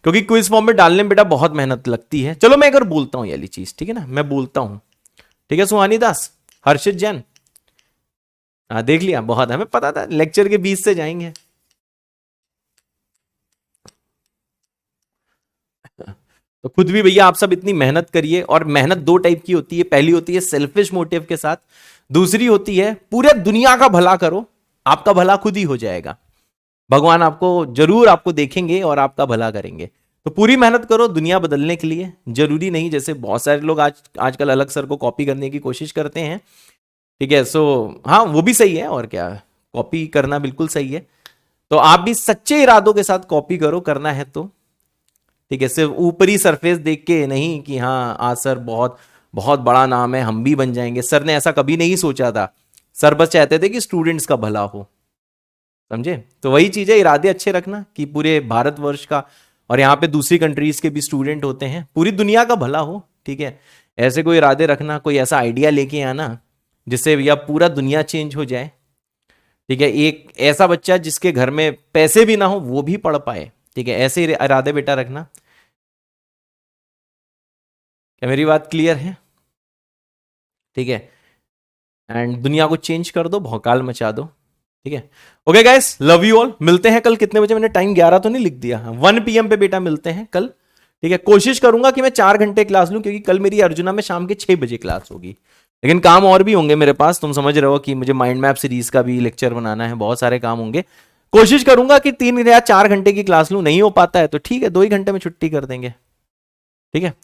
क्योंकि क्विज फॉर्म में डालने में बेटा बहुत मेहनत लगती है। चलो मैं एक बार बोलता हूं ये वाली चीज, ठीक है ना, मैं बोलता हूं, ठीक है। सुहानी दास, हर्षित जैन, हाँ देख लिया, बहुत हमें पता था लेक्चर के 20 से जाएंगे। तो खुद भी भैया आप सब इतनी मेहनत करिए, और मेहनत दो टाइप की होती है, पहली होती है सेल्फिश मोटिव के साथ, दूसरी होती है पूरे दुनिया का भला करो, आपका भला खुद ही हो जाएगा, भगवान आपको जरूर आपको देखेंगे और आपका भला करेंगे। तो पूरी मेहनत करो दुनिया बदलने के लिए, जरूरी नहीं जैसे बहुत सारे लोग आजकल अलग सर को कॉपी करने की कोशिश करते हैं, ठीक है। सो हाँ वो भी सही है, और क्या, कॉपी करना बिल्कुल सही है, तो आप भी सच्चे इरादों के साथ कॉपी करो, करना है तो, ठीक है। सिर्फ ऊपरी सरफेस देख के नहीं कि हाँ आज सर बहुत बहुत बड़ा नाम है हम भी बन जाएंगे, सर ने ऐसा कभी नहीं सोचा था, सर बस चाहते थे कि स्टूडेंट्स का भला हो, समझे। तो वही चीज है, इरादे अच्छे रखना कि पूरे भारतवर्ष का, और यहाँ पे दूसरी कंट्रीज के भी स्टूडेंट होते हैं, पूरी दुनिया का भला हो, ठीक है। ऐसे कोई इरादे रखना, कोई ऐसा आइडिया लेके आना जिससे भैया पूरा दुनिया चेंज हो जाए, ठीक है। एक ऐसा बच्चा जिसके घर में पैसे भी ना हो वो भी पढ़ पाए, ठीक है। ऐसे इरादे बेटा रखना, क्या मेरी बात क्लियर है, ठीक है। एंड दुनिया को चेंज कर दो, भौकाल मचा दो, ठीक है। Okay guys, love you all, मिलते हैं कल कितने बजे, मैंने टाइम 11 तो नहीं लिख दिया, 1 PM पे बेटा मिलते हैं कल, ठीक है। कोशिश करूंगा कि मैं 4 घंटे क्लास लूं, क्योंकि कल मेरी अर्जुना में शाम के 6 बजे क्लास होगी, लेकिन काम और भी होंगे मेरे पास, तुम समझ रहे हो कि मुझे माइंड मैप सीरीज का भी लेक्चर बनाना है, बहुत सारे काम होंगे। कोशिश करूंगा कि 3 या 4 घंटे की क्लास लूं, नहीं हो पाता है तो ठीक है 2 ही घंटे में छुट्टी कर देंगे, ठीक है।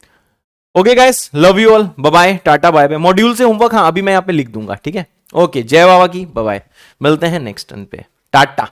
Okay guys, love you all, bye bye, tata bye bye. Module से होमवर्क हाँ अभी मैं यहाँ पे लिख दूंगा, ठीक है। ओके, जय बाबा की, बाय बाय, मिलते हैं नेक्स्ट टर्न पे, टाटा।